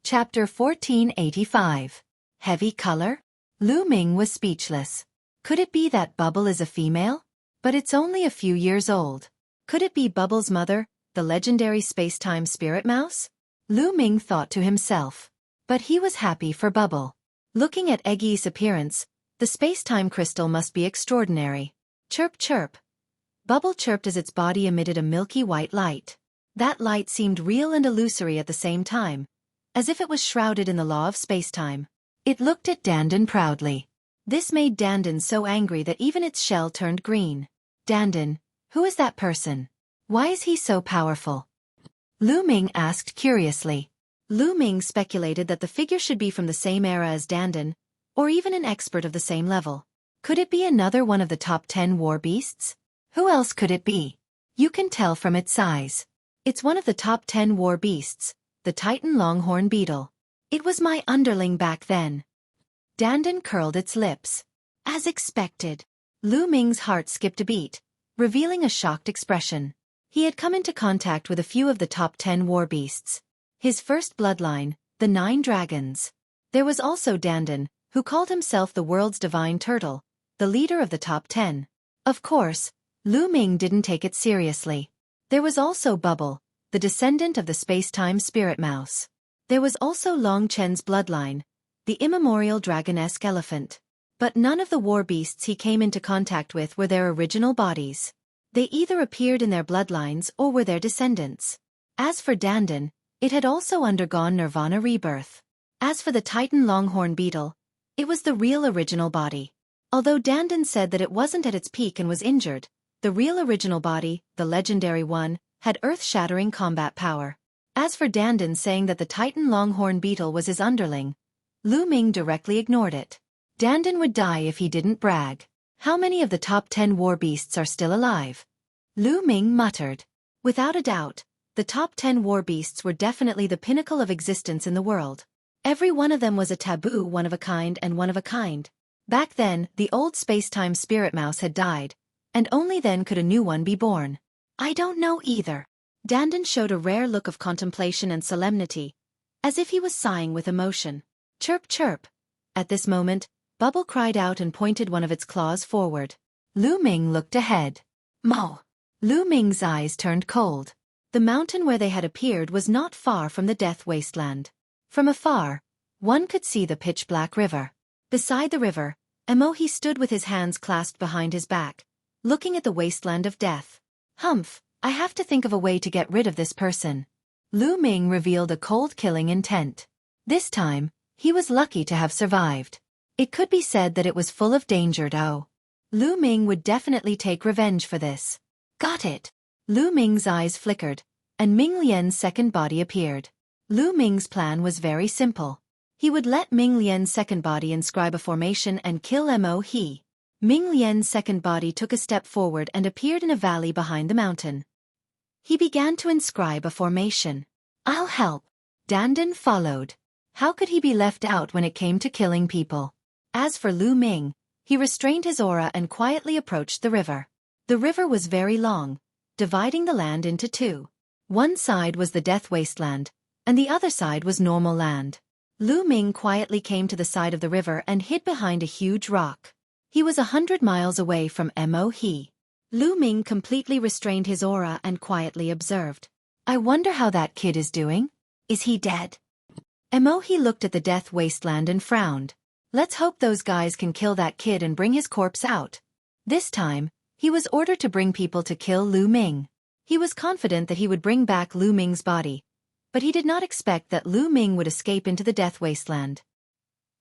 Chapter 1485. Heavy color? Lu Ming was speechless. Could it be that Bubble is a female? But it's only a few years old. Could it be Bubble's mother, the legendary space-time spirit mouse? Lu Ming thought to himself. But he was happy for Bubble. Looking at Xueqi's appearance, the space-time crystal must be extraordinary. Chirp chirp. Bubble chirped as its body emitted a milky white light. That light seemed real and illusory at the same time, as if it was shrouded in the law of space-time. It looked at Dandan proudly. This made Dandan so angry that even its shell turned green. Dandan, who is that person? Why is he so powerful? Lu Ming asked curiously. Lu Ming speculated that the figure should be from the same era as Dandan, or even an expert of the same level. Could it be another one of the top 10 war beasts? Who else could it be? You can tell from its size. It's one of the top 10 war beasts, the Titan longhorn beetle. It was my underling back then. Dandan curled its lips. As expected. Lu Ming's heart skipped a beat, revealing a shocked expression. He had come into contact with a few of the top 10 war beasts. His first bloodline, the 9 dragons. There was also Dandan, who called himself the world's divine turtle, the leader of the top 10. Of course, Lu Ming didn't take it seriously. There was also Bubble, the descendant of the space-time spirit mouse. There was also Long Chen's bloodline, the immemorial dragon-esque elephant. But none of the war beasts he came into contact with were their original bodies. They either appeared in their bloodlines or were their descendants. As for Dandan, it had also undergone nirvana rebirth. As for the Titan longhorn beetle, it was the real original body. Although Dandan said that it wasn't at its peak and was injured, the real original body, the legendary one, had earth-shattering combat power. As for Dandan saying that the Titan longhorn beetle was his underling, Lu Ming directly ignored it. Dandan would die if he didn't brag. How many of the top 10 war beasts are still alive? Lu Ming muttered. Without a doubt, the top 10 war beasts were definitely the pinnacle of existence in the world. Every one of them was a taboo, one of a kind and one of a kind. Back then, the old space-time spirit mouse had died, and only then could a new one be born. I don't know either. Dandan showed a rare look of contemplation and solemnity, as if he was sighing with emotion. Chirp chirp. At this moment, Bubble cried out and pointed one of its claws forward. Lu Ming looked ahead. Mo! Lu Ming's eyes turned cold. The mountain where they had appeared was not far from the death wasteland. From afar, one could see the pitch-black river. Beside the river, Emohi stood with his hands clasped behind his back, looking at the wasteland of death. Humph, I have to think of a way to get rid of this person. Lu Ming revealed a cold-killing intent. This time, he was lucky to have survived. It could be said that it was full of danger though. Lu Ming would definitely take revenge for this. Got it. Lu Ming's eyes flickered, and Ming Lian's second body appeared. Lu Ming's plan was very simple. He would let Ming Lian's second body inscribe a formation and kill Mo He. Ming Lian's second body took a step forward and appeared in a valley behind the mountain. He began to inscribe a formation. I'll help. Dandan followed. How could he be left out when it came to killing people? As for Lu Ming, he restrained his aura and quietly approached the river. The river was very long, dividing the land into two. One side was the death wasteland, and the other side was normal land. Lu Ming quietly came to the side of the river and hid behind a huge rock. He was 100 miles away from Mo He. Lu Ming completely restrained his aura and quietly observed. I wonder how that kid is doing. Is he dead? Mo He looked at the death wasteland and frowned. Let's hope those guys can kill that kid and bring his corpse out. This time, he was ordered to bring people to kill Lu Ming. He was confident that he would bring back Lu Ming's body, but he did not expect that Lu Ming would escape into the death wasteland.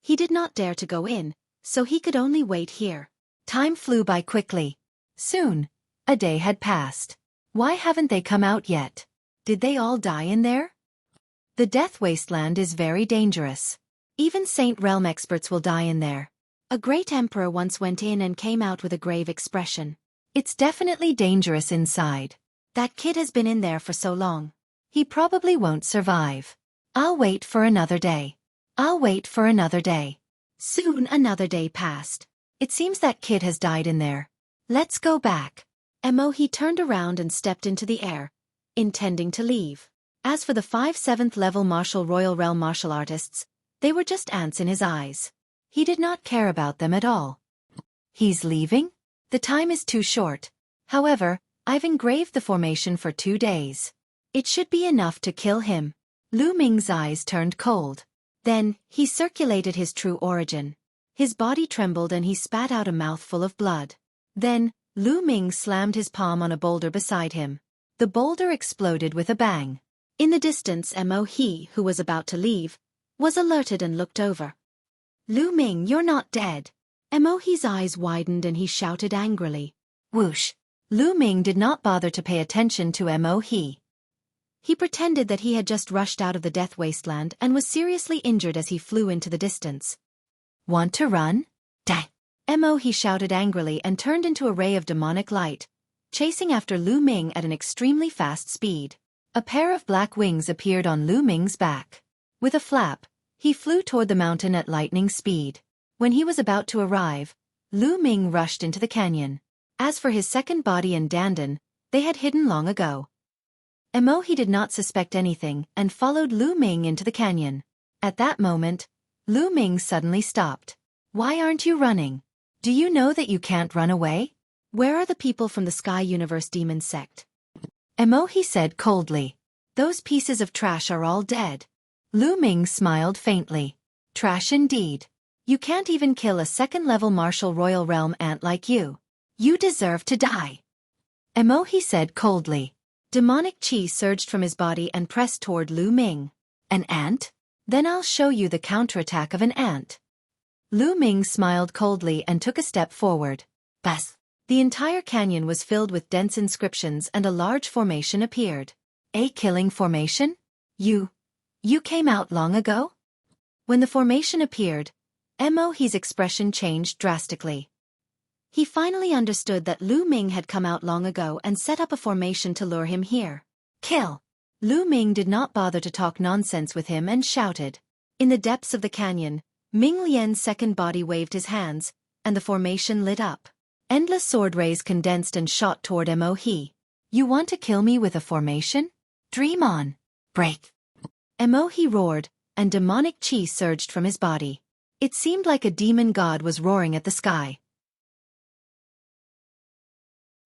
He did not dare to go in, so he could only wait here. Time flew by quickly. Soon, a day had passed. Why haven't they come out yet? Did they all die in there? The death wasteland is very dangerous. Even Saint Realm experts will die in there. A great emperor once went in and came out with a grave expression. It's definitely dangerous inside. That kid has been in there for so long. He probably won't survive. I'll wait for another day. I'll wait for another day. Soon another day passed. It seems that kid has died in there. Let's go back. Emohi turned around and stepped into the air, intending to leave. As for the 5 7th-level martial royal realm martial artists, they were just ants in his eyes. He did not care about them at all. He's leaving? The time is too short. However, I've engraved the formation for 2 days. It should be enough to kill him. Lu Ming's eyes turned cold. Then, he circulated his true origin. His body trembled and he spat out a mouthful of blood. Then, Lu Ming slammed his palm on a boulder beside him. The boulder exploded with a bang. In the distance, Mo He, who was about to leave, was alerted and looked over. Lu Ming, you're not dead. Mo He's eyes widened and he shouted angrily. Whoosh! Lu Ming did not bother to pay attention to Mo He. He pretended that he had just rushed out of the death wasteland and was seriously injured as he flew into the distance. Want to run? Die! Mo He shouted angrily and turned into a ray of demonic light, chasing after Lu Ming at an extremely fast speed. A pair of black wings appeared on Lu Ming's back. With a flap, he flew toward the mountain at lightning speed. When he was about to arrive, Lu Ming rushed into the canyon. As for his second body and Dandan, they had hidden long ago. Mo He did not suspect anything and followed Lu Ming into the canyon. At that moment, Lu Ming suddenly stopped. Why aren't you running? Do you know that you can't run away? Where are the people from the Sky Universe Demon Sect? Mo He said coldly. Those pieces of trash are all dead. Lu Ming smiled faintly. Trash indeed. You can't even kill a second-level martial royal realm ant like you. You deserve to die. Mo He said coldly. Demonic chi surged from his body and pressed toward Lu Ming. An ant? Then I'll show you the counterattack of an ant. Lu Ming smiled coldly and took a step forward. Bas! The entire canyon was filled with dense inscriptions and a large formation appeared. A killing formation? You came out long ago? When the formation appeared, Mo He's expression changed drastically. He finally understood that Lu Ming had come out long ago and set up a formation to lure him here. Kill! Lu Ming did not bother to talk nonsense with him and shouted. In the depths of the canyon, Ming Lian's second body waved his hands, and the formation lit up. Endless sword rays condensed and shot toward Mo He. You want to kill me with a formation? Dream on! Break! Mo He roared, and demonic chi surged from his body. It seemed like a demon god was roaring at the sky.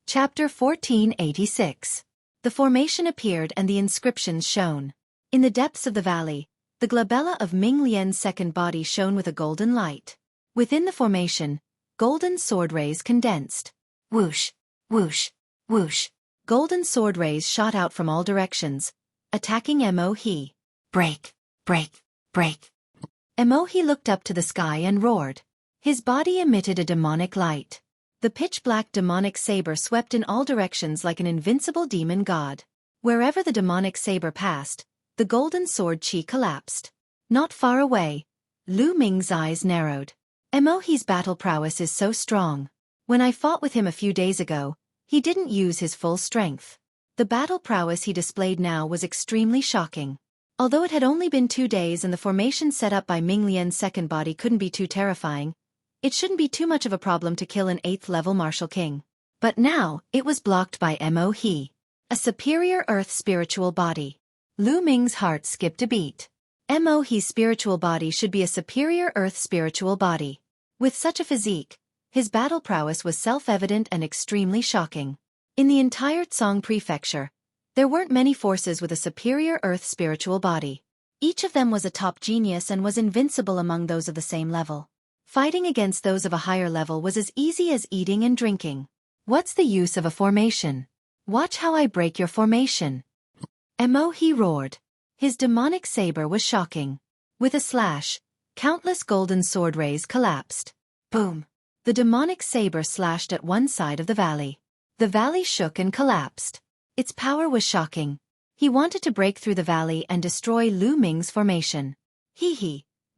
Chapter 1486. The formation appeared and the inscriptions shone. In the depths of the valley, the glabella of Ming Lian's second body shone with a golden light. Within the formation, golden sword rays condensed. Whoosh! Whoosh! Whoosh! Golden sword rays shot out from all directions, attacking Mo He. Break! Break! Break! Mo He looked up to the sky and roared. His body emitted a demonic light. The pitch-black demonic saber swept in all directions like an invincible demon god. Wherever the demonic saber passed, the golden sword chi collapsed. Not far away, Lu Ming's eyes narrowed. Mo He's battle prowess is so strong. When I fought with him a few days ago, he didn't use his full strength. The battle prowess he displayed now was extremely shocking. Although it had only been 2 days and the formation set up by Ming Lian's second body couldn't be too terrifying, it shouldn't be too much of a problem to kill an 8th-level martial king. But now, it was blocked by Mo He. A superior earth spiritual body. Lu Ming's heart skipped a beat. Mo He's spiritual body should be a superior earth spiritual body. With such a physique, his battle prowess was self-evident and extremely shocking. In the entire Tsong prefecture, there weren't many forces with a superior earth spiritual body. Each of them was a top genius and was invincible among those of the same level. Fighting against those of a higher level was as easy as eating and drinking. What's the use of a formation? Watch how I break your formation. Mo He roared. His demonic saber was shocking. With a slash, countless golden sword rays collapsed. Boom! The demonic saber slashed at one side of the valley. The valley shook and collapsed. Its power was shocking. He wanted to break through the valley and destroy Lu Ming's formation.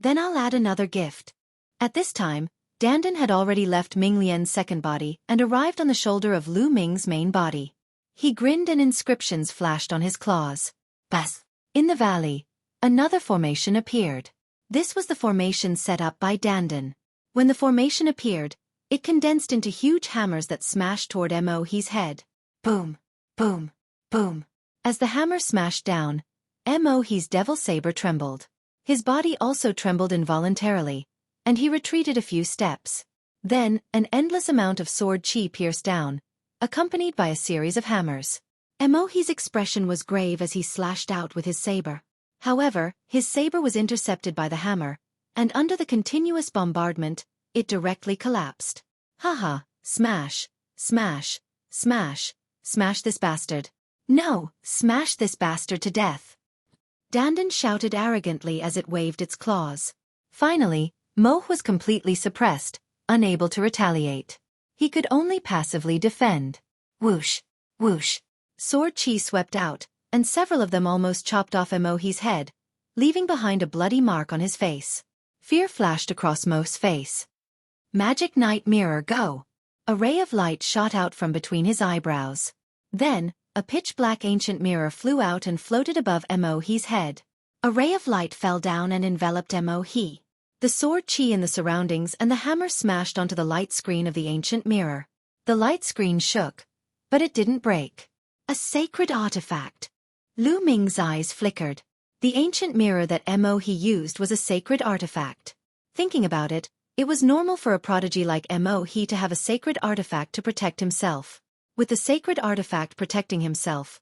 Then I'll add another gift. At this time, Dandan had already left Ming Lian's second body and arrived on the shoulder of Lu Ming's main body. He grinned and inscriptions flashed on his claws. Bas! In the valley, another formation appeared. This was the formation set up by Dandan. When the formation appeared, it condensed into huge hammers that smashed toward Mo He's head. Boom! Boom! Boom! As the hammer smashed down, Mohi's devil saber trembled. His body also trembled involuntarily, and he retreated a few steps. Then, an endless amount of sword chi pierced down, accompanied by a series of hammers. Mohi's expression was grave as he slashed out with his saber. However, his saber was intercepted by the hammer, and under the continuous bombardment, it directly collapsed. Haha, smash, smash, smash, smash this bastard. No, smash this bastard to death. Dandan shouted arrogantly as it waved its claws. Finally, Moh was completely suppressed, unable to retaliate. He could only passively defend. Whoosh, whoosh. Sword chi swept out, and several of them almost chopped off Mohi's head, leaving behind a bloody mark on his face. Fear flashed across Moh's face. Magic Night Mirror, go! A ray of light shot out from between his eyebrows. Then, a pitch-black ancient mirror flew out and floated above Mohi's head. A ray of light fell down and enveloped Mohi. The sword chi in the surroundings and the hammer smashed onto the light screen of the ancient mirror. The light screen shook, but it didn't break. A sacred artifact. Lu Ming's eyes flickered. The ancient mirror that Mohi used was a sacred artifact. Thinking about it, it was normal for a prodigy like Mohi to have a sacred artifact to protect himself. With the sacred artifact protecting himself,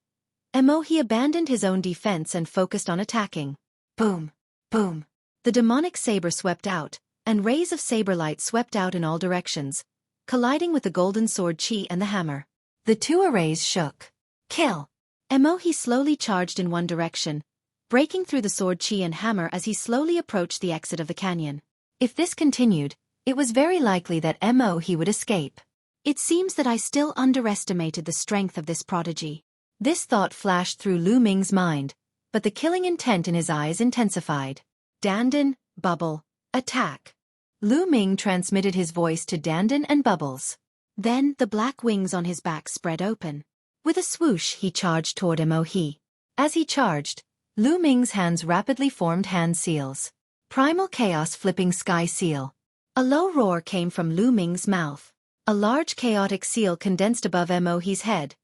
Mohi abandoned his own defense and focused on attacking. Boom, boom. The demonic saber swept out, and rays of saber light swept out in all directions, colliding with the golden sword chi and the hammer. The two arrays shook. Kill! Mohi slowly charged in one direction, breaking through the sword chi and hammer as he slowly approached the exit of the canyon. If this continued, it was very likely that Mohi would escape. It seems that I still underestimated the strength of this prodigy. This thought flashed through Lu Ming's mind, but the killing intent in his eyes intensified. Dandan, Bubble, attack! Lu Ming transmitted his voice to Dandan and Bubbles. Then the black wings on his back spread open. With a swoosh he charged toward Mohi. As he charged, Lu Ming's hands rapidly formed hand seals. Primal Chaos Flipping Sky Seal. A low roar came from Lu Ming's mouth. A large chaotic seal condensed above Mohi's head,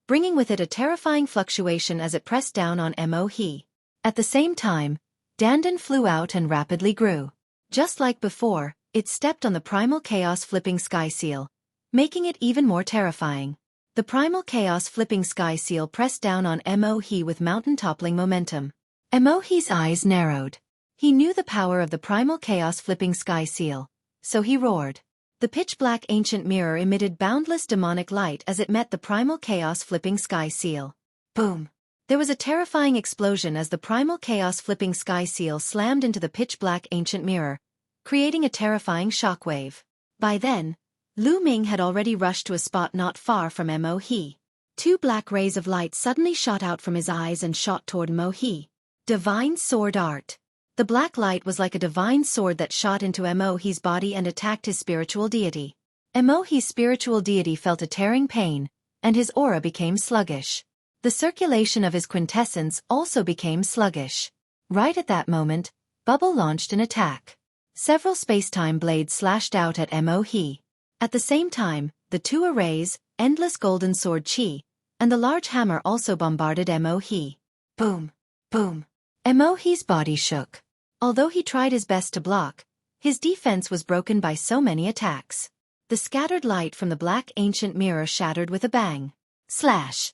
bringing with it a terrifying fluctuation as it pressed down on Mohi. At the same time, Dandan flew out and rapidly grew. Just like before, it stepped on the Primal Chaos Flipping Sky Seal, making it even more terrifying. The Primal Chaos Flipping Sky Seal pressed down on Mohi with mountain-toppling momentum. Mohi's eyes narrowed. He knew the power of the Primal Chaos Flipping Sky Seal, so he roared. The pitch-black ancient mirror emitted boundless demonic light as it met the Primal Chaos Flipping Sky Seal. Boom! There was a terrifying explosion as the Primal Chaos Flipping Sky Seal slammed into the pitch-black ancient mirror, creating a terrifying shockwave. By then, Lu Ming had already rushed to a spot not far from Mohi. Two black rays of light suddenly shot out from his eyes and shot toward Mohi. Divine Sword Art. The black light was like a divine sword that shot into Mohi's body and attacked his spiritual deity. Mohi's spiritual deity felt a tearing pain, and his aura became sluggish. The circulation of his quintessence also became sluggish. Right at that moment, Bubble launched an attack. Several space-time blades slashed out at Mohi. At the same time, the two arrays, Endless Golden Sword Chi, and the large hammer also bombarded Mohi. Boom, boom. Mohi's body shook. Although he tried his best to block, his defense was broken by so many attacks. The scattered light from the black ancient mirror shattered with a bang. Slash!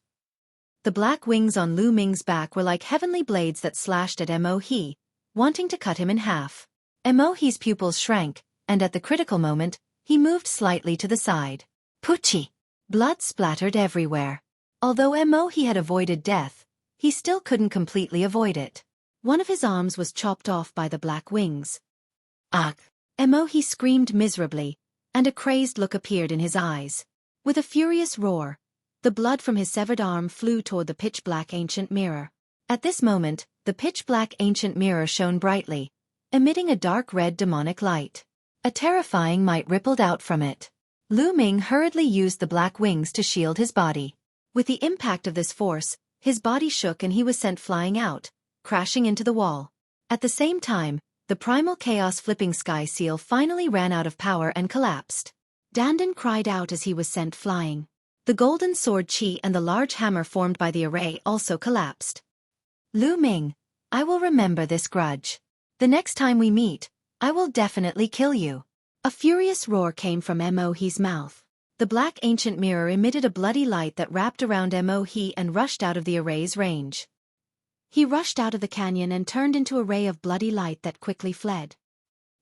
The black wings on Lu Ming's back were like heavenly blades that slashed at Mohi, wanting to cut him in half. Mohi's pupils shrank, and at the critical moment, he moved slightly to the side. Puchi! Blood splattered everywhere. Although Mohi had avoided death, he still couldn't completely avoid it. One of his arms was chopped off by the black wings. Ugh! Mohi screamed miserably, and a crazed look appeared in his eyes. With a furious roar, the blood from his severed arm flew toward the pitch-black ancient mirror. At this moment, the pitch-black ancient mirror shone brightly, emitting a dark red demonic light. A terrifying might rippled out from it. Lu Ming hurriedly used the black wings to shield his body. With the impact of this force, his body shook and he was sent flying out, crashing into the wall. At the same time, the Primal Chaos Flipping Sky Seal finally ran out of power and collapsed. Dandan cried out as he was sent flying. The golden sword chi and the large hammer formed by the array also collapsed. Lu Ming, I will remember this grudge. The next time we meet, I will definitely kill you. A furious roar came from Mo He's mouth. The black ancient mirror emitted a bloody light that wrapped around Mo He and rushed out of the array's range. He rushed out of the canyon and turned into a ray of bloody light that quickly fled.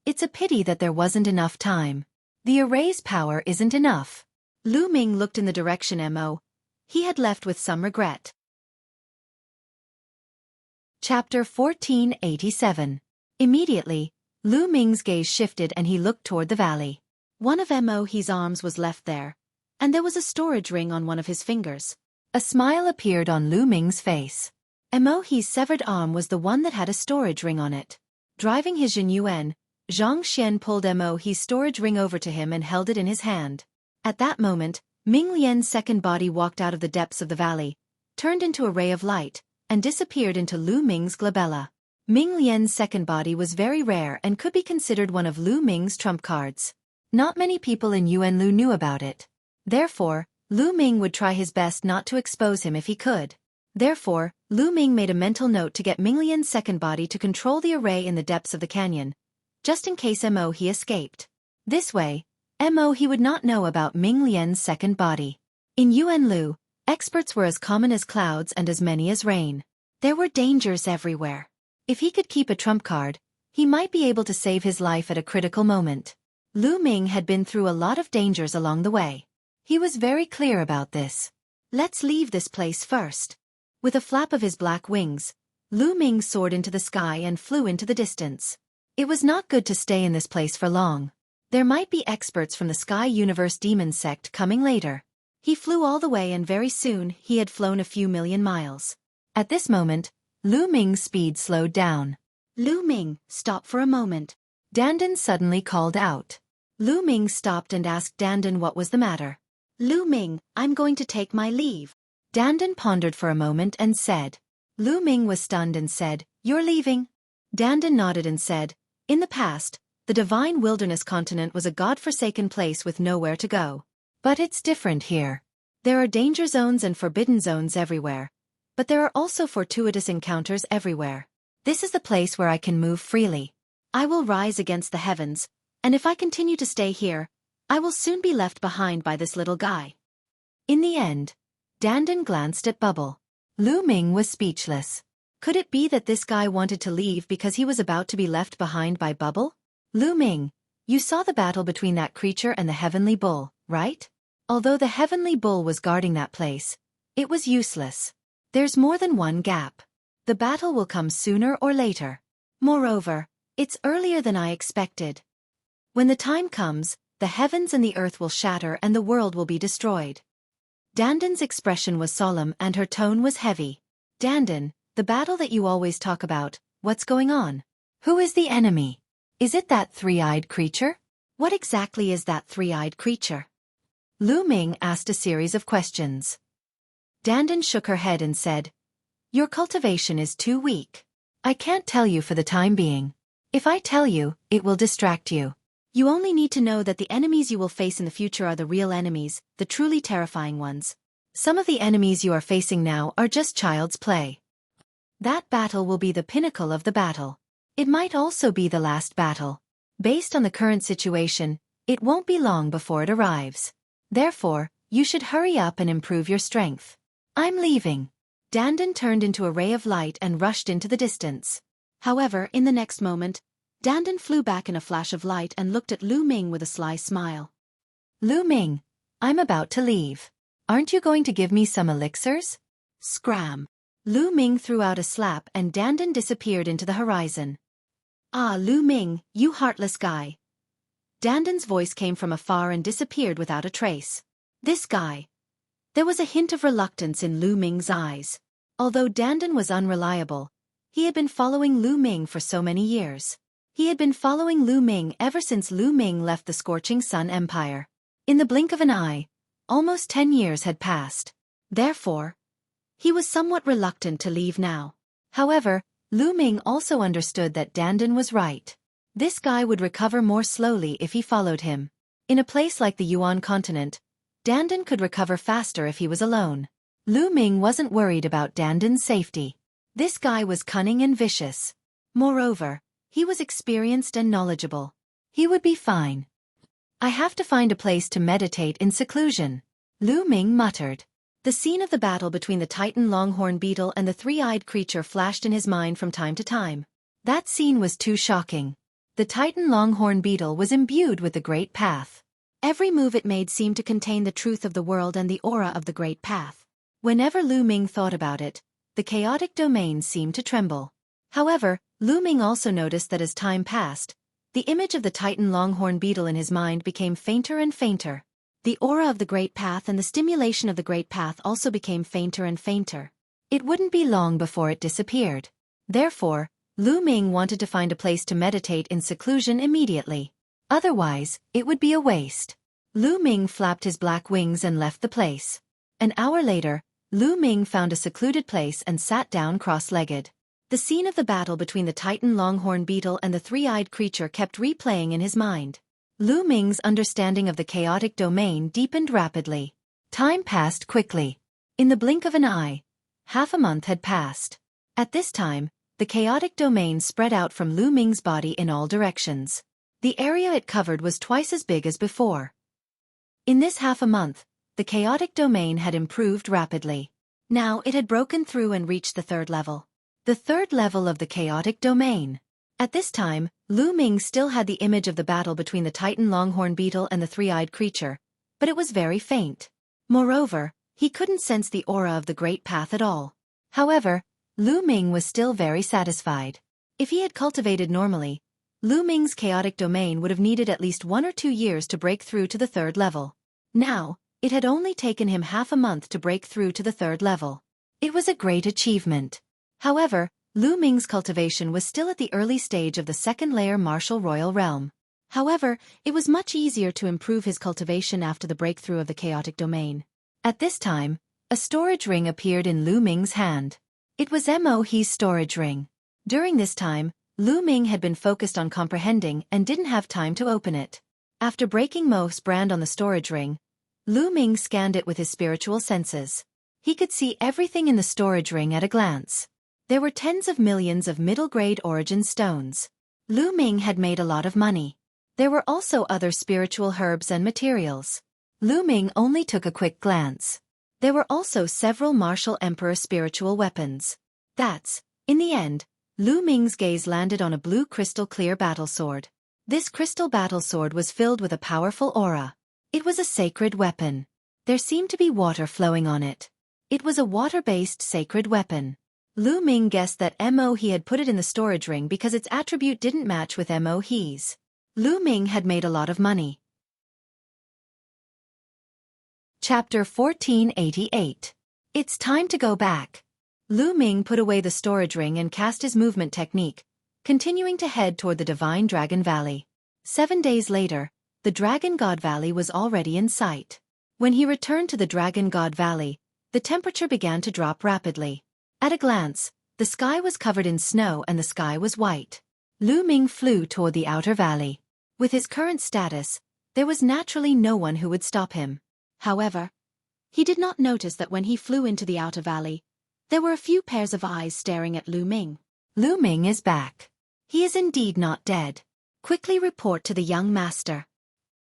It's a pity that there wasn't enough time. The array's power isn't enough. Lu Ming looked in the direction Mo He had left with some regret. Chapter 1487. Immediately, Lu Ming's gaze shifted and he looked toward the valley. One of Mo He's arms was left there, and there was a storage ring on one of his fingers. A smile appeared on Lu Ming's face. Mo He's severed arm was the one that had a storage ring on it. Driving his Jin Yuan, Zhang Xian pulled Mo He's storage ring over to him and held it in his hand. At that moment, Ming Lian's second body walked out of the depths of the valley, turned into a ray of light, and disappeared into Lu Ming's glabella. Ming Lian's second body was very rare and could be considered one of Lu Ming's trump cards. Not many people in Yuanlu knew about it. Therefore, Lu Ming would try his best not to expose him if he could. Therefore, Lu Ming made a mental note to get Ming Lian's second body to control the array in the depths of the canyon, just in case Mo He escaped. This way, Mo He would not know about Ming Lian's second body. In Yuanlu, experts were as common as clouds and as many as rain. There were dangers everywhere. If he could keep a trump card, he might be able to save his life at a critical moment. Lu Ming had been through a lot of dangers along the way. He was very clear about this. Let's leave this place first. With a flap of his black wings, Lu Ming soared into the sky and flew into the distance. It was not good to stay in this place for long. There might be experts from the Sky Universe Demon Sect coming later. He flew all the way and very soon he had flown a few million miles. At this moment, Lu Ming's speed slowed down. Lu Ming, stop for a moment. Dandan suddenly called out. Lu Ming stopped and asked Dandan what was the matter. Lu Ming, I'm going to take my leave. Dandan pondered for a moment and said. Lu Ming was stunned and said, You're leaving? Dandan nodded and said, In the past, the Divine Wilderness Continent was a god-forsaken place with nowhere to go. But it's different here. There are danger zones and forbidden zones everywhere. But there are also fortuitous encounters everywhere. This is the place where I can move freely. I will rise against the heavens, and if I continue to stay here, I will soon be left behind by this little guy. In the end, Dandan glanced at Bubble. Lu Ming was speechless. Could it be that this guy wanted to leave because he was about to be left behind by Bubble? Lu Ming, you saw the battle between that creature and the Heavenly Bull, right? Although the Heavenly Bull was guarding that place, it was useless. There's more than one gap. The battle will come sooner or later. Moreover, it's earlier than I expected. When the time comes, the heavens and the earth will shatter and the world will be destroyed. Dandan's expression was solemn and her tone was heavy. Dandan, the battle that you always talk about, what's going on? Who is the enemy? Is it that three-eyed creature? What exactly is that three-eyed creature? Lu Ming asked a series of questions. Dandan shook her head and said, Your cultivation is too weak. I can't tell you for the time being. If I tell you, it will distract you. You only need to know that the enemies you will face in the future are the real enemies, the truly terrifying ones. Some of the enemies you are facing now are just child's play. That battle will be the pinnacle of the battle. It might also be the last battle. Based on the current situation, it won't be long before it arrives. Therefore, you should hurry up and improve your strength. I'm leaving. Dandan turned into a ray of light and rushed into the distance. However, in the next moment, Dandan flew back in a flash of light and looked at Lu Ming with a sly smile. Lu Ming, I'm about to leave. Aren't you going to give me some elixirs? Scram. Lu Ming threw out a slap and Dandan disappeared into the horizon. Ah, Lu Ming, you heartless guy. Dandan's voice came from afar and disappeared without a trace. This guy. There was a hint of reluctance in Lu Ming's eyes. Although Dandan was unreliable, he had been following Lu Ming for so many years. He had been following Lu Ming ever since Lu Ming left the Scorching Sun Empire. In the blink of an eye, almost 10 years had passed. Therefore, he was somewhat reluctant to leave now. However, Lu Ming also understood that Dandan was right. This guy would recover more slowly if he followed him. In a place like the Yuan continent, Dandan could recover faster if he was alone. Lu Ming wasn't worried about Dandan's safety. This guy was cunning and vicious. Moreover, he was experienced and knowledgeable. He would be fine. I have to find a place to meditate in seclusion, Lu Ming muttered. The scene of the battle between the Titan longhorn beetle and the three-eyed creature flashed in his mind from time to time. That scene was too shocking. The Titan longhorn beetle was imbued with the Great Path. Every move it made seemed to contain the truth of the world and the aura of the Great Path. Whenever Lu Ming thought about it, the chaotic domain seemed to tremble. However, Lu Ming also noticed that as time passed, the image of the Titan longhorn beetle in his mind became fainter and fainter. The aura of the Great Path and the stimulation of the Great Path also became fainter and fainter. It wouldn't be long before it disappeared. Therefore, Lu Ming wanted to find a place to meditate in seclusion immediately. Otherwise, it would be a waste. Lu Ming flapped his black wings and left the place. An hour later, Lu Ming found a secluded place and sat down cross-legged. The scene of the battle between the Titan longhorn beetle and the three-eyed creature kept replaying in his mind. Lu Ming's understanding of the chaotic domain deepened rapidly. Time passed quickly. In the blink of an eye, half a month had passed. At this time, the chaotic domain spread out from Lu Ming's body in all directions. The area it covered was twice as big as before. In this half a month, the chaotic domain had improved rapidly. Now it had broken through and reached the third level. The third level of the chaotic domain. At this time, Lu Ming still had the image of the battle between the Titan longhorn beetle and the three-eyed creature, but it was very faint. Moreover, he couldn't sense the aura of the Great Path at all. However, Lu Ming was still very satisfied. If he had cultivated normally, Lu Ming's chaotic domain would have needed at least 1 or 2 years to break through to the third level. Now, it had only taken him half a month to break through to the third level. It was a great achievement. However, Lu Ming's cultivation was still at the early stage of the second-layer martial royal realm. However, it was much easier to improve his cultivation after the breakthrough of the chaotic domain. At this time, a storage ring appeared in Lu Ming's hand. It was Mo's storage ring. During this time, Lu Ming had been focused on comprehending and didn't have time to open it. After breaking Mo's brand on the storage ring, Lu Ming scanned it with his spiritual senses. He could see everything in the storage ring at a glance. There were tens of millions of middle-grade origin stones. Lu Ming had made a lot of money. There were also other spiritual herbs and materials. Lu Ming only took a quick glance. There were also several martial emperor spiritual weapons. In the end, Lu Ming's gaze landed on a blue crystal clear battle sword. This crystal battle sword was filled with a powerful aura. It was a sacred weapon. There seemed to be water flowing on it. It was a water-based sacred weapon. Lu Ming guessed that He had put it in the storage ring because its attribute didn't match with He's. Lu Ming had made a lot of money. Chapter 1488. It's time to go back. Lu Ming put away the storage ring and cast his movement technique, continuing to head toward the Divine Dragon Valley. 7 days later, the Dragon God Valley was already in sight. When he returned to the Dragon God Valley, the temperature began to drop rapidly. At a glance, the sky was covered in snow and the sky was white. Lu Ming flew toward the outer valley. With his current status, there was naturally no one who would stop him. However, he did not notice that when he flew into the outer valley, there were a few pairs of eyes staring at Lu Ming. Lu Ming is back. He is indeed not dead. Quickly report to the young master.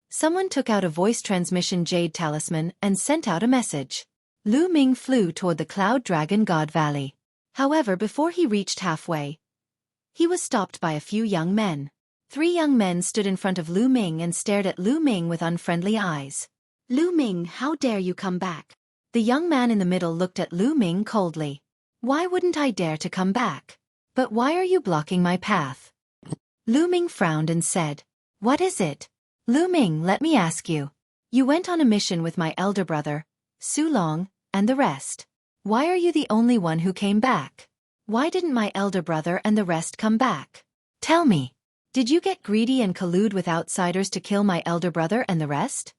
Someone took out a voice transmission jade talisman and sent out a message. Lu Ming flew toward the Cloud Dragon God Valley. However, before he reached halfway, he was stopped by a few young men. 3 young men stood in front of Lu Ming and stared at Lu Ming with unfriendly eyes. Lu Ming, how dare you come back? The young man in the middle looked at Lu Ming coldly. Why wouldn't I dare to come back? But why are you blocking my path? Lu Ming frowned and said, What is it? Lu Ming, let me ask you. You went on a mission with my elder brother, Su Long, and the rest. Why are you the only one who came back? Why didn't my elder brother and the rest come back? Tell me. Did you get greedy and collude with outsiders to kill my elder brother and the rest?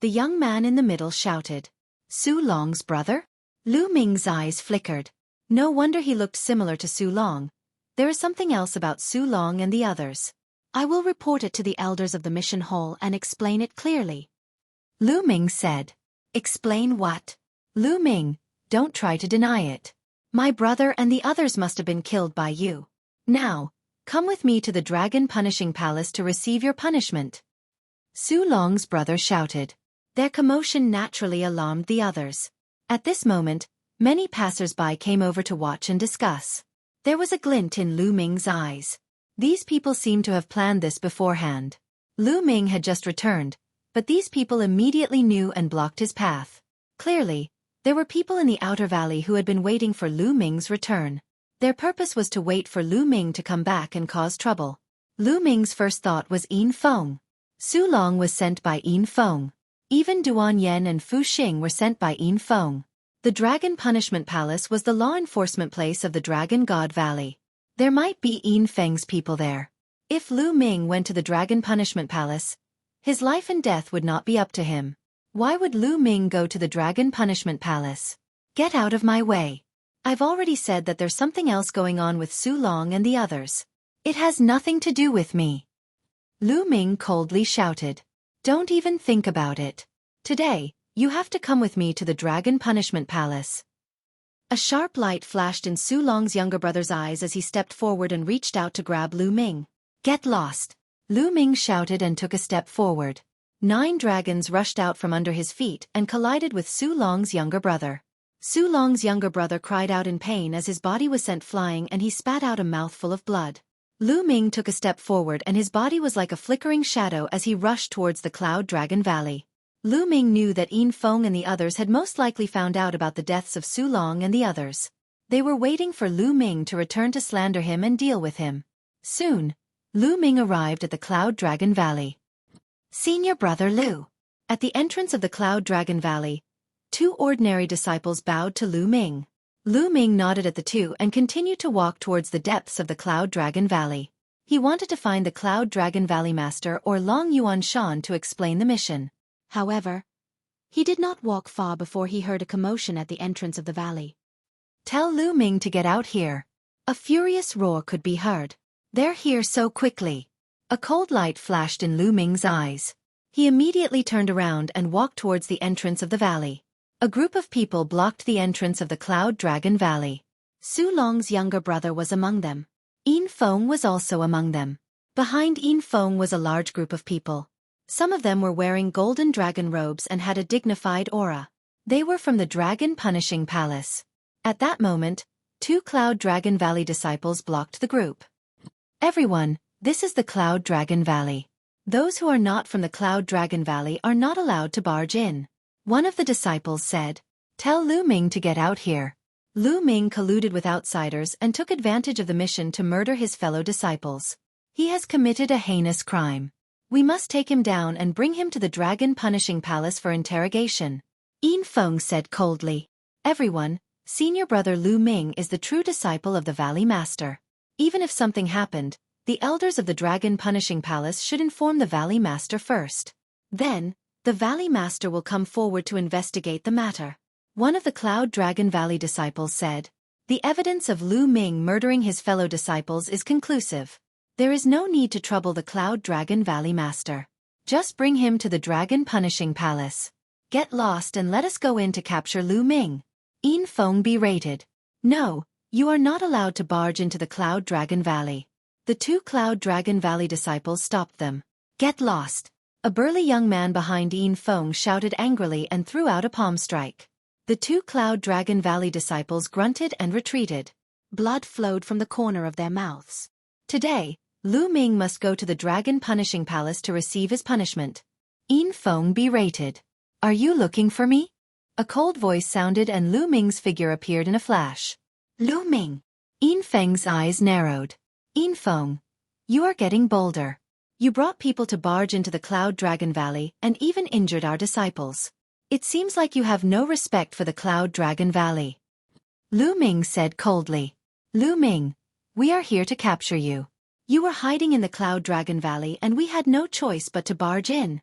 The young man in the middle shouted. Su Long's brother? Lu Ming's eyes flickered. No wonder he looked similar to Su Long. There is something else about Su Long and the others. I will report it to the elders of the mission hall and explain it clearly. Lu Ming said. Explain what? Lu Ming, don't try to deny it. My brother and the others must have been killed by you. Now, come with me to the Dragon Punishing Palace to receive your punishment. Su Long's brother shouted. Their commotion naturally alarmed the others. At this moment, many passers-by came over to watch and discuss. There was a glint in Lu Ming's eyes. These people seemed to have planned this beforehand. Lu Ming had just returned, but these people immediately knew and blocked his path. Clearly, there were people in the outer valley who had been waiting for Lu Ming's return. Their purpose was to wait for Lu Ming to come back and cause trouble. Lu Ming's first thought was Yin Feng. Su Long was sent by Yin Feng. Even Duan Yen and Fu Xing were sent by Yin Feng. The Dragon Punishment Palace was the law enforcement place of the Dragon God Valley. There might be Yin Feng's people there. If Lu Ming went to the Dragon Punishment Palace, his life and death would not be up to him. Why would Lu Ming go to the Dragon Punishment Palace? Get out of my way. I've already said that there's something else going on with Su Long and the others. It has nothing to do with me. Lu Ming coldly shouted. Don't even think about it. Today, you have to come with me to the Dragon Punishment Palace. A sharp light flashed in Su Long's younger brother's eyes as he stepped forward and reached out to grab Lu Ming. Get lost! Lu Ming shouted and took a step forward. 9 dragons rushed out from under his feet and collided with Su Long's younger brother. Su Long's younger brother cried out in pain as his body was sent flying and he spat out a mouthful of blood. Lu Ming took a step forward and his body was like a flickering shadow as he rushed towards the Cloud Dragon Valley. Lu Ming knew that Yin Feng and the others had most likely found out about the deaths of Su Long and the others. They were waiting for Lu Ming to return to slander him and deal with him. Soon, Lu Ming arrived at the Cloud Dragon Valley. Senior brother Lu. At the entrance of the Cloud Dragon Valley, 2 ordinary disciples bowed to Lu Ming. Lu Ming nodded at the 2 and continued to walk towards the depths of the Cloud Dragon Valley. He wanted to find the Cloud Dragon Valley Master or Long Yuan Shan to explain the mission. However, he did not walk far before he heard a commotion at the entrance of the valley. Tell Lu Ming to get out here. A furious roar could be heard. They're here so quickly. A cold light flashed in Lu Ming's eyes. He immediately turned around and walked towards the entrance of the valley. A group of people blocked the entrance of the Cloud Dragon Valley. Su Long's younger brother was among them. Yin Feng was also among them. Behind Yin Feng was a large group of people. Some of them were wearing golden dragon robes and had a dignified aura. They were from the Dragon Punishing Palace. At that moment, 2 Cloud Dragon Valley disciples blocked the group. Everyone, this is the Cloud Dragon Valley. Those who are not from the Cloud Dragon Valley are not allowed to barge in. One of the disciples said, Tell Lu Ming to get out here. Lu Ming colluded with outsiders and took advantage of the mission to murder his fellow disciples. He has committed a heinous crime. We must take him down and bring him to the Dragon Punishing Palace for interrogation. Yin Feng said coldly. Everyone, senior brother Lu Ming is the true disciple of the Valley Master. Even if something happened, the elders of the Dragon Punishing Palace should inform the Valley Master first. Then, the Valley Master will come forward to investigate the matter. One of the Cloud Dragon Valley disciples said, The evidence of Lu Ming murdering his fellow disciples is conclusive. There is no need to trouble the Cloud Dragon Valley Master. Just bring him to the Dragon Punishing Palace. Get lost and let us go in to capture Lu Ming. Yin Feng berated. No, you are not allowed to barge into the Cloud Dragon Valley. The 2 Cloud Dragon Valley disciples stopped them. Get lost. A burly young man behind Yin Feng shouted angrily and threw out a palm strike. The 2 Cloud Dragon Valley disciples grunted and retreated. Blood flowed from the corner of their mouths. Today, Lu Ming must go to the Dragon Punishing Palace to receive his punishment. Yin Feng berated. Are you looking for me? A cold voice sounded and Lu Ming's figure appeared in a flash. Lu Ming. Yin Feng's eyes narrowed. Yin Feng, you are getting bolder. You brought people to barge into the Cloud Dragon Valley and even injured our disciples. It seems like you have no respect for the Cloud Dragon Valley. Lu Ming said coldly. Lu Ming, we are here to capture you. You were hiding in the Cloud Dragon Valley and we had no choice but to barge in.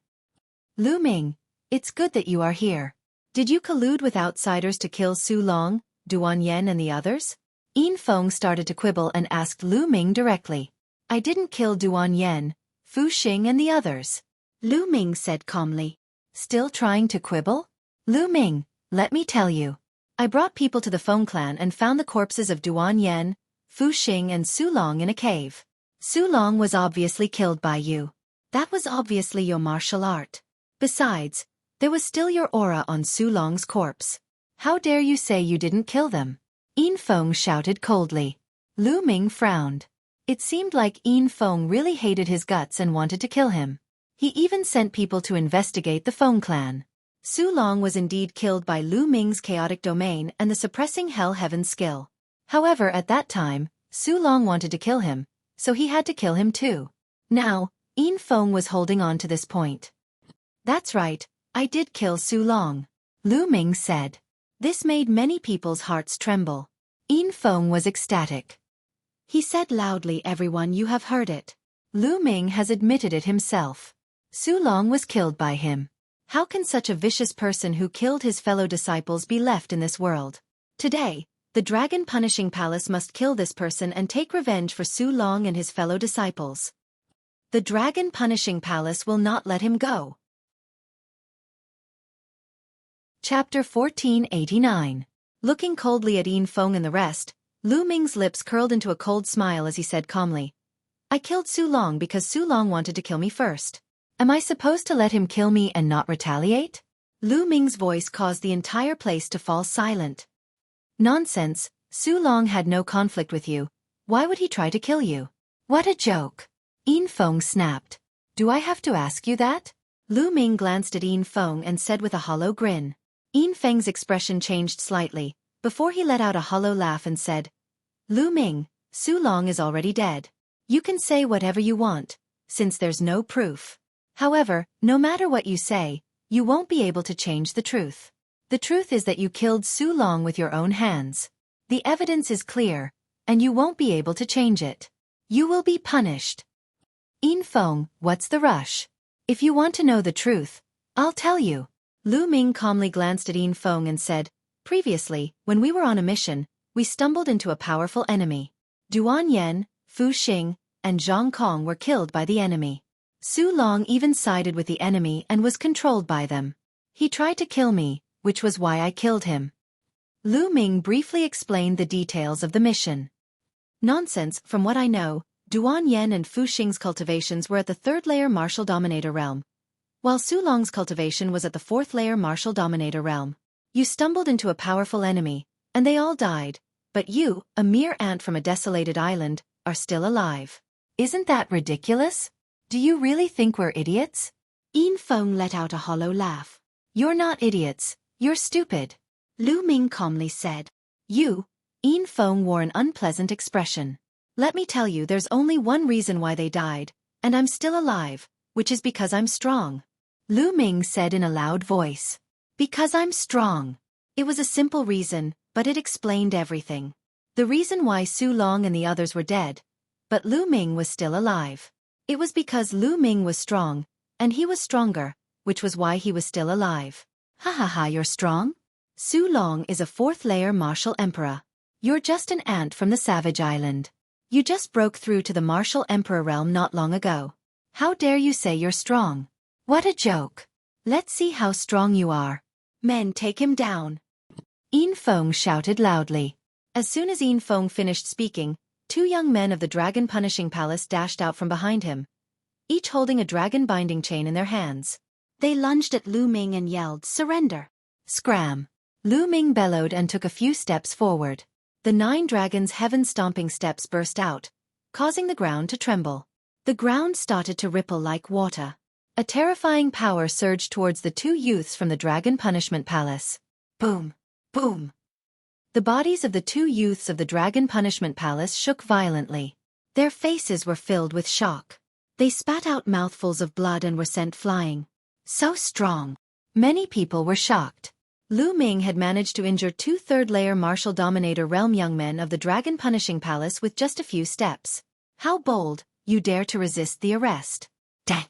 Lu Ming, it's good that you are here. Did you collude with outsiders to kill Su Long, Duan Yen and the others? Yin Feng started to quibble and asked Lu Ming directly. I didn't kill Duan Yen, Fu Xing and the others. Lu Ming said calmly. Still trying to quibble? Lu Ming, let me tell you. I brought people to the Feng clan and found the corpses of Duan Yen, Fu Xing and Su Long in a cave. Su Long was obviously killed by you. That was obviously your martial art. Besides, there was still your aura on Su Long's corpse. How dare you say you didn't kill them? Yin Feng shouted coldly. Lu Ming frowned. It seemed like Yin Feng really hated his guts and wanted to kill him. He even sent people to investigate the Feng clan. Su Long was indeed killed by Lu Ming's chaotic domain and the suppressing Hell Heaven skill. However, at that time, Su Long wanted to kill him, so he had to kill him too. Now, Yin Feng was holding on to this point. That's right, I did kill Su Long, Lu Ming said. This made many people's hearts tremble. Yin Feng was ecstatic. He said loudly, everyone, you have heard it. Lu Ming has admitted it himself. Su Long was killed by him. How can such a vicious person who killed his fellow disciples be left in this world? Today, the Dragon Punishing Palace must kill this person and take revenge for Su Long and his fellow disciples. The Dragon Punishing Palace will not let him go. Chapter 1489. Looking coldly at Yin Feng and the rest, Lu Ming's lips curled into a cold smile as he said calmly, I killed Su Long because Su Long wanted to kill me first. Am I supposed to let him kill me and not retaliate? Lu Ming's voice caused the entire place to fall silent. Nonsense, Su Long had no conflict with you. Why would he try to kill you? What a joke. Yin Feng snapped. Do I have to ask you that? Lu Ming glanced at Yin Feng and said with a hollow grin. Yin Feng's expression changed slightly, before he let out a hollow laugh and said, Lu Ming, Su Long is already dead. You can say whatever you want, since there's no proof. However, no matter what you say, you won't be able to change the truth. The truth is that you killed Su Long with your own hands. The evidence is clear, and you won't be able to change it. You will be punished. Yin Feng, what's the rush? If you want to know the truth, I'll tell you. Lu Ming calmly glanced at Yin Feng and said, Previously, when we were on a mission, we stumbled into a powerful enemy. Duan Yen, Fu Xing, and Zhang Kong were killed by the enemy. Su Long even sided with the enemy and was controlled by them. He tried to kill me, which was why I killed him. Lu Ming briefly explained the details of the mission. Nonsense, from what I know, Duan Yen and Fu Xing's cultivations were at the 3rd layer martial dominator realm, while Su Long's cultivation was at the 4th layer martial dominator realm. You stumbled into a powerful enemy, and they all died, but you, a mere ant from a desolated island, are still alive. Isn't that ridiculous? Do you really think we're idiots? Yin Feng let out a hollow laugh. You're not idiots, you're stupid. Lu Ming calmly said. You? Yin Feng wore an unpleasant expression. Let me tell you, there's only one reason why they died, and I'm still alive, which is because I'm strong. Lu Ming said in a loud voice. Because I'm strong. It was a simple reason, but it explained everything. The reason why Su Long and the others were dead, but Lu Ming was still alive. It was because Lu Ming was strong, and he was stronger, which was why he was still alive. Ha ha ha, you're strong? Su Long is a 4th layer martial emperor. You're just an ant from the Savage Island. You just broke through to the martial emperor realm not long ago. How dare you say you're strong? What a joke. Let's see how strong you are. Men, take him down. Yin Feng shouted loudly. As soon as Yin Feng finished speaking, 2 young men of the Dragon Punishing Palace dashed out from behind him, each holding a dragon binding chain in their hands. They lunged at Lu Ming and yelled, Surrender! Scram! Lu Ming bellowed and took a few steps forward. The 9 dragons' heaven-stomping steps burst out, causing the ground to tremble. The ground started to ripple like water. A terrifying power surged towards the 2 youths from the Dragon Punishment Palace. Boom! Boom! The bodies of the 2 youths of the Dragon Punishment Palace shook violently. Their faces were filled with shock. They spat out mouthfuls of blood and were sent flying. So strong! Many people were shocked. Lu Ming had managed to injure 2 3rd-layer martial dominator realm young men of the Dragon Punishing Palace with just a few steps. How bold, you dare to resist the arrest. Dang!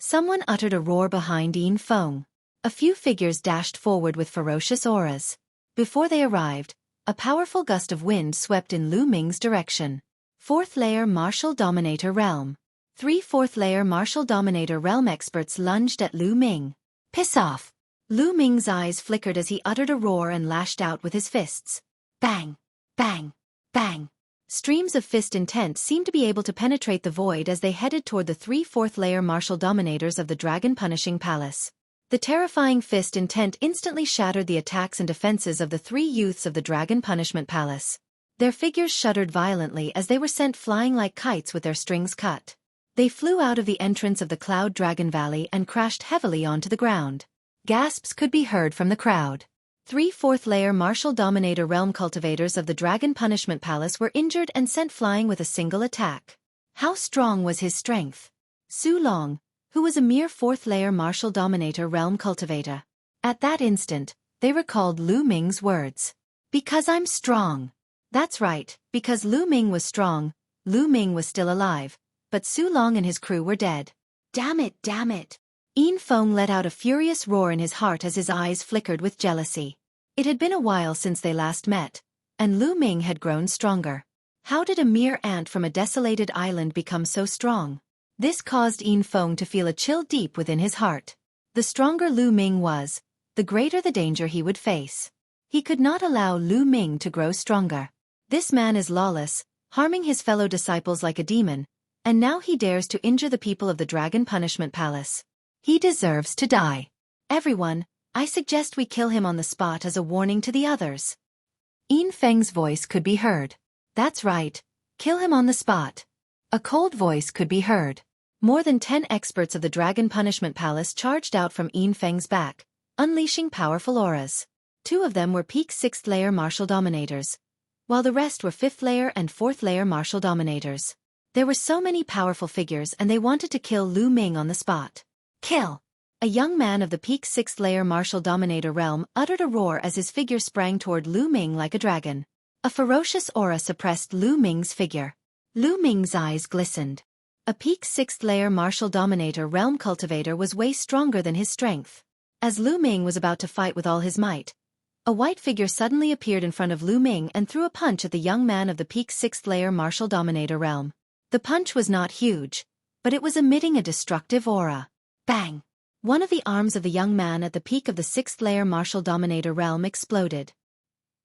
Someone uttered a roar behind Yin Feng. A few figures dashed forward with ferocious auras. Before they arrived, a powerful gust of wind swept in Lu Ming's direction. 4th layer martial dominator realm. 3 4th layer martial dominator realm experts lunged at Lu Ming. Piss off! Lu Ming's eyes flickered as he uttered a roar and lashed out with his fists. Bang! Bang! Bang! Streams of fist intent seemed to be able to penetrate the void as they headed toward the 3/4 layer martial dominators of the Dragon Punishing Palace. The terrifying fist intent instantly shattered the attacks and defenses of the 3 youths of the Dragon Punishment Palace. Their figures shuddered violently as they were sent flying like kites with their strings cut. They flew out of the entrance of the Cloud Dragon Valley and crashed heavily onto the ground. Gasps could be heard from the crowd. 3/4 layer martial dominator realm cultivators of the Dragon Punishment Palace were injured and sent flying with a single attack. How strong was his strength? Su Long, who was a mere 4th layer martial dominator realm cultivator. At that instant, they recalled Lu Ming's words. Because I'm strong. That's right, because Lu Ming was strong, Lu Ming was still alive, but Su Long and his crew were dead. Damn it, damn it. Yin Feng let out a furious roar in his heart as his eyes flickered with jealousy. It had been a while since they last met, and Lu Ming had grown stronger. How did a mere ant from a desolated island become so strong? This caused Yin Feng to feel a chill deep within his heart. The stronger Lu Ming was, the greater the danger he would face. He could not allow Lu Ming to grow stronger. This man is lawless, harming his fellow disciples like a demon, and now he dares to injure the people of the Dragon Punishment Palace. He deserves to die. Everyone, I suggest we kill him on the spot as a warning to the others. Yin Feng's voice could be heard. That's right, kill him on the spot. A cold voice could be heard. More than 10 experts of the Dragon Punishment Palace charged out from Yin Feng's back, unleashing powerful auras. 2 of them were peak 6th layer martial dominators, while the rest were 5th layer and 4th layer martial dominators. There were so many powerful figures and they wanted to kill Lu Ming on the spot. Kill! A young man of the peak 6th layer martial dominator realm uttered a roar as his figure sprang toward Lu Ming like a dragon. A ferocious aura suppressed Lu Ming's figure. Lu Ming's eyes glistened. A peak 6th layer martial dominator realm cultivator was way stronger than his strength. As Lu Ming was about to fight with all his might, a white figure suddenly appeared in front of Lu Ming and threw a punch at the young man of the peak 6th layer martial dominator realm. The punch was not huge, but it was emitting a destructive aura. Bang! One of the arms of the young man at the peak of the 6th layer martial dominator realm exploded.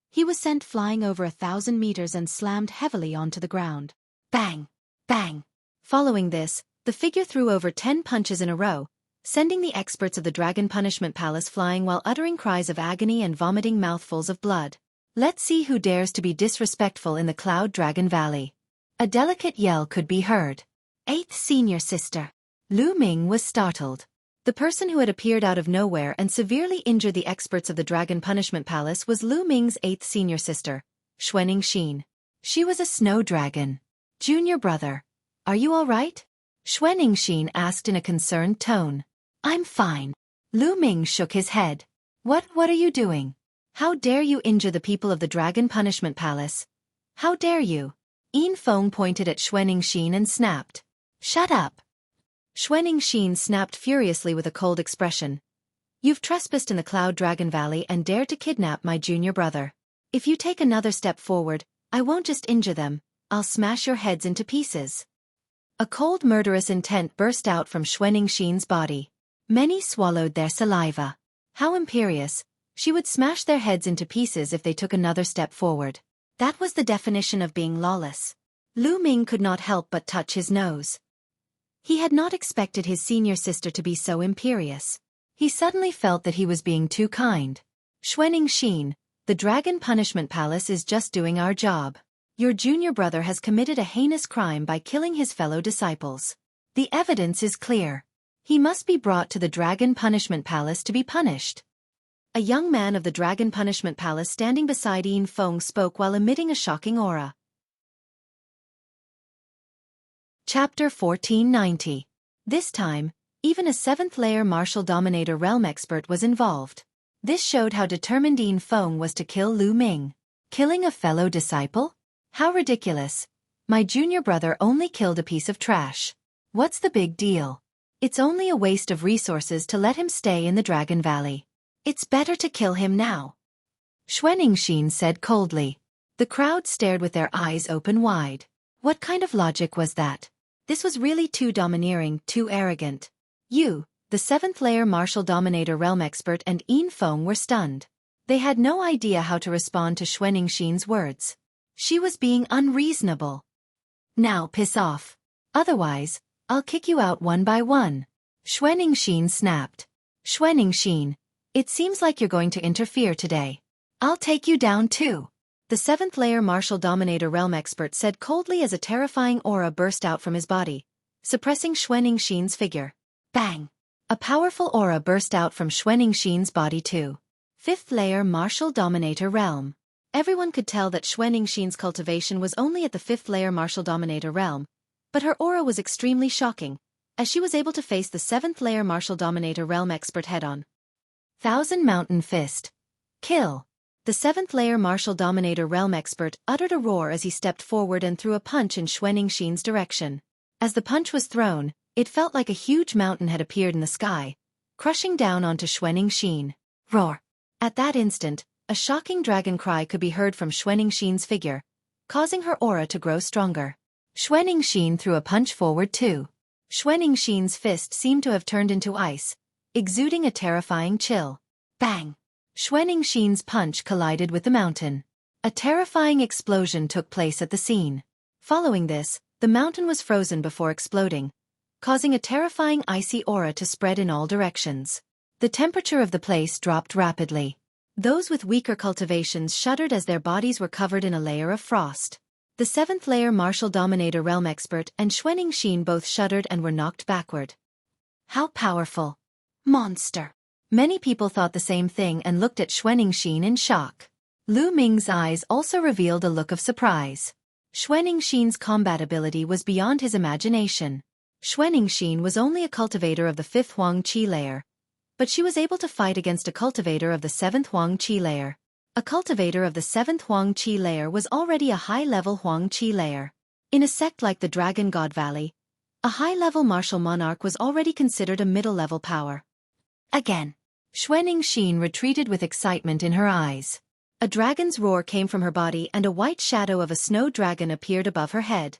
He was sent flying over 1,000 meters and slammed heavily onto the ground. Bang! Bang! Following this, the figure threw over 10 punches in a row, sending the experts of the Dragon Punishment Palace flying while uttering cries of agony and vomiting mouthfuls of blood. Let's see who dares to be disrespectful in the Cloud Dragon Valley. A delicate yell could be heard. 8th senior sister. Lu Ming was startled. The person who had appeared out of nowhere and severely injured the experts of the Dragon Punishment Palace was Lu Ming's 8th senior sister, Xueqi. She was a snow dragon. Junior brother, are you all right? Xueqi asked in a concerned tone. I'm fine. Lu Ming shook his head. What are you doing? How dare you injure the people of the Dragon Punishment Palace? How dare you? Yin Feng pointed at Xueqi and snapped. Shut up. Xueqi snapped furiously with a cold expression. You've trespassed in the Cloud Dragon Valley and dared to kidnap my junior brother. If you take another step forward, I won't just injure them, I'll smash your heads into pieces. A cold murderous intent burst out from Xueqi's body. Many swallowed their saliva. How imperious, she would smash their heads into pieces if they took another step forward. That was the definition of being lawless. Lu Ming could not help but touch his nose. He had not expected his senior sister to be so imperious. He suddenly felt that he was being too kind. Xueqi, the Dragon Punishment Palace is just doing our job. Your junior brother has committed a heinous crime by killing his fellow disciples. The evidence is clear. He must be brought to the Dragon Punishment Palace to be punished. A young man of the Dragon Punishment Palace standing beside Yin Feng spoke while emitting a shocking aura. Chapter 1490. This time, even a 7th layer martial dominator realm expert was involved. This showed how determined Yin Feng was to kill Lu Ming. Killing a fellow disciple? How ridiculous. My junior brother only killed a piece of trash. What's the big deal? It's only a waste of resources to let him stay in the Dragon Valley. It's better to kill him now. Xueqi said coldly. The crowd stared with their eyes open wide. What kind of logic was that? This was really too domineering, too arrogant. You, The 7th layer Martial Dominator Realm Expert and Yin Feng were stunned. They had no idea how to respond to Xueqing's words. She was being unreasonable. Now piss off. Otherwise, I'll kick you out one by one. Xueqing snapped. Xueqing, it seems like you're going to interfere today. I'll take you down too. The 7th layer Martial Dominator Realm Expert said coldly as a terrifying aura burst out from his body, suppressing Xueqing's figure. Bang! A powerful aura burst out from Xueqing's body too. 5th layer Martial Dominator Realm. Everyone could tell that Xueqing's cultivation was only at the 5th layer Martial Dominator Realm, but her aura was extremely shocking, as she was able to face the 7th layer Martial Dominator Realm Expert head-on. Thousand Mountain Fist. Kill. The 7th layer Martial Dominator Realm Expert uttered a roar as he stepped forward and threw a punch in Xueqing's direction. As the punch was thrown, it felt like a huge mountain had appeared in the sky, crushing down onto Xueqing. Roar! At that instant, a shocking dragon cry could be heard from Xueqing's figure, causing her aura to grow stronger. Xueqing threw a punch forward too. Xueqing's fist seemed to have turned into ice, exuding a terrifying chill. Bang! Xueqing's punch collided with the mountain. A terrifying explosion took place at the scene. Following this, the mountain was frozen before exploding, causing a terrifying icy aura to spread in all directions. The temperature of the place dropped rapidly. Those with weaker cultivations shuddered as their bodies were covered in a layer of frost. The 7th layer Martial Dominator Realm Expert and Xueqing both shuddered and were knocked backward. How powerful! Monster! Many people thought the same thing and looked at Xueqing in shock. Lu Ming's eyes also revealed a look of surprise. Xueqing's combat ability was beyond his imagination. Xueqing was only a cultivator of the 5th Huang Qi layer, but she was able to fight against a cultivator of the 7th Huang Qi layer. A cultivator of the 7th Huang Qi layer was already a high-level Huang Qi layer. In a sect like the Dragon God Valley, a high-level martial monarch was already considered a middle-level power. Again. Xueqing retreated with excitement in her eyes. A dragon's roar came from her body and a white shadow of a snow dragon appeared above her head.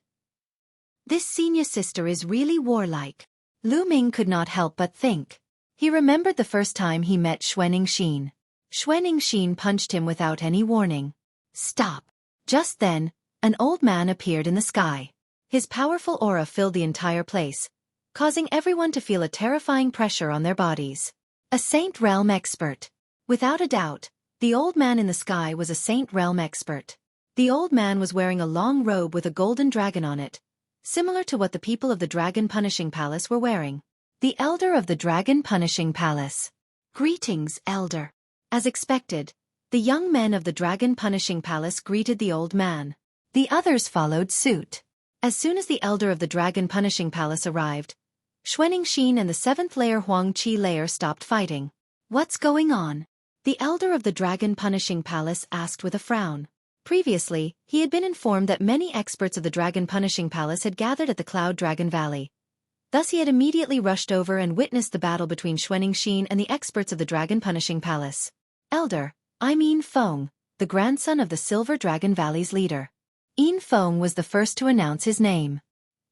This senior sister is really warlike. Lu Ming could not help but think. He remembered the first time he met Xueqing. Xueqing punched him without any warning. Stop! Just then, an old man appeared in the sky. His powerful aura filled the entire place, causing everyone to feel a terrifying pressure on their bodies. A Saint Realm Expert. Without a doubt, the old man in the sky was a Saint Realm Expert. The old man was wearing a long robe with a golden dragon on it, similar to what the people of the Dragon Punishing Palace were wearing. The Elder of the Dragon Punishing Palace. Greetings, Elder. As expected, the young men of the Dragon Punishing Palace greeted the old man. The others followed suit. As soon as the Elder of the Dragon Punishing Palace arrived, Xueqing and the 7th layer Huang Qi layer stopped fighting. What's going on? The Elder of the Dragon Punishing Palace asked with a frown. Previously, he had been informed that many experts of the Dragon Punishing Palace had gathered at the Cloud Dragon Valley. Thus he had immediately rushed over and witnessed the battle between Xueqing and the experts of the Dragon Punishing Palace. Elder, I'm Yin Feng, the grandson of the Silver Dragon Valley's leader. Yin Feng was the first to announce his name.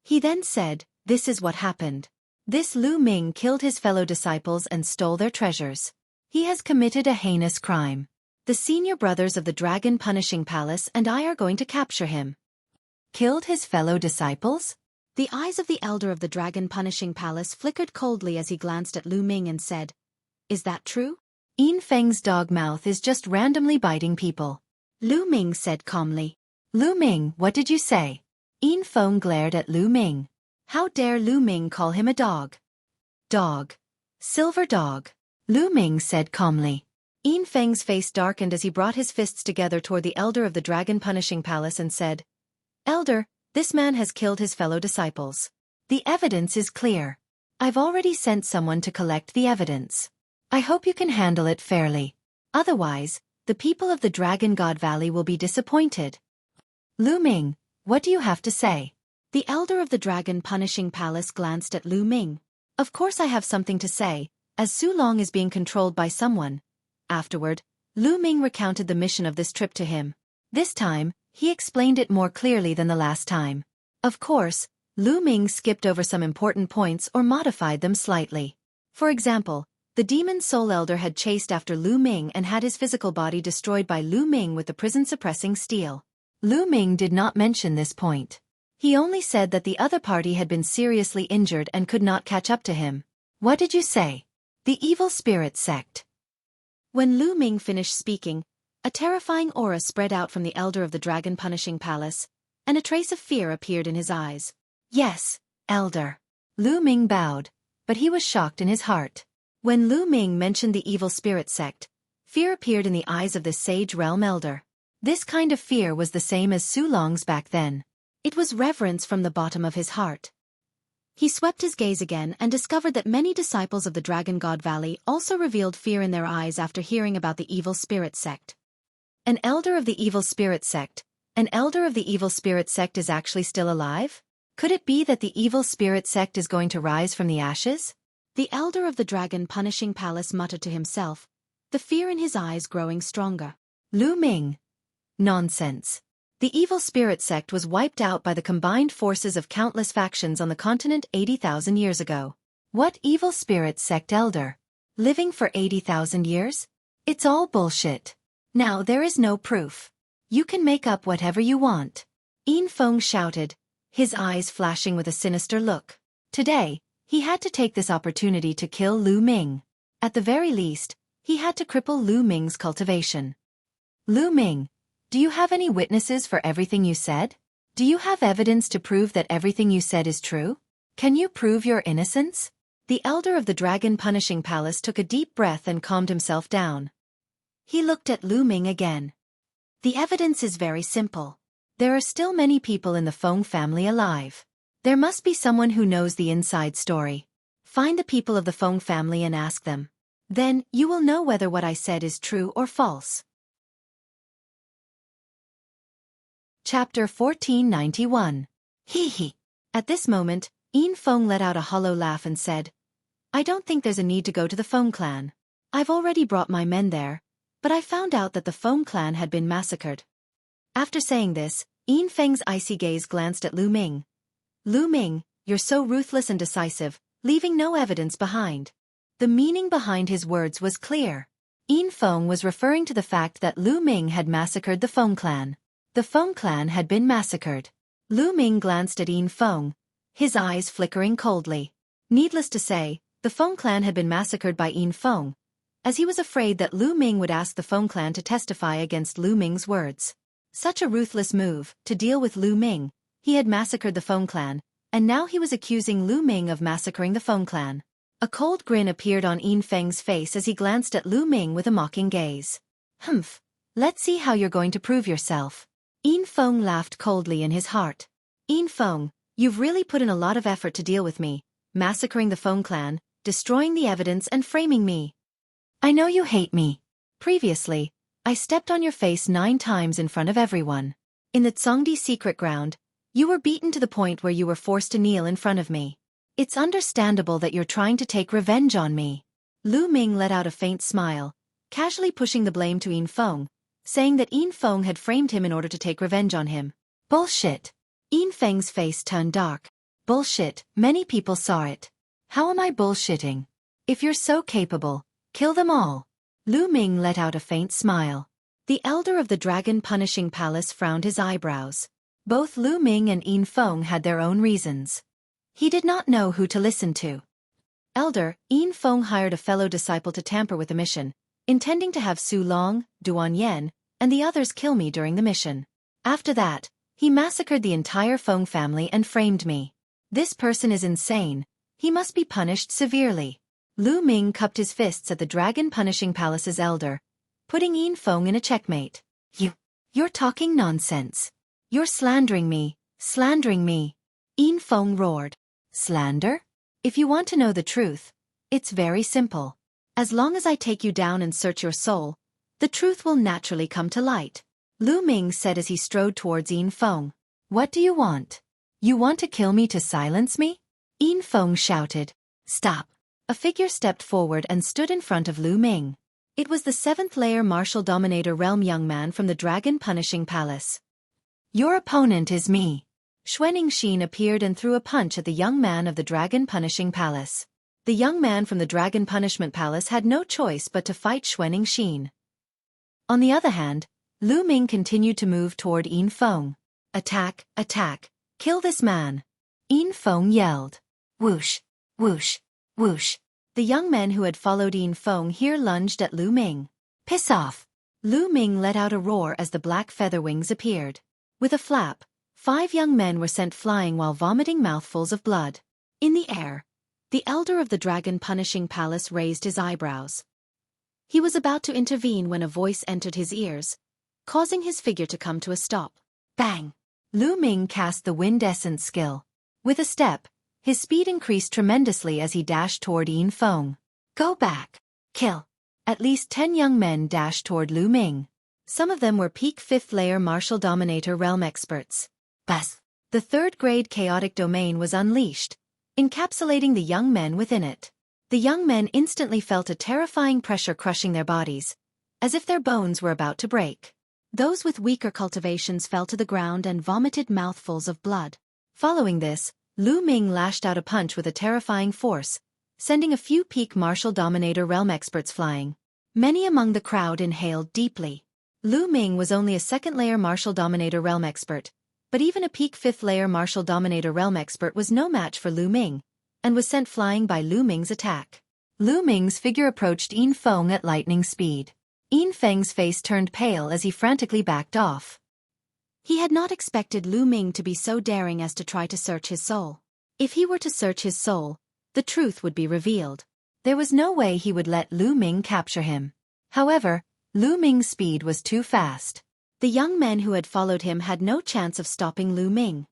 He then said, "This is what happened. This Lu Ming killed his fellow disciples and stole their treasures. He has committed a heinous crime. The senior brothers of the Dragon Punishing Palace and I are going to capture him." Killed his fellow disciples? The eyes of the Elder of the Dragon Punishing Palace flickered coldly as he glanced at Lu Ming and said, "Is that true?" Yin Feng's dog mouth is just randomly biting people. Lu Ming said calmly. Lu Ming, what did you say? Yin Feng glared at Lu Ming. How dare Lu Ming call him a dog? Dog. Silver dog. Lu Ming said calmly. Yin Feng's face darkened as he brought his fists together toward the Elder of the Dragon Punishing Palace and said, "Elder, this man has killed his fellow disciples. The evidence is clear. I've already sent someone to collect the evidence. I hope you can handle it fairly. Otherwise, the people of the Dragon God Valley will be disappointed." Lu Ming, what do you have to say? The Elder of the Dragon Punishing Palace glanced at Lu Ming. Of course I have something to say, as Su Long is being controlled by someone. Afterward, Lu Ming recounted the mission of this trip to him. This time, he explained it more clearly than the last time. Of course, Lu Ming skipped over some important points or modified them slightly. For example, the demon soul elder had chased after Lu Ming and had his physical body destroyed by Lu Ming with the prison-suppressing steel. Lu Ming did not mention this point. He only said that the other party had been seriously injured and could not catch up to him. What did you say? The evil spirit sect. When Lu Ming finished speaking, a terrifying aura spread out from the elder of the dragon punishing palace, and a trace of fear appeared in his eyes. Yes, elder. Lu Ming bowed, but he was shocked in his heart. When Lu Ming mentioned the evil spirit sect, fear appeared in the eyes of this sage realm elder. This kind of fear was the same as Su Long's back then. It was reverence from the bottom of his heart. He swept his gaze again and discovered that many disciples of the Dragon God Valley also revealed fear in their eyes after hearing about the evil spirit sect. An elder of the evil spirit sect. An elder of the evil spirit sect is actually still alive? Could it be that the evil spirit sect is going to rise from the ashes? The elder of the dragon punishing palace muttered to himself, the fear in his eyes growing stronger. Lu Ming. Nonsense. The evil spirit sect was wiped out by the combined forces of countless factions on the continent 80,000 years ago. What evil spirit sect elder? Living for 80,000 years? It's all bullshit. Now there is no proof. You can make up whatever you want. Yin Feng shouted, his eyes flashing with a sinister look. Today, he had to take this opportunity to kill Lu Ming. At the very least, he had to cripple Lu Ming's cultivation. Lu Ming, do you have any witnesses for everything you said? Do you have evidence to prove that everything you said is true? Can you prove your innocence? The elder of the dragon punishing palace took a deep breath and calmed himself down. He looked at Lu Ming again. The evidence is very simple. There are still many people in the Feng family alive. There must be someone who knows the inside story. Find the people of the Feng family and ask them. Then, you will know whether what I said is true or false. Chapter 1491. Hee hee. At this moment, Yin Feng let out a hollow laugh and said, I don't think there's a need to go to the Feng clan. I've already brought my men there, but I found out that the Feng clan had been massacred. After saying this, Yin Feng's icy gaze glanced at Lu Ming. Lu Ming, you're so ruthless and decisive, leaving no evidence behind. The meaning behind his words was clear. Yin Feng was referring to the fact that Lu Ming had massacred the Feng clan. The Feng clan had been massacred. Lu Ming glanced at Yin Feng, his eyes flickering coldly. Needless to say, the Feng clan had been massacred by Yin Feng, as he was afraid that Lu Ming would ask the Feng clan to testify against Lu Ming's words. Such a ruthless move, to deal with Lu Ming. He had massacred the Feng clan, and now he was accusing Lu Ming of massacring the Feng clan. A cold grin appeared on Yin Feng's face as he glanced at Lu Ming with a mocking gaze. Humph. Let's see how you're going to prove yourself. Yin Feng laughed coldly in his heart. Yin Feng, you've really put in a lot of effort to deal with me, massacring the Feng clan, destroying the evidence and framing me. I know you hate me. Previously, I stepped on your face 9 times in front of everyone. In the Zhongdi secret ground, you were beaten to the point where you were forced to kneel in front of me. It's understandable that you're trying to take revenge on me. Lu Ming let out a faint smile, casually pushing the blame to Yin Feng, saying that Yin Feng had framed him in order to take revenge on him. Bullshit. Yin Feng's face turned dark. Bullshit, many people saw it. How am I bullshitting? If you're so capable, kill them all. Lu Ming let out a faint smile. The elder of the dragon punishing palace frowned his eyebrows. Both Lu Ming and Yin Feng had their own reasons. He did not know who to listen to. Elder, Yin Feng hired a fellow disciple to tamper with the mission, intending to have Su Long, Duan Yen, and the others kill me during the mission. After that, he massacred the entire Feng family and framed me. This person is insane. He must be punished severely. Lu Ming cupped his fists at the dragon punishing palace's elder, putting Yin Feng in a checkmate. You're talking nonsense. You're slandering me, slandering me. Yin Feng roared. Slander? If you want to know the truth, it's very simple. As long as I take you down and search your soul, the truth will naturally come to light. Lu Ming said as he strode towards Yin Feng. What do you want? You want to kill me to silence me? Yin Feng shouted. Stop. A figure stepped forward and stood in front of Lu Ming. It was the 7th-layer martial dominator realm young man from the dragon punishing palace. Your opponent is me. Xueqi appeared and threw a punch at the young man of the dragon punishing palace. The young man from the Dragon Punishment Palace had no choice but to fight Xueqi. On the other hand, Lu Ming continued to move toward Yin Feng. Attack, attack, kill this man. Yin Feng yelled. Whoosh, whoosh, whoosh. The young men who had followed Yin Feng here lunged at Lu Ming. Piss off! Lu Ming let out a roar as the black feather wings appeared. With a flap, 5 young men were sent flying while vomiting mouthfuls of blood. In the air, the elder of the Dragon Punishing Palace raised his eyebrows. He was about to intervene when a voice entered his ears, causing his figure to come to a stop. Bang! Lu Ming cast the Wind Essence skill. With a step, his speed increased tremendously as he dashed toward Yin Feng. Go back! Kill! At least 10 young men dashed toward Lu Ming. Some of them were peak 5th layer Martial Dominator realm experts. Bas! The 3rd grade Chaotic Domain was unleashed, encapsulating the young men within it. The young men instantly felt a terrifying pressure crushing their bodies, as if their bones were about to break. Those with weaker cultivations fell to the ground and vomited mouthfuls of blood. Following this, Lu Ming lashed out a punch with a terrifying force, sending a few peak Martial Dominator realm experts flying. Many among the crowd inhaled deeply. Lu Ming was only a 2nd layer Martial Dominator realm expert, but even a peak 5th layer Martial Dominator realm expert was no match for Lu Ming, and was sent flying by Lu Ming's attack. Lu Ming's figure approached Yin Feng at lightning speed. Yin Feng's face turned pale as he frantically backed off. He had not expected Lu Ming to be so daring as to try to search his soul. If he were to search his soul, the truth would be revealed. There was no way he would let Lu Ming capture him. However, Lu Ming's speed was too fast. The young men who had followed him had no chance of stopping Lu Ming.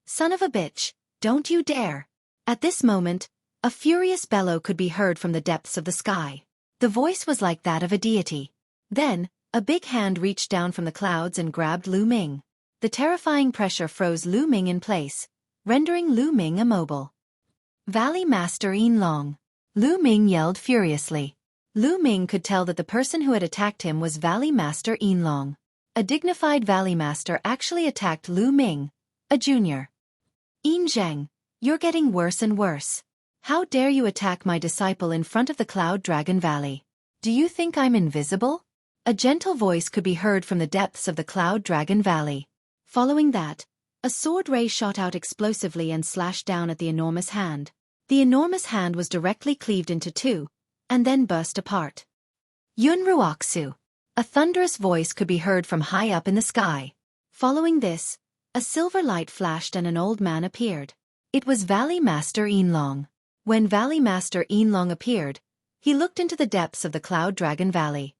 Son of a bitch, don't you dare! At this moment, a furious bellow could be heard from the depths of the sky. The voice was like that of a deity. Then, a big hand reached down from the clouds and grabbed Lu Ming. The terrifying pressure froze Lu Ming in place, rendering Lu Ming immobile. Valley Master Yin Long. Lu Ming yelled furiously. Lu Ming could tell that the person who had attacked him was Valley Master Yin Long. A dignified Valley Master actually attacked Lu Ming, a junior. Yin Zheng, you're getting worse and worse. How dare you attack my disciple in front of the Cloud Dragon Valley? Do you think I'm invisible? A gentle voice could be heard from the depths of the Cloud Dragon Valley. Following that, a sword ray shot out explosively and slashed down at the enormous hand. The enormous hand was directly cleaved into 2, and then burst apart. Yun Ruoxu. A thunderous voice could be heard from high up in the sky. Following this, a silver light flashed and an old man appeared. It was Valley Master Yin Long. When Valley Master Yin Long appeared, he looked into the depths of the Cloud Dragon Valley.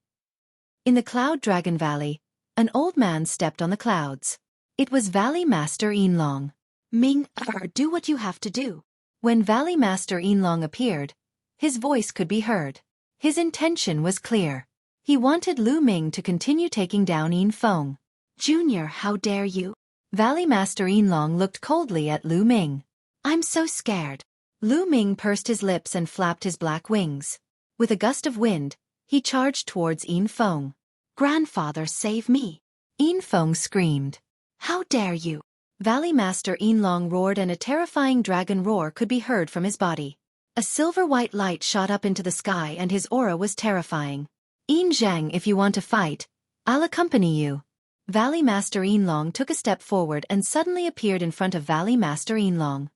In the Cloud Dragon Valley, an old man stepped on the clouds. It was Valley Master Yin Long. Ming, do what you have to do. When Valley Master Yin Long appeared, his voice could be heard. His intention was clear. He wanted Lu Ming to continue taking down Yin Feng. Junior, how dare you? Valley Master Yin Long looked coldly at Lu Ming. I'm so scared. Lu Ming pursed his lips and flapped his black wings. With a gust of wind, he charged towards Yin Feng. Grandfather, save me! Yin Feng screamed. How dare you! Valley Master Yin Long roared and a terrifying dragon roar could be heard from his body. A silver-white light shot up into the sky and his aura was terrifying. Yin Zhang, if you want to fight, I'll accompany you. Valley Master Yin Long took a step forward and suddenly appeared in front of Valley Master Yin Long.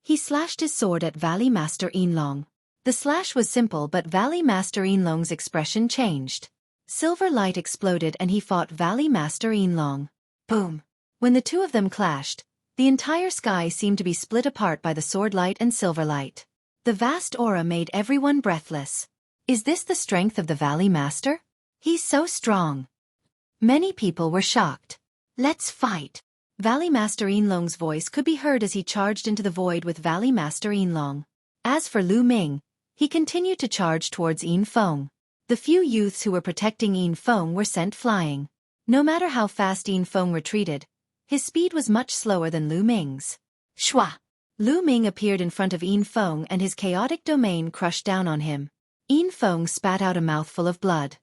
He slashed his sword at Valley Master Yin Long. The slash was simple, but Valley Master Yin Long's expression changed. Silver light exploded and he fought Valley Master Yin Long. Boom! When the two of them clashed, the entire sky seemed to be split apart by the sword light and silver light. The vast aura made everyone breathless. Is this the strength of the Valley Master? He's so strong. Many people were shocked. Let's fight! Valley Master Yin Long's voice could be heard as he charged into the void with Valley Master Yin Long. As for Lu Ming, he continued to charge towards Yin Feng. The few youths who were protecting Yin Feng were sent flying. No matter how fast Yin Feng retreated, his speed was much slower than Lu Ming's. Shua! Lu Ming appeared in front of Yin Feng and his chaotic domain crushed down on him. Yin Feng spat out a mouthful of blood.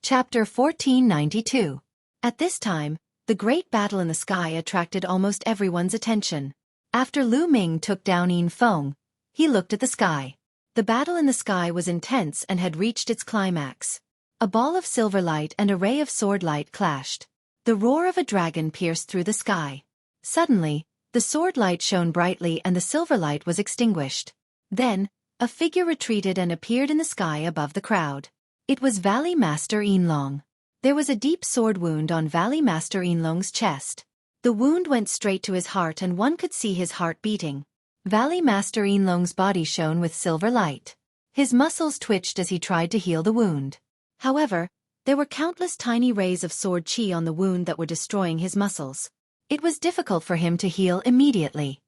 Chapter 1492. At this time, the great battle in the sky attracted almost everyone's attention. After Lu Ming took down Yin Feng, he looked at the sky. The battle in the sky was intense and had reached its climax. A ball of silver light and a ray of sword light clashed. The roar of a dragon pierced through the sky. Suddenly, the sword light shone brightly and the silver light was extinguished. Then, a figure retreated and appeared in the sky above the crowd. It was Valley Master Yinlong. There was a deep sword wound on Valley Master Yinlong's chest. The wound went straight to his heart and one could see his heart beating. Valley Master Yinlong's body shone with silver light. His muscles twitched as he tried to heal the wound. However, there were countless tiny rays of sword chi on the wound that were destroying his muscles. It was difficult for him to heal immediately.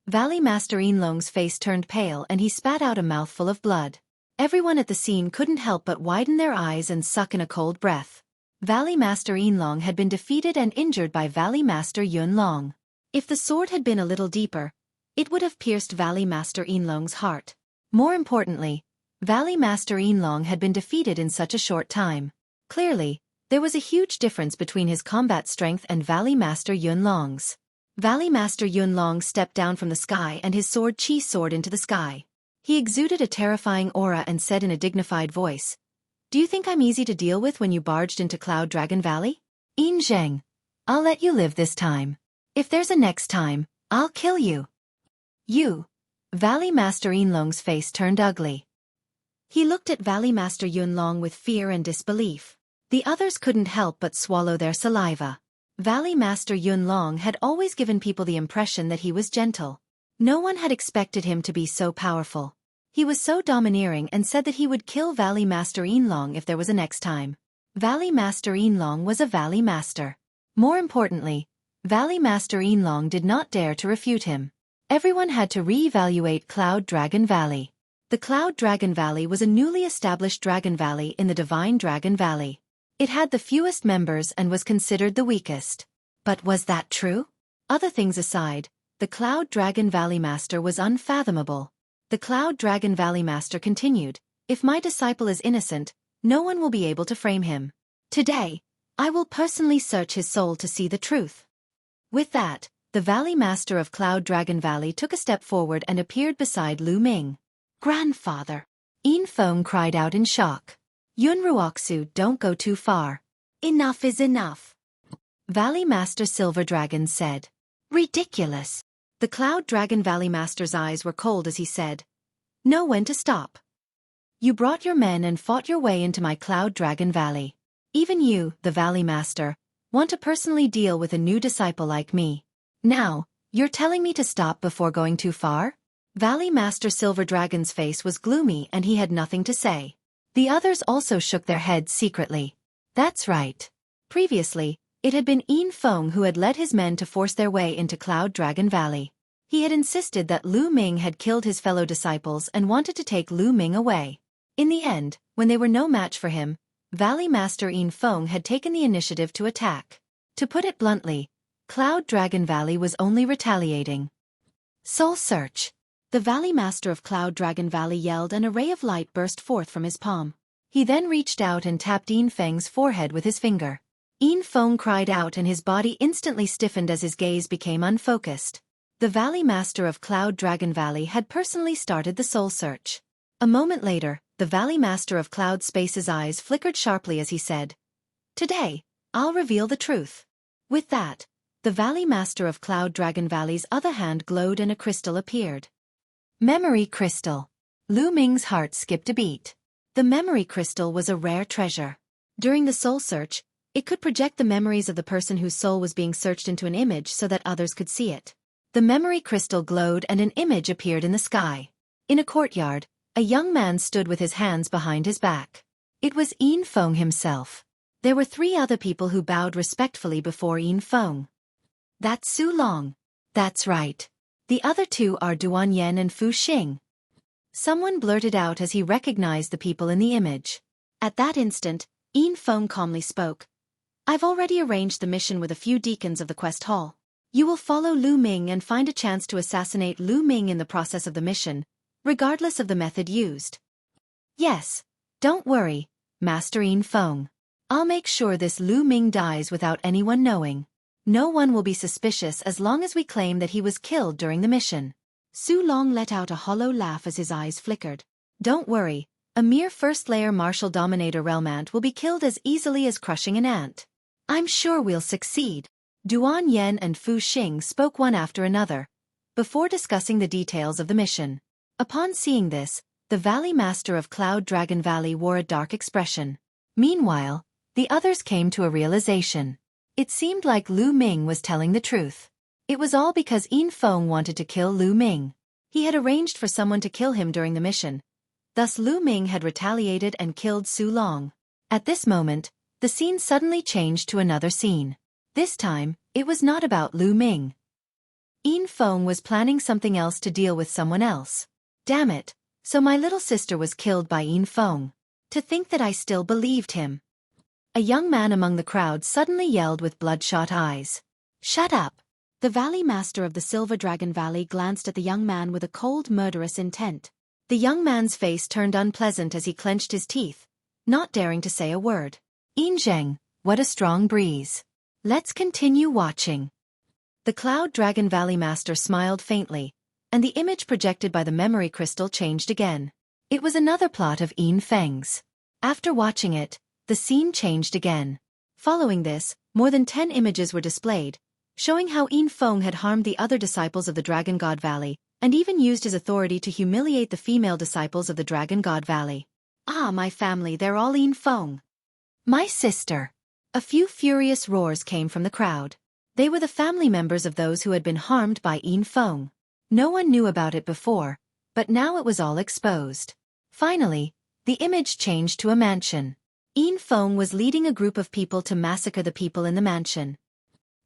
Valley Master Yinlong's face turned pale and he spat out a mouthful of blood. Everyone at the scene couldn't help but widen their eyes and suck in a cold breath. Valley Master Yinlong had been defeated and injured by Valley Master Yunlong. If the sword had been a little deeper, it would have pierced Valley Master Yinlong's heart. More importantly, Valley Master Yinlong had been defeated in such a short time. Clearly, there was a huge difference between his combat strength and Valley Master Yunlong's. Valley Master Yunlong stepped down from the sky and his sword chi soared into the sky. He exuded a terrifying aura and said in a dignified voice, "Do you think I'm easy to deal with when you barged into Cloud Dragon Valley? Yin Zheng, I'll let you live this time. If there's a next time, I'll kill you." You. Valley Master Yinlong's face turned ugly. He looked at Valley Master Yunlong with fear and disbelief. The others couldn't help but swallow their saliva. Valley Master Yunlong had always given people the impression that he was gentle. No one had expected him to be so powerful. He was so domineering and said that he would kill Valley Master Yinlong if there was a next time. Valley Master Yinlong was a Valley Master. More importantly, Valley Master Yinlong did not dare to refute him. Everyone had to re-evaluate Cloud Dragon Valley. The Cloud Dragon Valley was a newly established Dragon Valley in the Divine Dragon Valley. It had the fewest members and was considered the weakest. But was that true? Other things aside, the Cloud Dragon Valley Master was unfathomable. The Cloud Dragon Valley Master continued, "If my disciple is innocent, no one will be able to frame him. Today, I will personally search his soul to see the truth." With that, the Valley Master of Cloud Dragon Valley took a step forward and appeared beside Lu Ming. "Grandfather!" Yin Feng cried out in shock. "Yun Ruoxu, don't go too far. Enough is enough." Valley Master Silver Dragon said. "Ridiculous." The Cloud Dragon Valley Master's eyes were cold as he said, "Know when to stop. You brought your men and fought your way into my Cloud Dragon Valley. Even you, the Valley Master, want to personally deal with a new disciple like me. Now, you're telling me to stop before going too far?" Valley Master Silver Dragon's face was gloomy and he had nothing to say. The others also shook their heads secretly. That's right. Previously, it had been Yin Feng who had led his men to force their way into Cloud Dragon Valley. He had insisted that Lu Ming had killed his fellow disciples and wanted to take Lu Ming away. In the end, when they were no match for him, Valley Master Yin Feng had taken the initiative to attack. To put it bluntly, Cloud Dragon Valley was only retaliating. "Soul Search!" The Valley Master of Cloud Dragon Valley yelled and a ray of light burst forth from his palm. He then reached out and tapped Yin Feng's forehead with his finger. Yin Feng cried out and his body instantly stiffened as his gaze became unfocused. The Valley Master of Cloud Dragon Valley had personally started the Soul Search. A moment later, the Valley Master of Cloud Space's eyes flickered sharply as he said, "Today, I'll reveal the truth." With that, the Valley Master of Cloud Dragon Valley's other hand glowed and a crystal appeared. Memory Crystal. Lu Ming's heart skipped a beat. The Memory Crystal was a rare treasure. During the Soul Search, it could project the memories of the person whose soul was being searched into an image so that others could see it. The Memory Crystal glowed and an image appeared in the sky. In a courtyard, a young man stood with his hands behind his back. It was Yin Feng himself. There were 3 other people who bowed respectfully before Yin Feng. "That's Su Long." "That's right. The other 2 are Duan Yen and Fu Xing." Someone blurted out as he recognized the people in the image. At that instant, Yin Feng calmly spoke. "I've already arranged the mission with a few deacons of the Quest Hall. You will follow Lu Ming and find a chance to assassinate Lu Ming in the process of the mission, regardless of the method used." "Yes, don't worry, Master Yin Feng. I'll make sure this Lu Ming dies without anyone knowing." No one will be suspicious as long as we claim that he was killed during the mission. Su Long let out a hollow laugh as his eyes flickered. Don't worry, a mere first-layer martial dominator realmant will be killed as easily as crushing an ant. I'm sure we'll succeed. Duan Yen and Fu Xing spoke one after another, before discussing the details of the mission. Upon seeing this, the Valley Master of Cloud Dragon Valley wore a dark expression. Meanwhile, the others came to a realization. It seemed like Lu Ming was telling the truth. It was all because Yin Feng wanted to kill Lu Ming. He had arranged for someone to kill him during the mission. Thus Lu Ming had retaliated and killed Su Long. At this moment, the scene suddenly changed to another scene. This time, it was not about Lu Ming. Yin Feng was planning something else to deal with someone else. Damn it, so my little sister was killed by Yin Feng. To think that I still believed him. A young man among the crowd suddenly yelled with bloodshot eyes. Shut up! The Valley Master of the Silver Dragon Valley glanced at the young man with a cold, murderous intent. The young man's face turned unpleasant as he clenched his teeth, not daring to say a word. Yin Zheng, what a strong breeze. Let's continue watching. The Cloud Dragon Valley Master smiled faintly, and the image projected by the memory crystal changed again. It was another plot of Yin Feng's. After watching it, the scene changed again. Following this, more than 10 images were displayed, showing how Yin Feng had harmed the other disciples of the Dragon God Valley, and even used his authority to humiliate the female disciples of the Dragon God Valley. Ah, my family, they're all Yin Feng. My sister. A few furious roars came from the crowd. They were the family members of those who had been harmed by Yin Feng. No one knew about it before, but now it was all exposed. Finally, the image changed to a mansion. Yin Feng was leading a group of people to massacre the people in the mansion.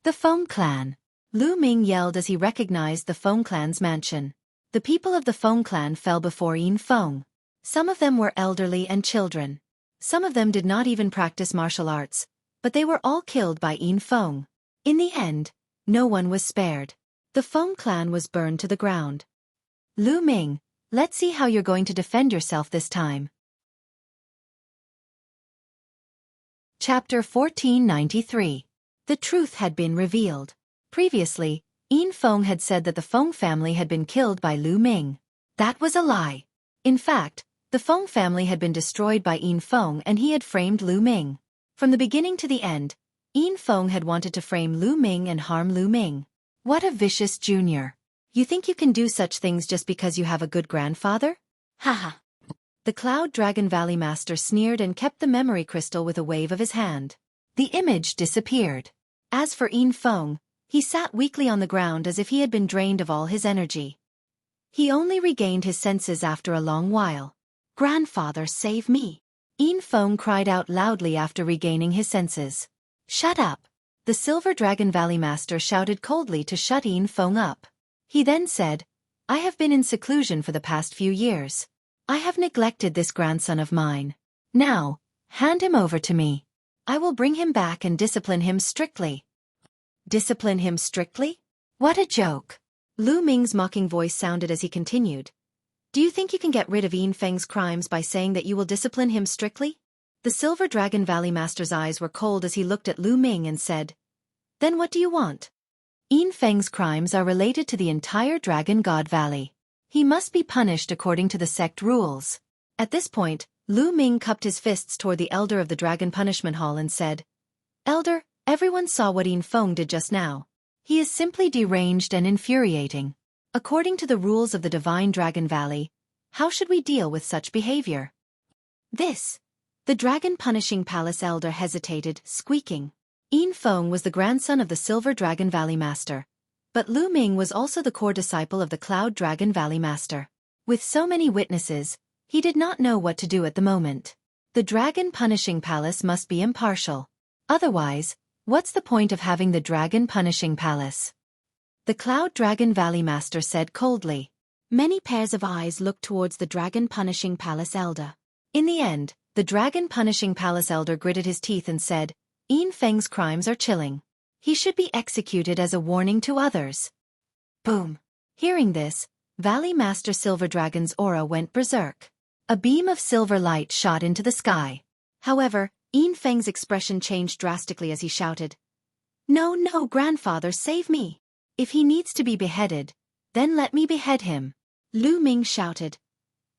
The Feng clan. Lu Ming yelled as he recognized the Feng clan's mansion. The people of the Feng clan fell before Yin Feng. Some of them were elderly and children. Some of them did not even practice martial arts, but they were all killed by Yin Feng. In the end, no one was spared. The Feng clan was burned to the ground. Lu Ming, let's see how you're going to defend yourself this time. Chapter 1493. The truth had been revealed. Previously, Yin Feng had said that the Feng family had been killed by Lu Ming. That was a lie. In fact, the Feng family had been destroyed by Yin Feng and he had framed Lu Ming. From the beginning to the end, Yin Feng had wanted to frame Lu Ming and harm Lu Ming. What a vicious junior. You think you can do such things just because you have a good grandfather? Haha. The Cloud Dragon Valley Master sneered and kept the memory crystal with a wave of his hand. The image disappeared. As for Yin Feng, he sat weakly on the ground as if he had been drained of all his energy. He only regained his senses after a long while. Grandfather, save me! Yin Feng cried out loudly after regaining his senses. Shut up! The Silver Dragon Valley Master shouted coldly to shut Yin Feng up. He then said, I have been in seclusion for the past few years. I have neglected this grandson of mine. Now, hand him over to me. I will bring him back and discipline him strictly. Discipline him strictly? What a joke! Lu Ming's mocking voice sounded as he continued. Do you think you can get rid of Yin Feng's crimes by saying that you will discipline him strictly? The Silver Dragon Valley Master's eyes were cold as he looked at Lu Ming and said, Then what do you want? Yin Feng's crimes are related to the entire Dragon God Valley. He must be punished according to the sect rules. At this point, Lu Ming cupped his fists toward the elder of the Dragon Punishment Hall and said, Elder, everyone saw what Yin Feng did just now. He is simply deranged and infuriating. According to the rules of the Divine Dragon Valley, how should we deal with such behavior? The Dragon Punishing Palace elder hesitated, squeaking. Yin Feng was the grandson of the Silver Dragon Valley Master, but Lu Ming was also the core disciple of the Cloud Dragon Valley Master. With so many witnesses, he did not know what to do at the moment. The Dragon Punishing Palace must be impartial. Otherwise, what's the point of having the Dragon Punishing Palace? The Cloud Dragon Valley Master said coldly. Many pairs of eyes looked towards the Dragon Punishing Palace elder. In the end, the Dragon Punishing Palace elder gritted his teeth and said, Yin Feng's crimes are chilling. He should be executed as a warning to others. Boom! Hearing this, Valley Master Silver Dragon's aura went berserk. A beam of silver light shot into the sky. However, Yin Feng's expression changed drastically as he shouted, No, no, grandfather, save me. If he needs to be beheaded, then let me behead him. Lu Ming shouted.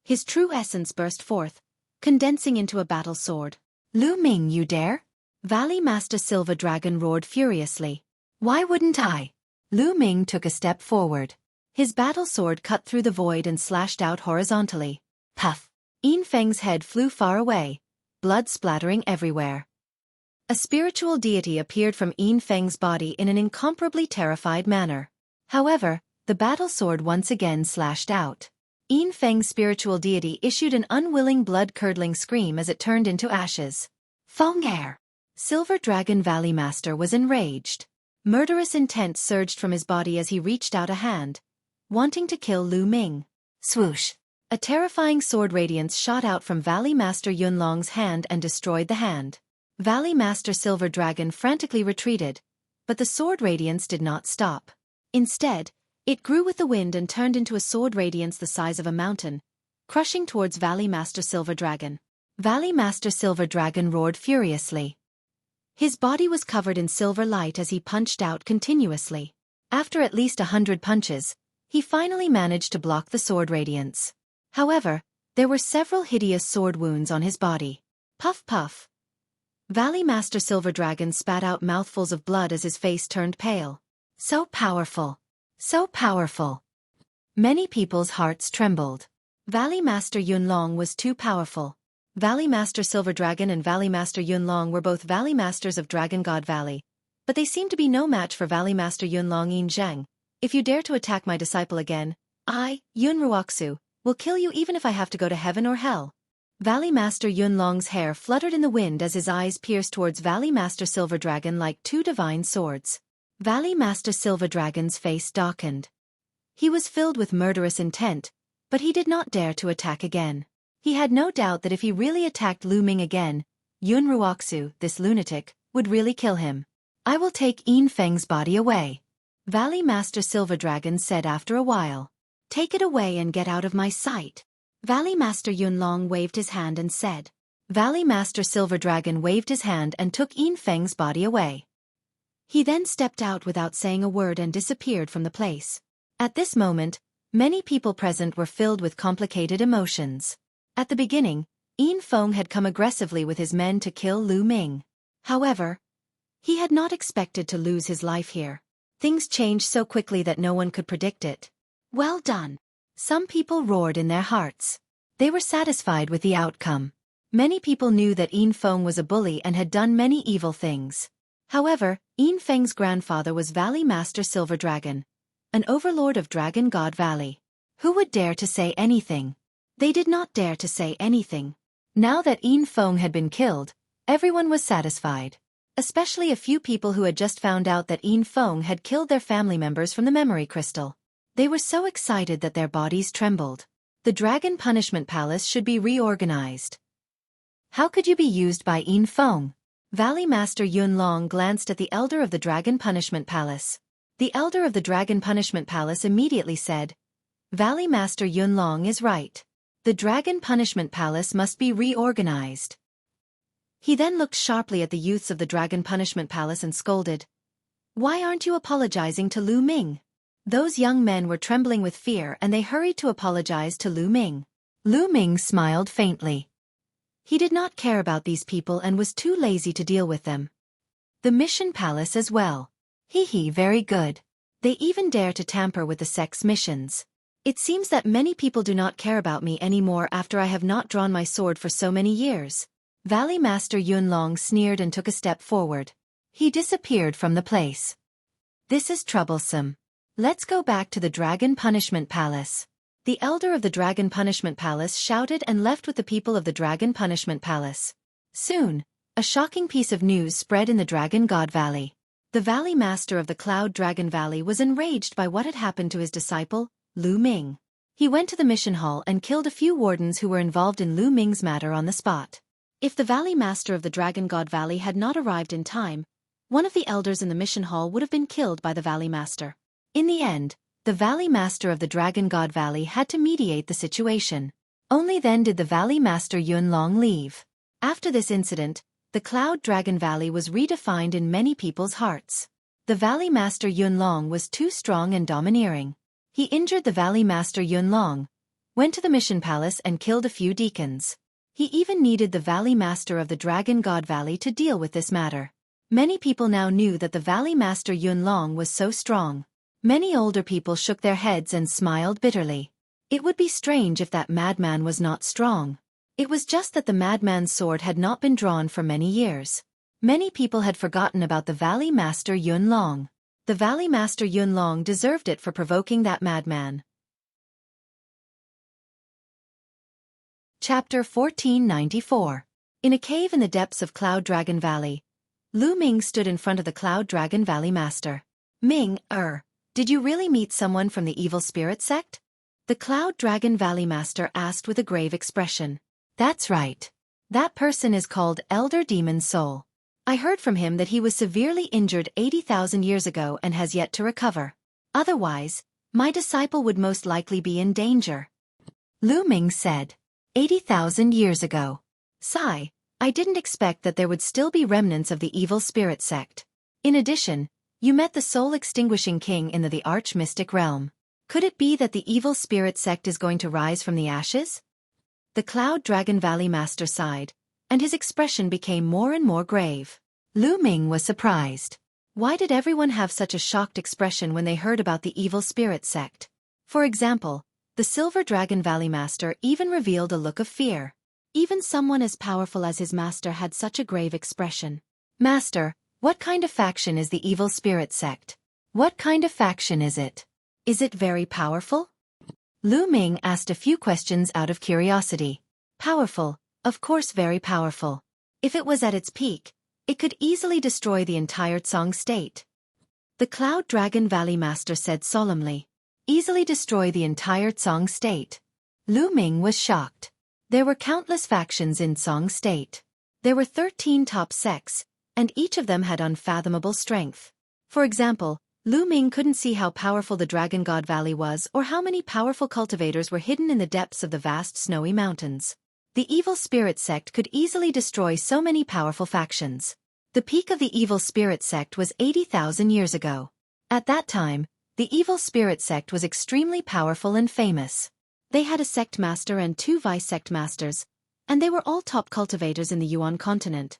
His true essence burst forth, condensing into a battle sword. Lu Ming, you dare? Valley Master Silver Dragon roared furiously. Why wouldn't I? Lu Ming took a step forward. His battle sword cut through the void and slashed out horizontally. Puff! Yin Feng's head flew far away, blood splattering everywhere. A spiritual deity appeared from Yin Feng's body in an incomparably terrified manner. However, the battle sword once again slashed out. Yin Feng's spiritual deity issued an unwilling blood-curdling scream as it turned into ashes. Feng Air! Silver Dragon Valley Master was enraged. Murderous intent surged from his body as he reached out a hand, wanting to kill Lu Ming. Swoosh! A terrifying sword radiance shot out from Valley Master Yunlong's hand and destroyed the hand. Valley Master Silver Dragon frantically retreated, but the sword radiance did not stop. Instead, it grew with the wind and turned into a sword radiance the size of a mountain, crushing towards Valley Master Silver Dragon. Valley Master Silver Dragon roared furiously. His body was covered in silver light as he punched out continuously. After at least 100 punches, he finally managed to block the sword radiance. However, there were several hideous sword wounds on his body. Puff puff. Valley Master Silver Dragon spat out mouthfuls of blood as his face turned pale. So powerful. So powerful. Many people's hearts trembled. Valley Master Yunlong was too powerful. Valley Master Silver Dragon and Valley Master Yunlong were both Valley Masters of Dragon God Valley, but they seemed to be no match for Valley Master Yunlong Yin Zheng. If you dare to attack my disciple again, I, Yun Ruoxu, will kill you even if I have to go to heaven or hell. Valley Master Yunlong's hair fluttered in the wind as his eyes pierced towards Valley Master Silver Dragon like two divine swords. Valley Master Silver Dragon's face darkened. He was filled with murderous intent, but he did not dare to attack again. He had no doubt that if he really attacked Lu Ming again, Yun Ruoxu, this lunatic, would really kill him. I will take Yin Feng's body away. Valley Master Silver Dragon said after a while. Take it away and get out of my sight. Valley Master Yunlong waved his hand and said. Valley Master Silver Dragon waved his hand and took Yin Feng's body away. He then stepped out without saying a word and disappeared from the place. At this moment, many people present were filled with complicated emotions. At the beginning, Yin Feng had come aggressively with his men to kill Lu Ming. However, he had not expected to lose his life here. Things changed so quickly that no one could predict it. Well done. Some people roared in their hearts. They were satisfied with the outcome. Many people knew that Yin Feng was a bully and had done many evil things. However, Yin Feng's grandfather was Valley Master Silver Dragon, an overlord of Dragon God Valley. Who would dare to say anything? They did not dare to say anything. Now that Yin Feng had been killed, everyone was satisfied. Especially a few people who had just found out that Yin Feng had killed their family members from the memory crystal. They were so excited that their bodies trembled. The Dragon Punishment Palace should be reorganized. How could you be used by Yin Feng? Valley Master Yunlong glanced at the Elder of the Dragon Punishment Palace. The Elder of the Dragon Punishment Palace immediately said, Valley Master Yunlong is right. The Dragon Punishment Palace must be reorganized. He then looked sharply at the youths of the Dragon Punishment Palace and scolded. Why aren't you apologizing to Lu Ming? Those young men were trembling with fear and they hurried to apologize to Lu Ming. Lu Ming smiled faintly. He did not care about these people and was too lazy to deal with them. The Mission Palace as well. Hee, very good. They even dare to tamper with the sex missions. It seems that many people do not care about me anymore after I have not drawn my sword for so many years. Valley Master Yunlong sneered and took a step forward. He disappeared from the place. This is troublesome. Let's go back to the Dragon Punishment Palace. The Elder of the Dragon Punishment Palace shouted and left with the people of the Dragon Punishment Palace. Soon, a shocking piece of news spread in the Dragon God Valley. The Valley Master of the Cloud Dragon Valley was enraged by what had happened to his disciple, Lu Ming. He went to the mission hall and killed a few wardens who were involved in Lu Ming's matter on the spot. If the Valley Master of the Dragon God Valley had not arrived in time, one of the elders in the mission hall would have been killed by the Valley Master. In the end, the Valley Master of the Dragon God Valley had to mediate the situation. Only then did the Valley Master Yunlong leave. After this incident, the Cloud Dragon Valley was redefined in many people's hearts. The Valley Master Yunlong was too strong and domineering. He injured the Valley Master Yunlong, went to the mission palace and killed a few deacons. He even needed the Valley Master of the Dragon God Valley to deal with this matter. Many people now knew that the Valley Master Yunlong was so strong. Many older people shook their heads and smiled bitterly. It would be strange if that madman was not strong. It was just that the madman's sword had not been drawn for many years. Many people had forgotten about the Valley Master Yunlong. The Valley Master Yunlong deserved it for provoking that madman. Chapter 1494. In a cave in the depths of Cloud Dragon Valley, Lu Ming stood in front of the Cloud Dragon Valley Master. Ming, did you really meet someone from the evil spirit sect? The Cloud Dragon Valley Master asked with a grave expression. That's right. That person is called Elder Demon Soul. I heard from him that he was severely injured 80,000 years ago and has yet to recover. Otherwise, my disciple would most likely be in danger. Lu Ming said. 80,000 years ago. Sigh, I didn't expect that there would still be remnants of the evil spirit sect. In addition, you met the soul-extinguishing king in the arch-mystic realm. Could it be that the evil spirit sect is going to rise from the ashes? The Cloud Dragon Valley Master sighed, and his expression became more and more grave. Lu Ming was surprised. Why did everyone have such a shocked expression when they heard about the evil spirit sect? For example, the Silver Dragon Valley Master even revealed a look of fear. Even someone as powerful as his master had such a grave expression. Master, what kind of faction is the evil spirit sect? What kind of faction is it? Is it very powerful? Lu Ming asked a few questions out of curiosity. Powerful, of course very powerful. If it was at its peak, it could easily destroy the entire Tsang state. The Cloud Dragon Valley Master said solemnly. Easily destroy the entire Tsang state. Lu Ming was shocked. There were countless factions in Tsang state. There were 13 top sects, and each of them had unfathomable strength. For example, Lu Ming couldn't see how powerful the Dragon God Valley was or how many powerful cultivators were hidden in the depths of the vast snowy mountains. The evil spirit sect could easily destroy so many powerful factions. The peak of the evil spirit sect was 80,000 years ago. At that time, the evil spirit sect was extremely powerful and famous. They had a sect master and 2 vice-sect masters, and they were all top cultivators in the Yuan continent.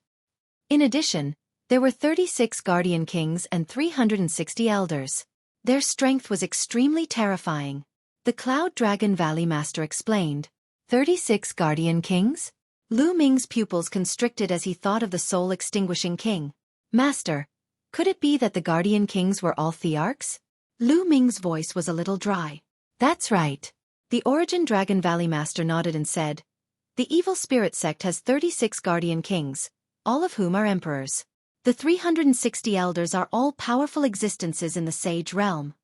In addition, there were 36 guardian kings and 360 elders. Their strength was extremely terrifying. The Cloud Dragon Valley Master explained. 36 guardian kings? Lu Ming's pupils constricted as he thought of the soul-extinguishing king. Master, could it be that the guardian kings were all thearchs? Lu Ming's voice was a little dry. That's right. The Origin Dragon Valley Master nodded and said, the evil spirit sect has 36 guardian kings, all of whom are emperors. The 360 elders are all powerful existences in the sage realm.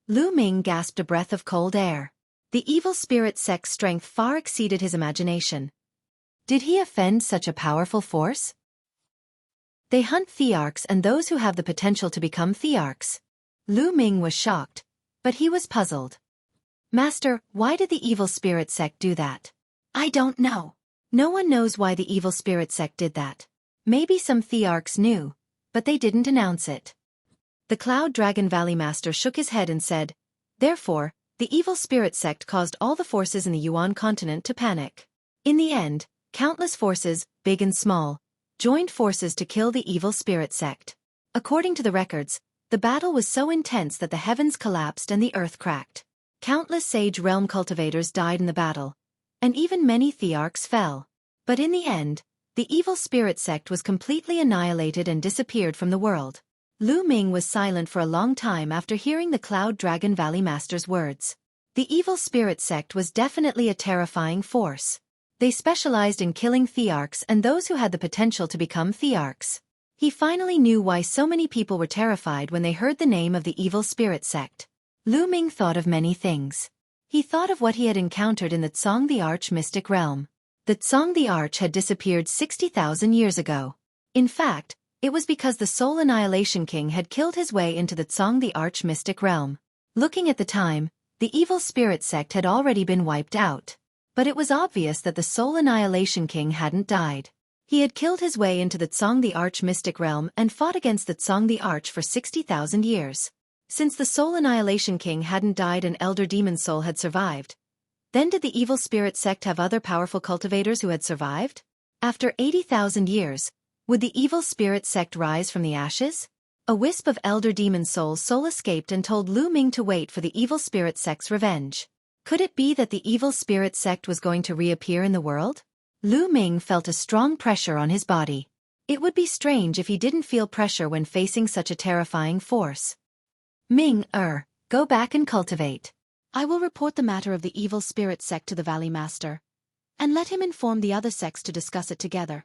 Lu Ming gasped a breath of cold air. The evil spirit sect's strength far exceeded his imagination. Did he offend such a powerful force? They hunt thearchs and those who have the potential to become thearchs. Lu Ming was shocked, but he was puzzled. Master, why did the evil spirit sect do that? I don't know. No one knows why the evil spirit sect did that. Maybe some thearchs knew, but they didn't announce it. The Cloud Dragon Valley Master shook his head and said, therefore, the evil spirit sect caused all the forces in the Yuan continent to panic. In the end, countless forces, big and small, joined forces to kill the evil spirit sect. According to the records, the battle was so intense that the heavens collapsed and the earth cracked. Countless sage realm cultivators died in the battle, and even many thearchs fell. But in the end, the evil spirit sect was completely annihilated and disappeared from the world. Lu Ming was silent for a long time after hearing the Cloud Dragon Valley Master's words. The evil spirit sect was definitely a terrifying force. They specialized in killing thearchs and those who had the potential to become thearchs. He finally knew why so many people were terrified when they heard the name of the evil spirit sect. Lu Ming thought of many things. He thought of what he had encountered in the Tsang the Arch mystic realm. The Tsang the Arch had disappeared 60,000 years ago. In fact, it was because the Soul Annihilation King had killed his way into the Tsang the Arch mystic realm. Looking at the time, the evil spirit sect had already been wiped out. But it was obvious that the Soul Annihilation King hadn't died. He had killed his way into the Tsang the Arch mystic realm and fought against the Tsang the Arch for 60,000 years. Since the Soul Annihilation King hadn't died and Elder Demon Soul had survived, then did the evil spirit sect have other powerful cultivators who had survived? After 80,000 years, would the evil spirit sect rise from the ashes? A wisp of Elder Demon Soul's soul escaped and told Lu Ming to wait for the evil spirit sect's revenge. Could it be that the evil spirit sect was going to reappear in the world? Lu Ming felt a strong pressure on his body. It would be strange if he didn't feel pressure when facing such a terrifying force. Ming, go back and cultivate. I will report the matter of the evil spirit sect to the Valley Master, and let him inform the other sects to discuss it together.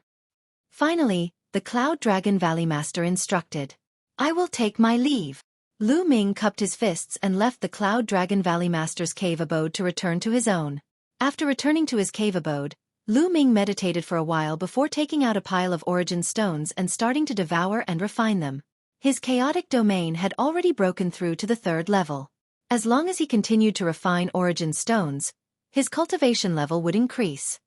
Finally, the Cloud Dragon Valley Master instructed. I will take my leave. Lu Ming cupped his fists and left the Cloud Dragon Valley Master's cave abode to return to his own. After returning to his cave abode, Lu Ming meditated for a while before taking out a pile of origin stones and starting to devour and refine them. His chaotic domain had already broken through to the 3rd level. As long as he continued to refine origin stones, his cultivation level would increase.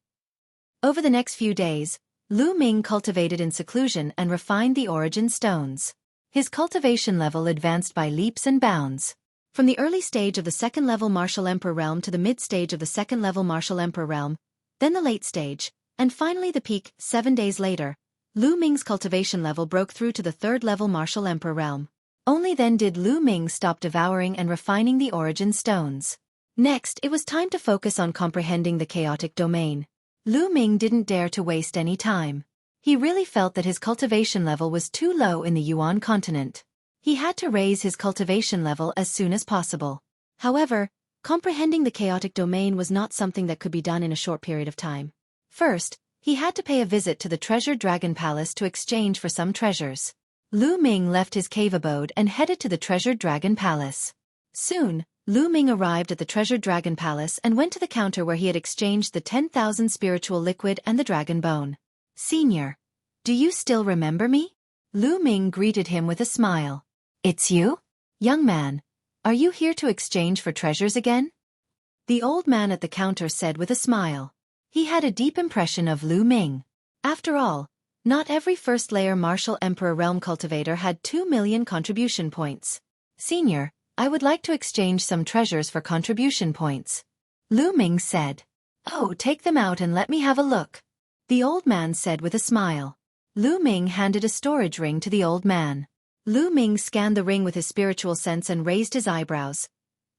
Over the next few days, Lu Ming cultivated in seclusion and refined the origin stones. His cultivation level advanced by leaps and bounds. From the early stage of the 2nd level Martial Emperor realm to the mid stage of the 2nd level Martial Emperor realm, then the late stage, and finally the peak. 7 days later, Lu Ming's cultivation level broke through to the 3rd level Martial Emperor realm. Only then did Lu Ming stop devouring and refining the origin stones. Next, it was time to focus on comprehending the chaotic domain. Lu Ming didn't dare to waste any time. He really felt that his cultivation level was too low in the Yuan continent. He had to raise his cultivation level as soon as possible. However, comprehending the chaotic domain was not something that could be done in a short period of time. First, he had to pay a visit to the Treasured Dragon Palace to exchange for some treasures. Lu Ming left his cave abode and headed to the Treasured Dragon Palace. Soon, Lu Ming arrived at the Treasured Dragon Palace and went to the counter where he had exchanged the 10,000 spiritual liquid and the dragon bone. Senior, do you still remember me? Lu Ming greeted him with a smile. It's you? Young man, are you here to exchange for treasures again? The old man at the counter said with a smile. He had a deep impression of Lu Ming. After all, not every first-layer Martial Emperor realm cultivator had 2 million contribution points. Senior, I would like to exchange some treasures for contribution points. Lu Ming said. Oh, take them out and let me have a look. The old man said with a smile. Lu Ming handed a storage ring to the old man. Lu Ming scanned the ring with his spiritual sense and raised his eyebrows.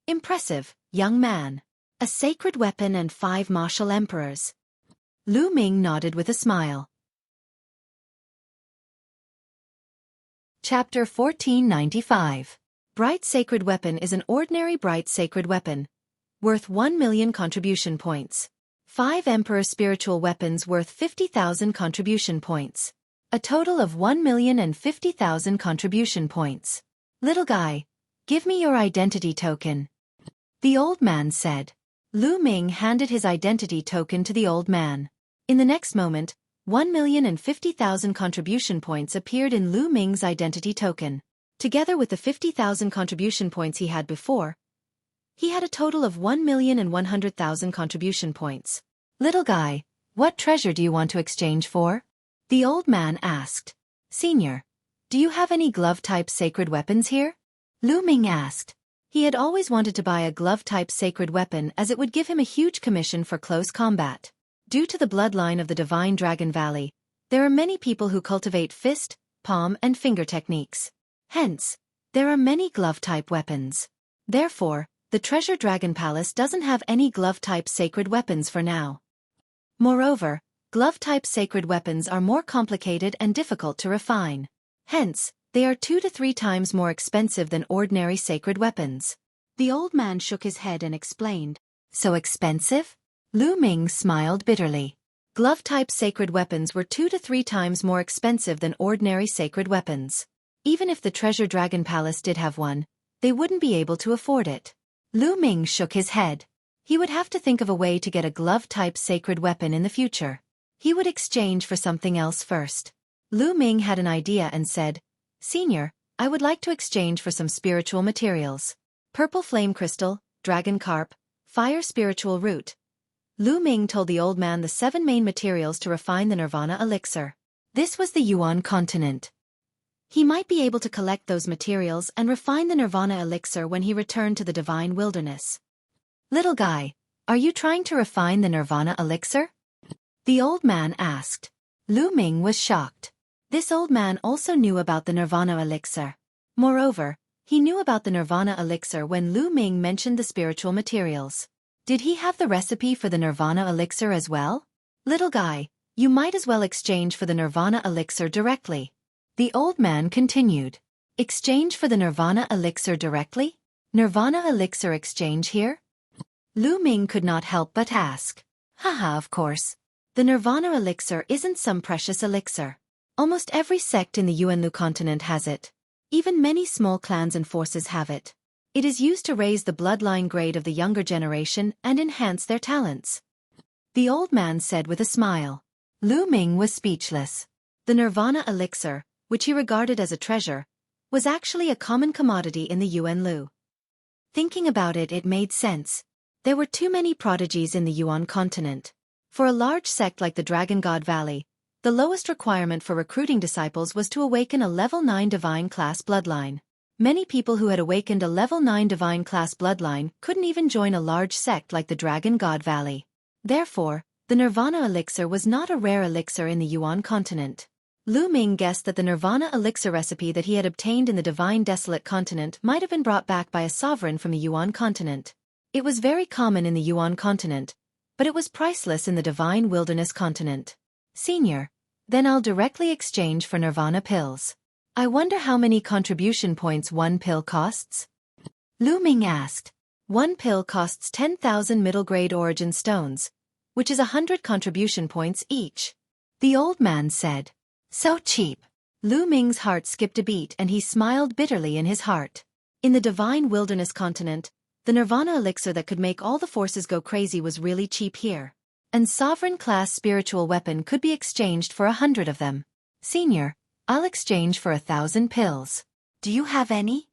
Impressive, young man. A sacred weapon and 5 martial emperors. Lu Ming nodded with a smile. Chapter 1495. Bright Sacred Weapon is an ordinary bright sacred weapon, worth 1 million contribution points. 5 Emperor Spiritual Weapons worth 50,000 contribution points. A total of 1,050,000 contribution points. Little guy, give me your identity token. The old man said. Lu Ming handed his identity token to the old man. In the next moment, 1,050,000 contribution points appeared in Lu Ming's identity token. Together with the 50,000 contribution points he had before, he had a total of 1,100,000 contribution points. Little guy, what treasure do you want to exchange for? The old man asked. Senior, do you have any glove-type sacred weapons here? Lu Ming asked. He had always wanted to buy a glove-type sacred weapon as it would give him a huge commission for close combat. Due to the bloodline of the Divine Dragon Valley, there are many people who cultivate fist, palm, and finger techniques. Hence, there are many glove-type weapons. Therefore, the Treasure Dragon Palace doesn't have any glove-type sacred weapons for now. Moreover, glove-type sacred weapons are more complicated and difficult to refine. Hence, they are 2 to 3 times more expensive than ordinary sacred weapons. The old man shook his head and explained. So expensive? Lu Ming smiled bitterly. Glove-type sacred weapons were 2 to 3 times more expensive than ordinary sacred weapons. Even if the Treasure Dragon Palace did have one, they wouldn't be able to afford it. Lu Ming shook his head. He would have to think of a way to get a glove-type sacred weapon in the future. He would exchange for something else first. Lu Ming had an idea and said, Senior, I would like to exchange for some spiritual materials. Purple flame crystal, dragon carp, fire spiritual root, Lu Ming told the old man the 7 main materials to refine the Nirvana elixir. This was the Yuan continent. He might be able to collect those materials and refine the Nirvana elixir when he returned to the divine wilderness. Little guy, are you trying to refine the Nirvana elixir? The old man asked. Lu Ming was shocked. This old man also knew about the Nirvana elixir. Moreover, he knew about the Nirvana elixir when Lu Ming mentioned the spiritual materials. Did he have the recipe for the Nirvana elixir as well? Little guy, you might as well exchange for the Nirvana elixir directly. The old man continued. Exchange for the Nirvana elixir directly? Nirvana elixir exchange here? Lu Ming could not help but ask. Haha, of course. The Nirvana elixir isn't some precious elixir. Almost every sect in the Yuanlu continent has it. Even many small clans and forces have it. It is used to raise the bloodline grade of the younger generation and enhance their talents. The old man said with a smile. Lu Ming was speechless. The Nirvana elixir, which he regarded as a treasure, was actually a common commodity in the Yuanlu. Thinking about it, it made sense. There were too many prodigies in the Yuan continent. For a large sect like the Dragon God Valley, the lowest requirement for recruiting disciples was to awaken a level 9 divine class bloodline. Many people who had awakened a level 9 divine class bloodline couldn't even join a large sect like the Dragon God Valley. Therefore, the Nirvana elixir was not a rare elixir in the Yuan continent. Lu Ming guessed that the Nirvana elixir recipe that he had obtained in the Divine Desolate continent might have been brought back by a sovereign from the Yuan continent. It was very common in the Yuan continent, but it was priceless in the Divine Wilderness continent. Senior, then I'll directly exchange for Nirvana pills. I wonder how many contribution points one pill costs? Lu Ming asked. One pill costs 10,000 middle-grade origin stones, which is 100 contribution points each. The old man said. So cheap. Lu Ming's heart skipped a beat and he smiled bitterly in his heart. In the Divine Wilderness continent, the Nirvana elixir that could make all the forces go crazy was really cheap here. And sovereign-class spiritual weapon could be exchanged for 100 of them. Senior, I'll exchange for 1,000 pills. Do you have any?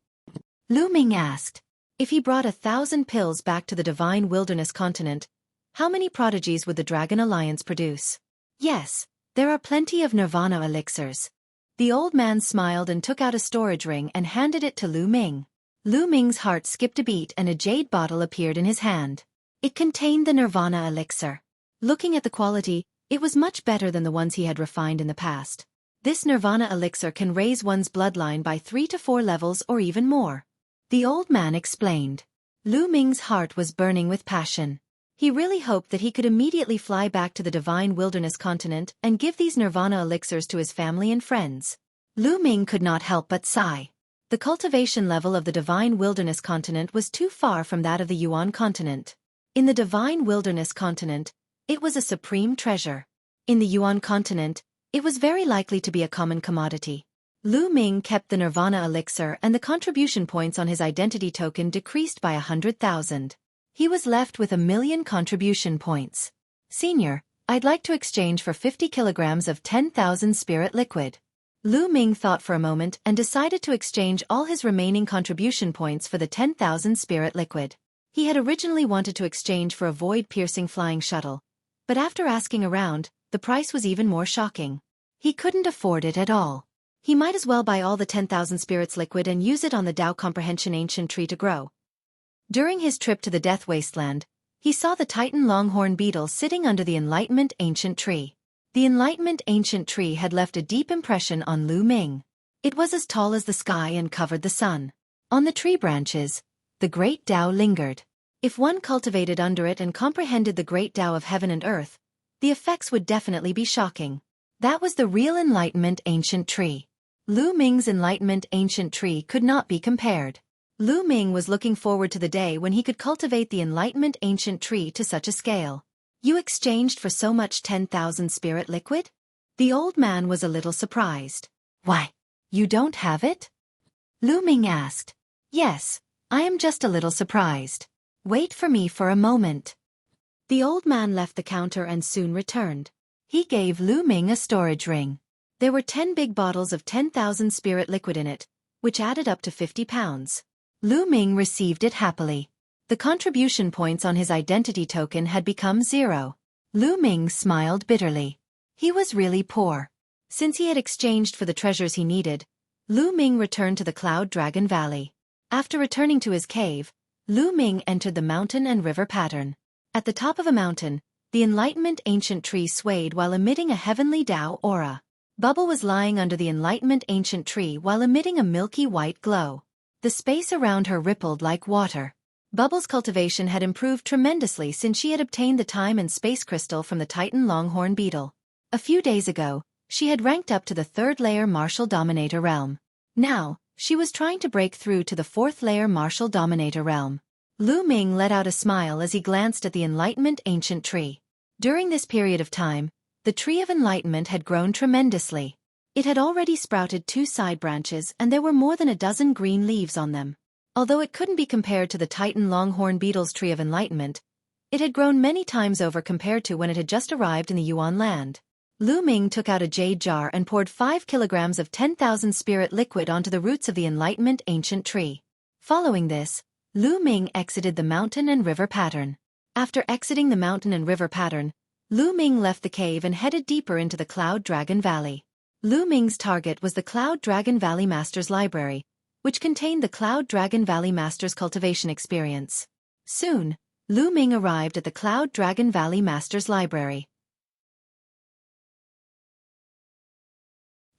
Lu Ming asked. If he brought 1,000 pills back to the Divine Wilderness continent, how many prodigies would the Dragon Alliance produce? Yes, there are plenty of Nirvana elixirs. The old man smiled and took out a storage ring and handed it to Lu Ming. Lu Ming's heart skipped a beat and a jade bottle appeared in his hand. It contained the Nirvana elixir. Looking at the quality, it was much better than the ones he had refined in the past. This Nirvana elixir can raise one's bloodline by 3 to 4 levels or even more. The old man explained. Lu Ming's heart was burning with passion. He really hoped that he could immediately fly back to the Divine Wilderness continent and give these Nirvana elixirs to his family and friends. Lu Ming could not help but sigh. The cultivation level of the Divine Wilderness continent was too far from that of the Yuan continent. In the Divine Wilderness continent, it was a supreme treasure. In the Yuan continent, it was very likely to be a common commodity. Lu Ming kept the Nirvana elixir and the contribution points on his identity token decreased by 100,000. He was left with 1,000,000 contribution points. Senior, I'd like to exchange for 50 kilograms of 10,000 spirit liquid. Lu Ming thought for a moment and decided to exchange all his remaining contribution points for the 10,000 spirit liquid. He had originally wanted to exchange for a void-piercing flying shuttle, but after asking around, the price was even more shocking. He couldn't afford it at all. He might as well buy all the 10,000 spirits liquid and use it on the Tao Comprehension Ancient Tree to grow. During his trip to the Death Wasteland, he saw the Titan Longhorn Beetle sitting under the Enlightenment Ancient Tree. The Enlightenment Ancient Tree had left a deep impression on Lu Ming. It was as tall as the sky and covered the sun. On the tree branches, the Great Tao lingered. If one cultivated under it and comprehended the Great Tao of heaven and earth, the effects would definitely be shocking. That was the real Enlightenment Ancient Tree. Lu Ming's Enlightenment Ancient Tree could not be compared. Lu Ming was looking forward to the day when he could cultivate the Enlightenment Ancient Tree to such a scale. You exchanged for so much 10,000 spirit liquid? The old man was a little surprised. Why, you don't have it? Lu Ming asked. Yes, I am just a little surprised. Wait for me for a moment. The old man left the counter and soon returned. He gave Lu Ming a storage ring. There were 10 big bottles of 10,000 spirit liquid in it, which added up to 50 pounds. Lu Ming received it happily. The contribution points on his identity token had become 0. Lu Ming smiled bitterly. He was really poor. Since he had exchanged for the treasures he needed, Lu Ming returned to the Cloud Dragon Valley. After returning to his cave, Lu Ming entered the mountain and river pattern. At the top of a mountain, the Enlightenment Ancient Tree swayed while emitting a heavenly Tao aura. Bubble was lying under the Enlightenment Ancient Tree while emitting a milky white glow. The space around her rippled like water. Bubble's cultivation had improved tremendously since she had obtained the time and space crystal from the Titan Longhorn Beetle. A few days ago, she had ranked up to the 3rd layer Martial Dominator realm. Now, she was trying to break through to the 4th layer Martial Dominator realm. Lu Ming let out a smile as he glanced at the Enlightenment Ancient Tree. During this period of time, the Tree of Enlightenment had grown tremendously. It had already sprouted 2 side branches and there were more than a dozen green leaves on them. Although it couldn't be compared to the Titan Longhorn Beetle's Tree of Enlightenment, it had grown many times over compared to when it had just arrived in the Yuan land. Lu Ming took out a jade jar and poured 5 kilograms of 10,000 spirit liquid onto the roots of the Enlightenment Ancient Tree. Following this, Lu Ming exited the mountain and river pattern. After exiting the mountain and river pattern, Lu Ming left the cave and headed deeper into the Cloud Dragon Valley. Lu Ming's target was the Cloud Dragon Valley Master's Library, which contained the Cloud Dragon Valley Master's cultivation experience. Soon, Lu Ming arrived at the Cloud Dragon Valley Master's Library.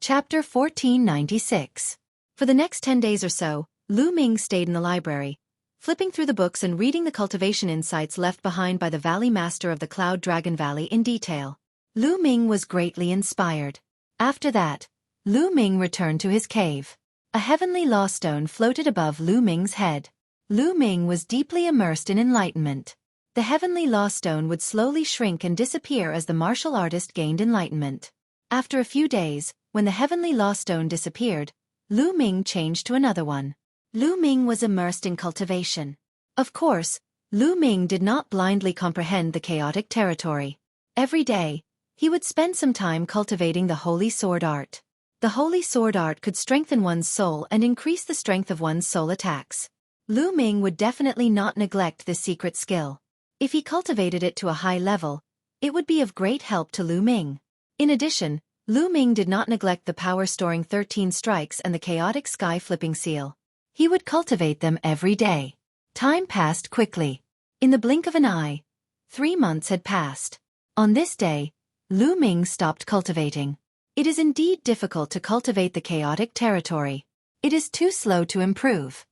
Chapter 1496. For the next 10 days or so, Lu Ming stayed in the library, flipping through the books and reading the cultivation insights left behind by the Valley Master of the Cloud Dragon Valley in detail. Lu Ming was greatly inspired. After that, Lu Ming returned to his cave. A heavenly law stone floated above Lu Ming's head. Lu Ming was deeply immersed in enlightenment. The heavenly law stone would slowly shrink and disappear as the martial artist gained enlightenment. After a few days, when the heavenly law stone disappeared, Lu Ming changed to another one. Lu Ming was immersed in cultivation. Of course, Lu Ming did not blindly comprehend the chaotic territory. Every day, he would spend some time cultivating the Holy Sword Art. The Holy Sword Art could strengthen one's soul and increase the strength of one's soul attacks. Lu Ming would definitely not neglect this secret skill. If he cultivated it to a high level, it would be of great help to Lu Ming. In addition, Lu Ming did not neglect the power-storing 13 strikes and the chaotic sky-flipping seal. He would cultivate them every day. Time passed quickly. In the blink of an eye, 3 months had passed. On this day, Lu Ming stopped cultivating. It is indeed difficult to cultivate the chaotic territory. It is too slow to improve.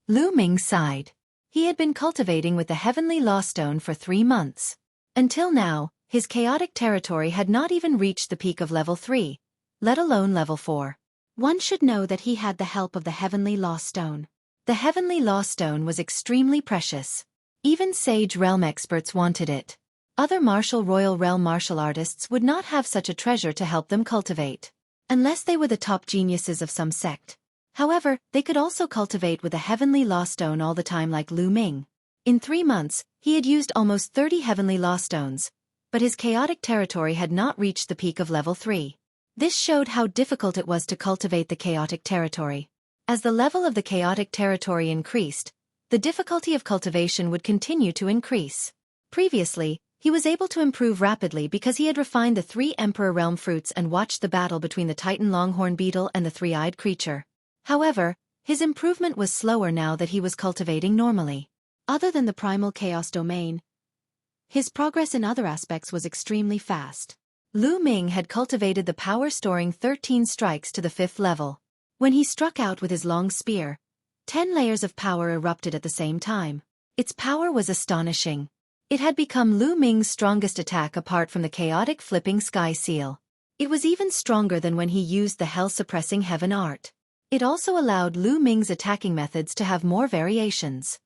Lu Ming sighed. He had been cultivating with the Heavenly Law Stone for 3 months. Until now, his chaotic territory had not even reached the peak of level 3, let alone level 4. One should know that he had the help of the Heavenly Law Stone. The Heavenly Law Stone was extremely precious. Even Sage Realm experts wanted it. Other Royal Realm martial artists would not have such a treasure to help them cultivate, unless they were the top geniuses of some sect. However, they could also cultivate with a Heavenly Law Stone all the time like Lu Ming. In 3 months, he had used almost 30 Heavenly Law Stones, but his chaotic territory had not reached the peak of level 3. This showed how difficult it was to cultivate the chaotic territory. As the level of the chaotic territory increased, the difficulty of cultivation would continue to increase. Previously, he was able to improve rapidly because he had refined the 3 Emperor Realm fruits and watched the battle between the Titan Longhorn Beetle and the 3-eyed creature. However, his improvement was slower now that he was cultivating normally. Other than the primal chaos domain, his progress in other aspects was extremely fast. Lu Ming had cultivated the power-storing 13 strikes to the 5th level. When he struck out with his long spear, 10 layers of power erupted at the same time. Its power was astonishing. It had become Lu Ming's strongest attack apart from the chaotic flipping sky seal. It was even stronger than when he used the hell-suppressing heaven art. It also allowed Lu Ming's attacking methods to have more variations.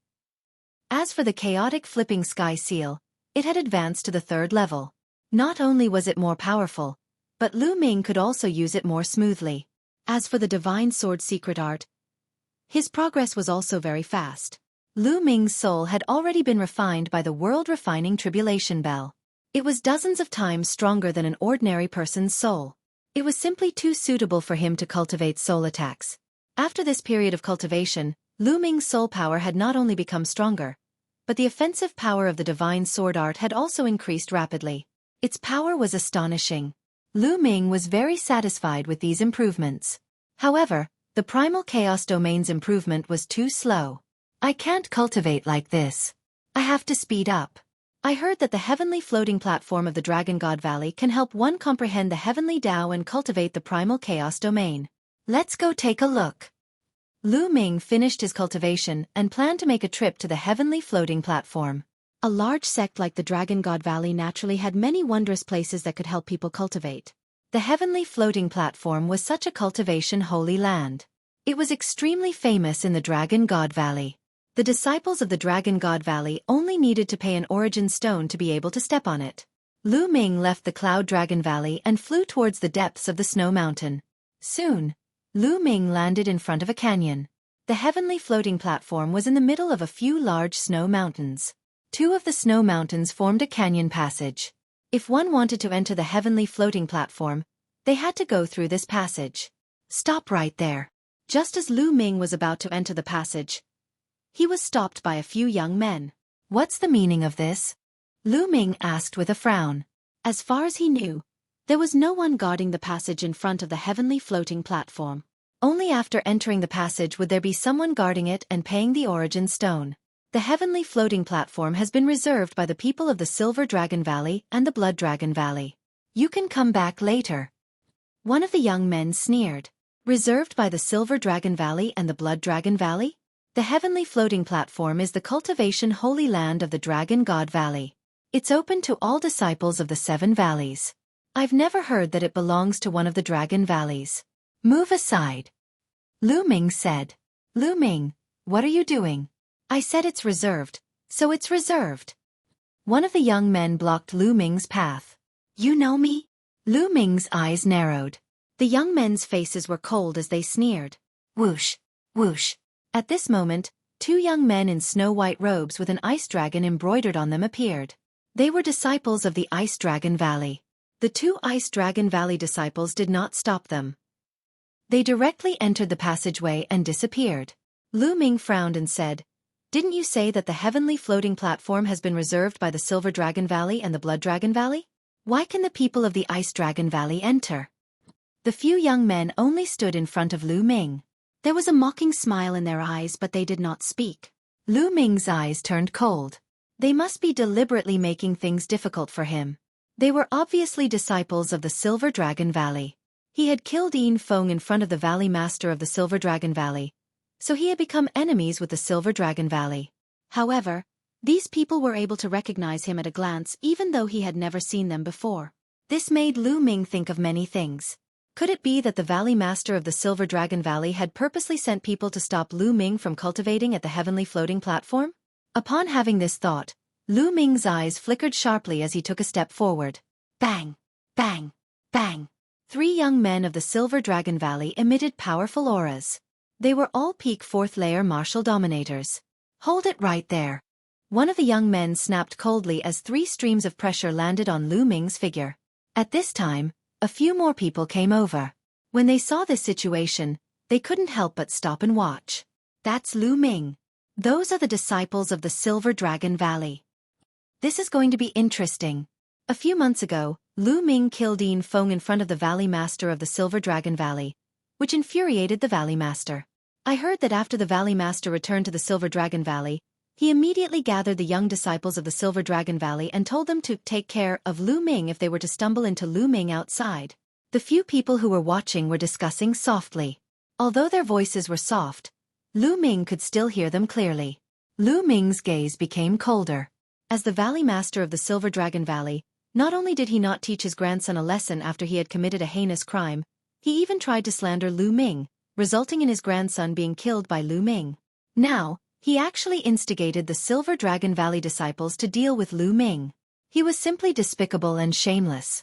As for the chaotic flipping sky seal, it had advanced to the 3rd level. Not only was it more powerful, but Lu Ming could also use it more smoothly. As for the divine sword secret art, his progress was also very fast. Lu Ming's soul had already been refined by the world-refining tribulation bell. It was dozens of times stronger than an ordinary person's soul. It was simply too suitable for him to cultivate soul attacks. After this period of cultivation, Lu Ming's soul power had not only become stronger, but the offensive power of the divine sword art had also increased rapidly. Its power was astonishing. Lu Ming was very satisfied with these improvements. However, the primal chaos domain's improvement was too slow. I can't cultivate like this. I have to speed up. I heard that the heavenly floating platform of the Dragon God Valley can help one comprehend the heavenly Tao and cultivate the primal chaos domain. Let's go take a look. Lu Ming finished his cultivation and planned to make a trip to the heavenly floating platform. A large sect like the Dragon God Valley naturally had many wondrous places that could help people cultivate. The heavenly floating platform was such a cultivation holy land. It was extremely famous in the Dragon God Valley. The disciples of the Dragon God Valley only needed to pay an origin stone to be able to step on it. Lu Ming left the Cloud Dragon Valley and flew towards the depths of the Snow Mountain. Soon, Lu Ming landed in front of a canyon. The heavenly floating platform was in the middle of a few large snow mountains. Two of the snow mountains formed a canyon passage. If one wanted to enter the heavenly floating platform, they had to go through this passage. Stop right there. Just as Lu Ming was about to enter the passage, he was stopped by a few young men. What's the meaning of this? Lu Ming asked with a frown. As far as he knew, there was no one guarding the passage in front of the heavenly floating platform. Only after entering the passage would there be someone guarding it and paying the origin stone. The heavenly floating platform has been reserved by the people of the Silver Dragon Valley and the Blood Dragon Valley. You can come back later. One of the young men sneered. Reserved by the Silver Dragon Valley and the Blood Dragon Valley? The heavenly floating platform is the cultivation holy land of the Dragon God Valley. It's open to all disciples of the 7 valleys. I've never heard that it belongs to one of the Dragon Valleys. Move aside. Lu Ming said. Lu Ming, what are you doing? I said it's reserved, so it's reserved. One of the young men blocked Lu Ming's path. You know me? Lu Ming's eyes narrowed. The young men's faces were cold as they sneered. Whoosh, whoosh. At this moment, 2 young men in snow-white robes with an ice dragon embroidered on them appeared. They were disciples of the Ice Dragon Valley. The 2 Ice Dragon Valley disciples did not stop them. They directly entered the passageway and disappeared. Lu Ming frowned and said, Didn't you say that the heavenly floating platform has been reserved by the Silver Dragon Valley and the Blood Dragon Valley? Why can the people of the Ice Dragon Valley enter? The few young men only stood in front of Lu Ming. There was a mocking smile in their eyes, but they did not speak. Lu Ming's eyes turned cold. They must be deliberately making things difficult for him. They were obviously disciples of the Silver Dragon Valley. He had killed Yin Feng in front of the Valley Master of the Silver Dragon Valley, so he had become enemies with the Silver Dragon Valley. However, these people were able to recognize him at a glance even though he had never seen them before. This made Lu Ming think of many things. Could it be that the Valley Master of the Silver Dragon Valley had purposely sent people to stop Lu Ming from cultivating at the heavenly floating platform? Upon having this thought, Lu Ming's eyes flickered sharply as he took a step forward. Bang! Bang! Bang! 3 young men of the Silver Dragon Valley emitted powerful auras. They were all peak 4th layer martial dominators. Hold it right there. One of the young men snapped coldly as 3 streams of pressure landed on Lu Ming's figure. At this time, a few more people came over. When they saw this situation, they couldn't help but stop and watch. That's Lu Ming. Those are the disciples of the Silver Dragon Valley. This is going to be interesting. A few months ago, Lu Ming killed Yin Feng in front of the Valley Master of the Silver Dragon Valley, which infuriated the Valley Master. I heard that after the Valley Master returned to the Silver Dragon Valley, he immediately gathered the young disciples of the Silver Dragon Valley and told them to take care of Lu Ming if they were to stumble into Lu Ming outside. The few people who were watching were discussing softly. Although their voices were soft, Lu Ming could still hear them clearly. Lu Ming's gaze became colder. As the Valley Master of the Silver Dragon Valley, not only did he not teach his grandson a lesson after he had committed a heinous crime, he even tried to slander Lu Ming, resulting in his grandson being killed by Lu Ming. Now, he actually instigated the Silver Dragon Valley disciples to deal with Lu Ming. He was simply despicable and shameless.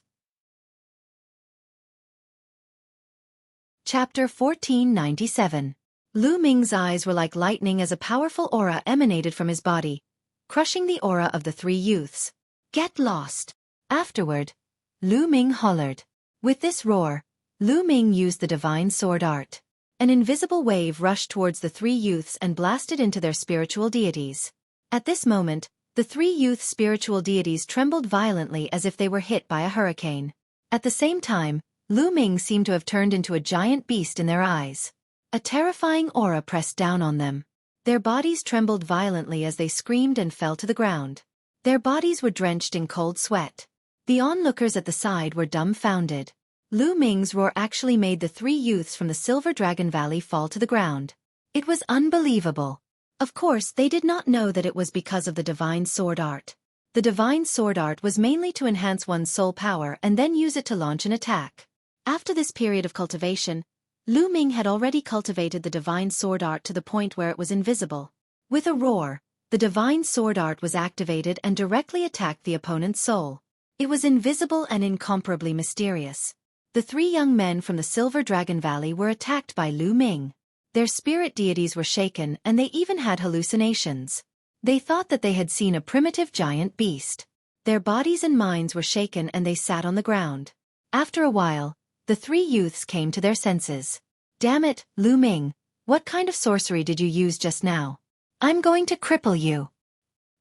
Chapter 1497. Lu Ming's eyes were like lightning as a powerful aura emanated from his body, crushing the aura of the 3 youths. Get lost! Afterward, Lu Ming hollered. With this roar, Lu Ming used the divine sword art. An invisible wave rushed towards the 3 youths and blasted into their spiritual deities. At this moment, the three youth spiritual deities trembled violently as if they were hit by a hurricane. At the same time, Lu Ming seemed to have turned into a giant beast in their eyes. A terrifying aura pressed down on them. Their bodies trembled violently as they screamed and fell to the ground. Their bodies were drenched in cold sweat. The onlookers at the side were dumbfounded. Lu Ming's roar actually made the three youths from the Silver Dragon Valley fall to the ground. It was unbelievable. Of course, they did not know that it was because of the divine sword art. The divine sword art was mainly to enhance one's soul power and then use it to launch an attack. After this period of cultivation, Lu Ming had already cultivated the divine sword art to the point where it was invisible. With a roar, the divine sword art was activated and directly attacked the opponent's soul. It was invisible and incomparably mysterious. The three young men from the Silver Dragon Valley were attacked by Lu Ming. Their spirit deities were shaken and they even had hallucinations. They thought that they had seen a primitive giant beast. Their bodies and minds were shaken and they sat on the ground. After a while, the three youths came to their senses. Damn it, Lu Ming, what kind of sorcery did you use just now? I'm going to cripple you.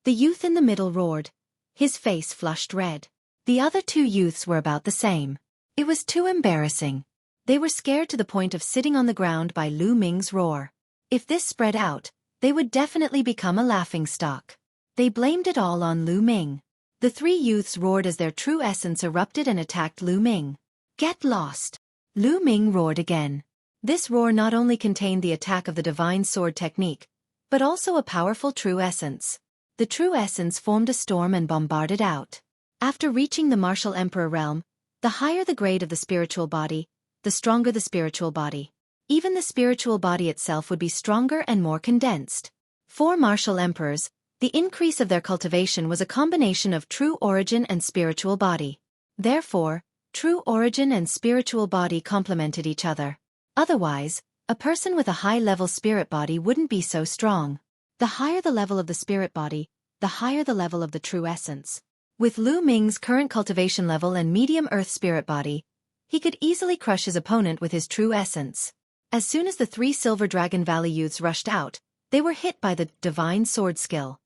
The youth in the middle roared. His face flushed red. The other two youths were about the same. It was too embarrassing. They were scared to the point of sitting on the ground by Lu Ming's roar. If this spread out, they would definitely become a laughingstock. They blamed it all on Lu Ming. The three youths roared as their true essence erupted and attacked Lu Ming. Get lost! Lu Ming roared again. This roar not only contained the attack of the divine sword technique, but also a powerful true essence. The true essence formed a storm and bombarded out. After reaching the martial emperor realm, the higher the grade of the spiritual body, the stronger the spiritual body. Even the spiritual body itself would be stronger and more condensed. For martial emperors, the increase of their cultivation was a combination of true origin and spiritual body. Therefore, true origin and spiritual body complemented each other. Otherwise, a person with a high-level spirit body wouldn't be so strong. The higher the level of the spirit body, the higher the level of the true essence. With Lu Ming's current cultivation level and medium earth spirit body, he could easily crush his opponent with his true essence. As soon as the three Silver Dragon Valley youths rushed out, they were hit by the divine sword skill.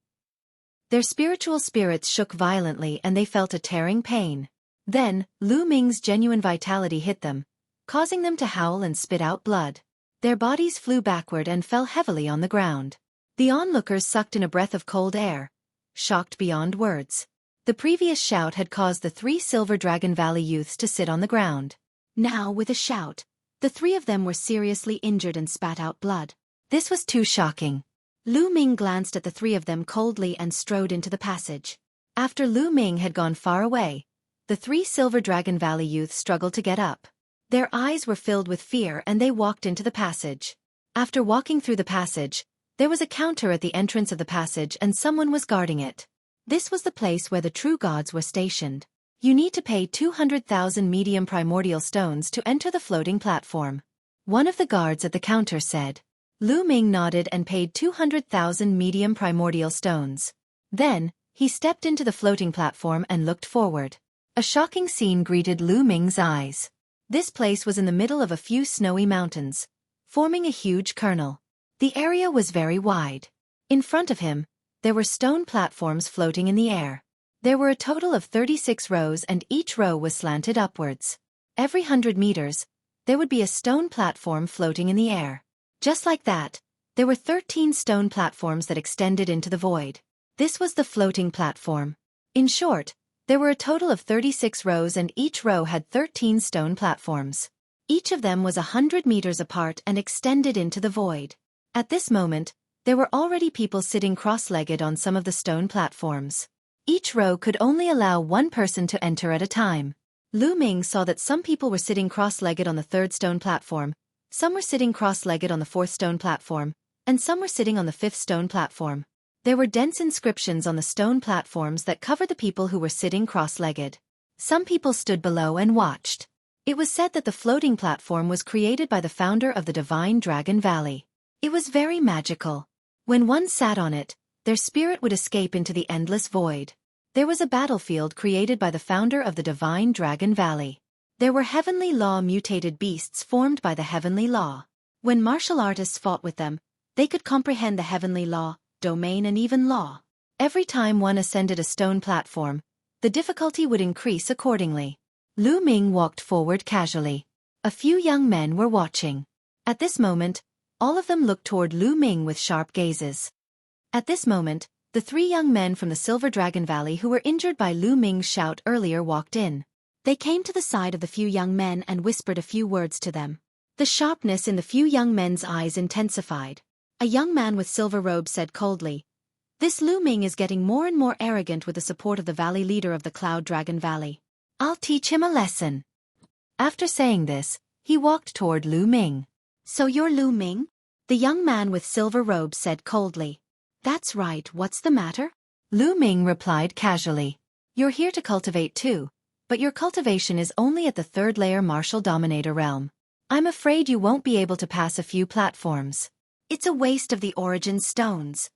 Their spiritual spirits shook violently and they felt a tearing pain. Then, Lu Ming's genuine vitality hit them, causing them to howl and spit out blood. Their bodies flew backward and fell heavily on the ground. The onlookers sucked in a breath of cold air, shocked beyond words. The previous shout had caused the three Silver Dragon Valley youths to sit on the ground. Now, with a shout, the three of them were seriously injured and spat out blood. This was too shocking. Lu Ming glanced at the three of them coldly and strode into the passage. After Lu Ming had gone far away, the three Silver Dragon Valley youths struggled to get up. Their eyes were filled with fear and they walked into the passage. After walking through the passage, there was a counter at the entrance of the passage and someone was guarding it. This was the place where the true gods were stationed. You need to pay 200,000 medium primordial stones to enter the floating platform. One of the guards at the counter said. Lu Ming nodded and paid 200,000 medium primordial stones. Then, he stepped into the floating platform and looked forward. A shocking scene greeted Lu Ming's eyes. This place was in the middle of a few snowy mountains, forming a huge kernel. The area was very wide. In front of him, there were stone platforms floating in the air. There were a total of 36 rows and each row was slanted upwards. Every 100 meters, there would be a stone platform floating in the air. Just like that, there were 13 stone platforms that extended into the void. This was the floating platform. In short, there were a total of 36 rows and each row had 13 stone platforms. Each of them was 100 meters apart and extended into the void. At this moment, there were already people sitting cross-legged on some of the stone platforms. Each row could only allow one person to enter at a time. Lu Ming saw that some people were sitting cross-legged on the third stone platform, some were sitting cross-legged on the fourth stone platform, and some were sitting on the fifth stone platform. There were dense inscriptions on the stone platforms that covered the people who were sitting cross-legged. Some people stood below and watched. It was said that the floating platform was created by the founder of the Divine Dragon Valley. It was very magical. When one sat on it, their spirit would escape into the endless void. There was a battlefield created by the founder of the Divine Dragon Valley. There were heavenly law mutated beasts formed by the heavenly law. When martial artists fought with them, they could comprehend the heavenly law, domain and even law. Every time one ascended a stone platform, the difficulty would increase accordingly. Lu Ming walked forward casually. A few young men were watching. At this moment, all of them looked toward Lu Ming with sharp gazes. At this moment, the 3 young men from the Silver Dragon Valley who were injured by Lu Ming's shout earlier walked in. They came to the side of the few young men and whispered a few words to them. The sharpness in the few young men's eyes intensified. A young man with silver robe said coldly, "This Lu Ming is getting more and more arrogant with the support of the valley leader of the Cloud Dragon Valley. I'll teach him a lesson." After saying this, he walked toward Lu Ming. "So you're Lu Ming?" The young man with silver robe said coldly. "That's right, what's the matter?" Lu Ming replied casually. "You're here to cultivate too, but your cultivation is only at the 3rd layer martial dominator realm. I'm afraid you won't be able to pass a few platforms. It's a waste of the origin stones."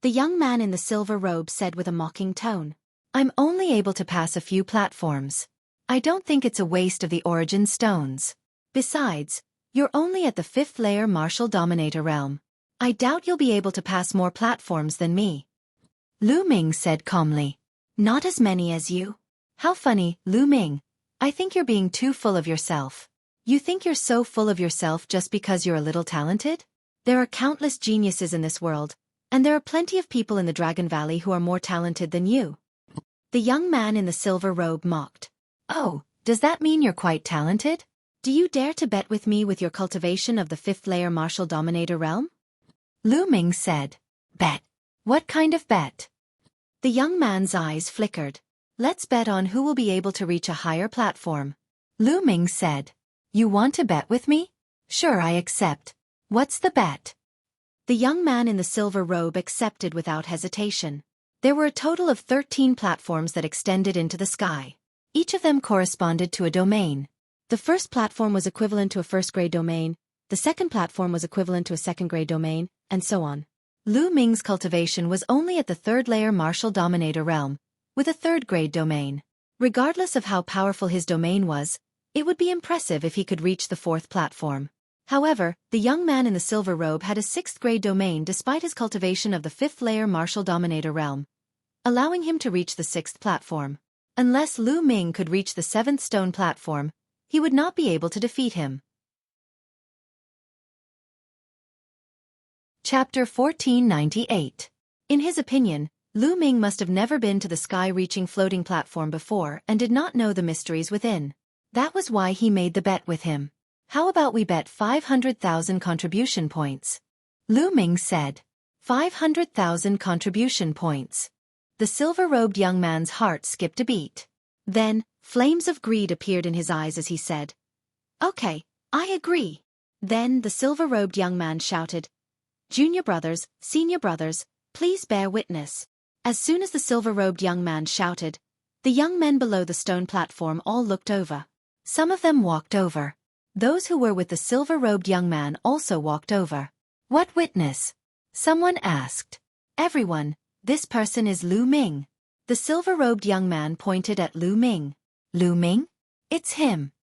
The young man in the silver robe said with a mocking tone. "I'm only able to pass a few platforms. I don't think it's a waste of the origin stones. Besides, you're only at the 5th layer martial dominator realm. I doubt you'll be able to pass more platforms than me." Lu Ming said calmly. "Not as many as you." "How funny, Lu Ming. I think you're being too full of yourself. You think you're so full of yourself just because you're a little talented? There are countless geniuses in this world, and there are plenty of people in the Dragon Valley who are more talented than you." The young man in the silver robe mocked. "Oh, does that mean you're quite talented? Do you dare to bet with me with your cultivation of the 5th layer martial dominator realm?" Lu Ming said. "Bet? What kind of bet?" The young man's eyes flickered. "Let's bet on who will be able to reach a higher platform." Lu Ming said. "You want to bet with me? Sure, I accept. What's the bet?" The young man in the silver robe accepted without hesitation. There were a total of 13 platforms that extended into the sky. Each of them corresponded to a domain. The first platform was equivalent to a first-grade domain, the second platform was equivalent to a second-grade domain, and so on. Lu Ming's cultivation was only at the 3rd layer martial dominator realm, with a 3rd-grade domain. Regardless of how powerful his domain was, it would be impressive if he could reach the 4th platform. However, the young man in the silver robe had a 6th-grade domain despite his cultivation of the 5th layer martial dominator realm, allowing him to reach the 6th platform. Unless Lu Ming could reach the 7th stone platform, he would not be able to defeat him. Chapter 1498. In his opinion, Lu Ming must have never been to the sky-reaching floating platform before and did not know the mysteries within. That was why he made the bet with him. "How about we bet 500,000 contribution points?" Lu Ming said. 500,000 contribution points. The silver-robed young man's heart skipped a beat. Then, flames of greed appeared in his eyes as he said, "Okay, I agree." Then the silver-robed young man shouted, "Junior brothers, senior brothers, please bear witness." As soon as the silver-robed young man shouted, the young men below the stone platform all looked over. Some of them walked over. Those who were with the silver-robed young man also walked over. "What witness?" someone asked. "Everyone, this person is Lu Ming." The silver-robed young man pointed at Lu Ming. "Lu Ming? It's him.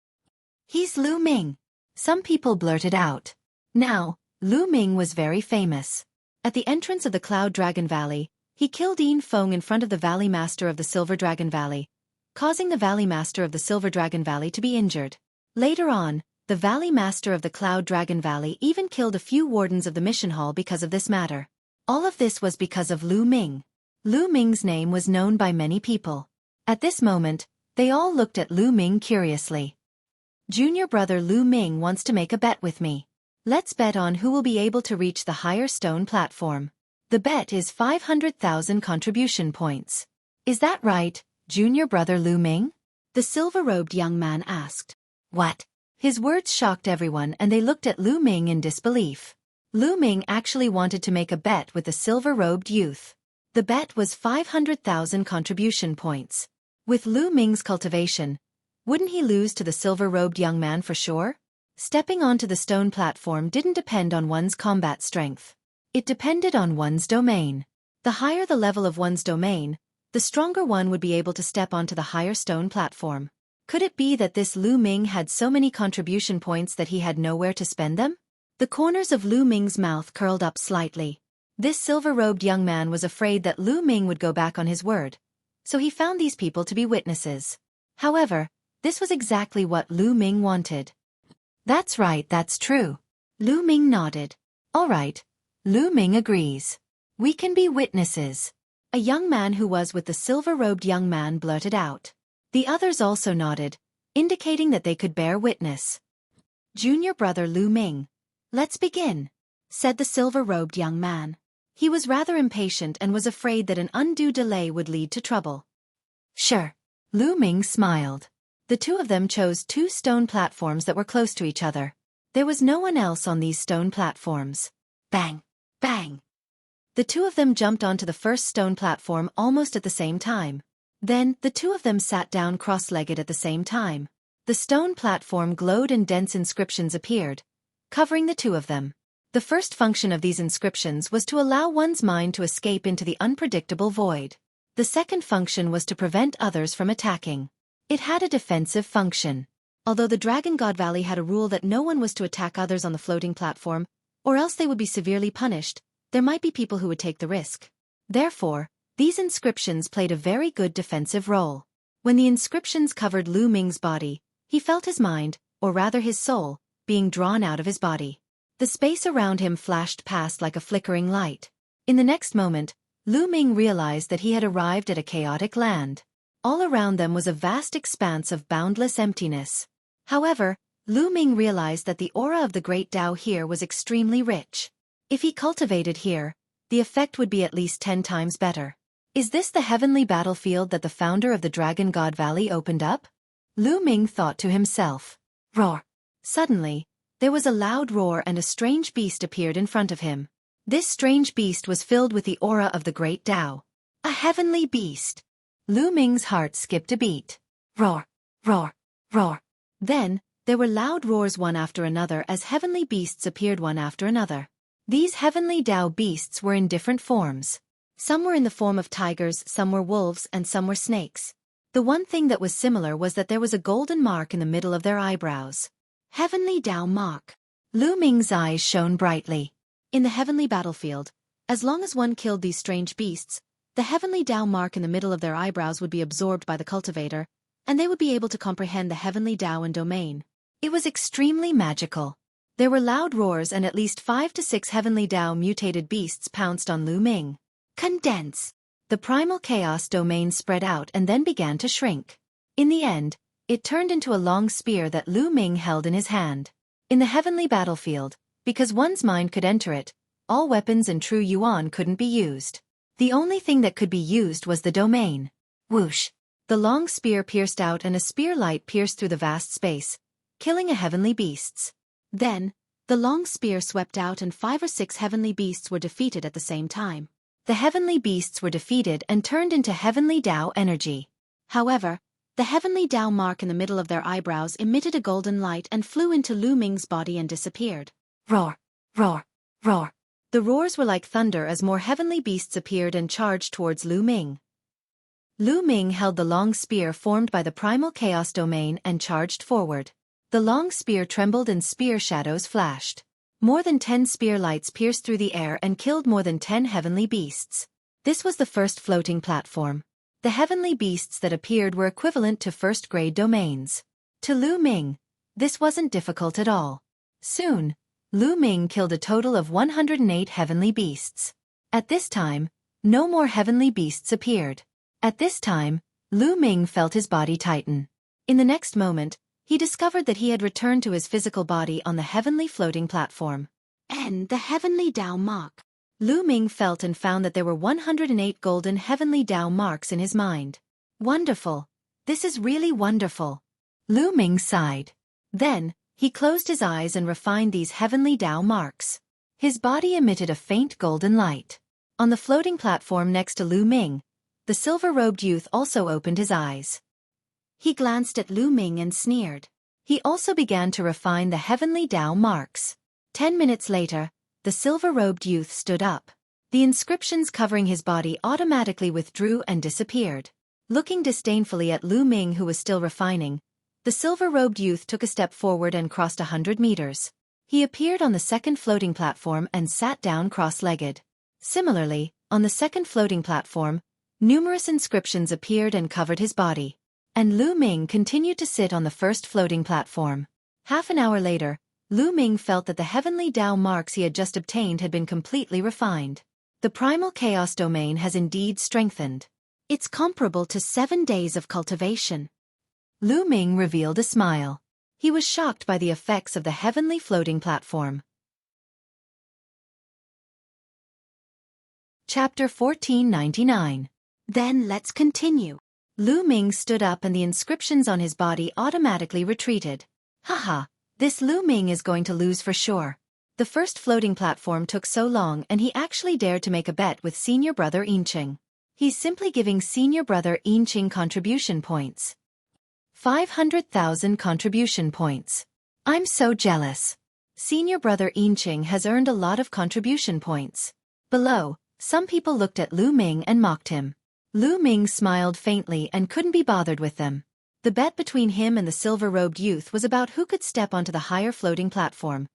He's Lu Ming." Some people blurted out. Now, Lu Ming was very famous. At the entrance of the Cloud Dragon Valley, he killed Yin Feng in front of the Valley Master of the Silver Dragon Valley, causing the Valley Master of the Silver Dragon Valley to be injured. Later on, the Valley Master of the Cloud Dragon Valley even killed a few wardens of the mission hall because of this matter. All of this was because of Lu Ming. Lu Ming's name was known by many people. At this moment, they all looked at Lu Ming curiously. "Junior brother Lu Ming wants to make a bet with me. Let's bet on who will be able to reach the higher stone platform. The bet is 500,000 contribution points. Is that right, junior brother Lu Ming?" The silver-robed young man asked. "What?" His words shocked everyone and they looked at Lu Ming in disbelief. Lu Ming actually wanted to make a bet with the silver-robed youth. The bet was 500,000 contribution points. With Lu Ming's cultivation, wouldn't he lose to the silver-robed young man for sure? Stepping onto the stone platform didn't depend on one's combat strength. It depended on one's domain. The higher the level of one's domain, the stronger one would be able to step onto the higher stone platform. Could it be that this Lu Ming had so many contribution points that he had nowhere to spend them? The corners of Lu Ming's mouth curled up slightly. This silver-robed young man was afraid that Lu Ming would go back on his word, so he found these people to be witnesses. However, this was exactly what Lu Ming wanted. That's right, that's true. Lu Ming nodded. All right. Lu Ming agrees. We can be witnesses. A young man who was with the silver-robed young man blurted out. The others also nodded, indicating that they could bear witness. Junior brother Lu Ming. Let's begin, said the silver-robed young man. He was rather impatient and was afraid that an undue delay would lead to trouble. Sure. Lu Ming smiled. The two of them chose 2 stone platforms that were close to each other. There was no one else on these stone platforms. Bang! Bang! The two of them jumped onto the first stone platform almost at the same time. Then, the two of them sat down cross-legged at the same time. The stone platform glowed and dense inscriptions appeared, covering the two of them. The first function of these inscriptions was to allow one's mind to escape into the unpredictable void. The second function was to prevent others from attacking. It had a defensive function. Although the Dragon God Valley had a rule that no one was to attack others on the floating platform, or else they would be severely punished, there might be people who would take the risk. Therefore, these inscriptions played a very good defensive role. When the inscriptions covered Lu Ming's body, he felt his mind, or rather his soul, being drawn out of his body. The space around him flashed past like a flickering light. In the next moment, Lu Ming realized that he had arrived at a chaotic land. All around them was a vast expanse of boundless emptiness. However, Lu Ming realized that the aura of the Great Tao here was extremely rich. If he cultivated here, the effect would be at least 10 times better. Is this the heavenly battlefield that the founder of the Dragon God Valley opened up? Lu Ming thought to himself. Roar! Suddenly, there was a loud roar and a strange beast appeared in front of him. This strange beast was filled with the aura of the Great Tao. A heavenly beast! Lu Ming's heart skipped a beat. Roar! Roar! Roar! Then, there were loud roars one after another as heavenly beasts appeared one after another. These heavenly Tao beasts were in different forms. Some were in the form of tigers, some were wolves, and some were snakes. The one thing that was similar was that there was a golden mark in the middle of their eyebrows. Heavenly Tao mark. Lu Ming's eyes shone brightly. In the heavenly battlefield, as long as one killed these strange beasts, the heavenly Tao mark in the middle of their eyebrows would be absorbed by the cultivator, and they would be able to comprehend the heavenly Tao and domain. It was extremely magical. There were loud roars and at least 5 to 6 heavenly Tao mutated beasts pounced on Lu Ming. Condense! The primal chaos domain spread out and then began to shrink. In the end, it turned into a long spear that Lu Ming held in his hand. In the heavenly battlefield, because one's mind could enter it, all weapons and true yuan couldn't be used. The only thing that could be used was the domain. Whoosh! The long spear pierced out and a spear light pierced through the vast space, killing a heavenly beasts. Then, the long spear swept out and 5 or 6 heavenly beasts were defeated at the same time. The heavenly beasts were defeated and turned into heavenly Tao energy. However, the heavenly Tao mark in the middle of their eyebrows emitted a golden light and flew into Lu Ming's body and disappeared. Roar! Roar! Roar! The roars were like thunder as more heavenly beasts appeared and charged towards Lu Ming. Lu Ming held the long spear formed by the primal chaos domain and charged forward. The long spear trembled and spear shadows flashed. More than 10 spear lights pierced through the air and killed more than 10 heavenly beasts. This was the first floating platform. The heavenly beasts that appeared were equivalent to first-grade domains. To Lu Ming, this wasn't difficult at all. Soon, Lu Ming killed a total of 108 heavenly beasts. At this time, no more heavenly beasts appeared. At this time, Lu Ming felt his body tighten. In the next moment, he discovered that he had returned to his physical body on the heavenly floating platform. And the heavenly Tao mark. Lu Ming felt and found that there were 108 golden heavenly Tao marks in his mind. Wonderful. This is really wonderful. Lu Ming sighed. Then, he closed his eyes and refined these heavenly Tao marks. His body emitted a faint golden light. On the floating platform next to Lu Ming, the silver-robed youth also opened his eyes. He glanced at Lu Ming and sneered. He also began to refine the heavenly Tao marks. 10 minutes later, the silver-robed youth stood up. The inscriptions covering his body automatically withdrew and disappeared. Looking disdainfully at Lu Ming who was still refining, the silver-robed youth took a step forward and crossed 100 meters. He appeared on the second floating platform and sat down cross-legged. Similarly, on the second floating platform, numerous inscriptions appeared and covered his body. And Lu Ming continued to sit on the first floating platform. Half an hour later, Lu Ming felt that the heavenly Tao marks he had just obtained had been completely refined. The primal chaos domain has indeed strengthened. It's comparable to 7 days of cultivation. Lu Ming revealed a smile. He was shocked by the effects of the heavenly floating platform. Chapter 1499. Then let's continue. Lu Ming stood up and the inscriptions on his body automatically retreated. Haha, this Lu Ming is going to lose for sure. The first floating platform took so long and he actually dared to make a bet with senior brother Yinqing. He's simply giving senior brother Yinqing contribution points. 500,000 contribution points. I'm so jealous. Senior brother Yinqing has earned a lot of contribution points. Below, some people looked at Lu Ming and mocked him. Lu Ming smiled faintly and couldn't be bothered with them. The bet between him and the silver-robed youth was about who could step onto the higher floating platform,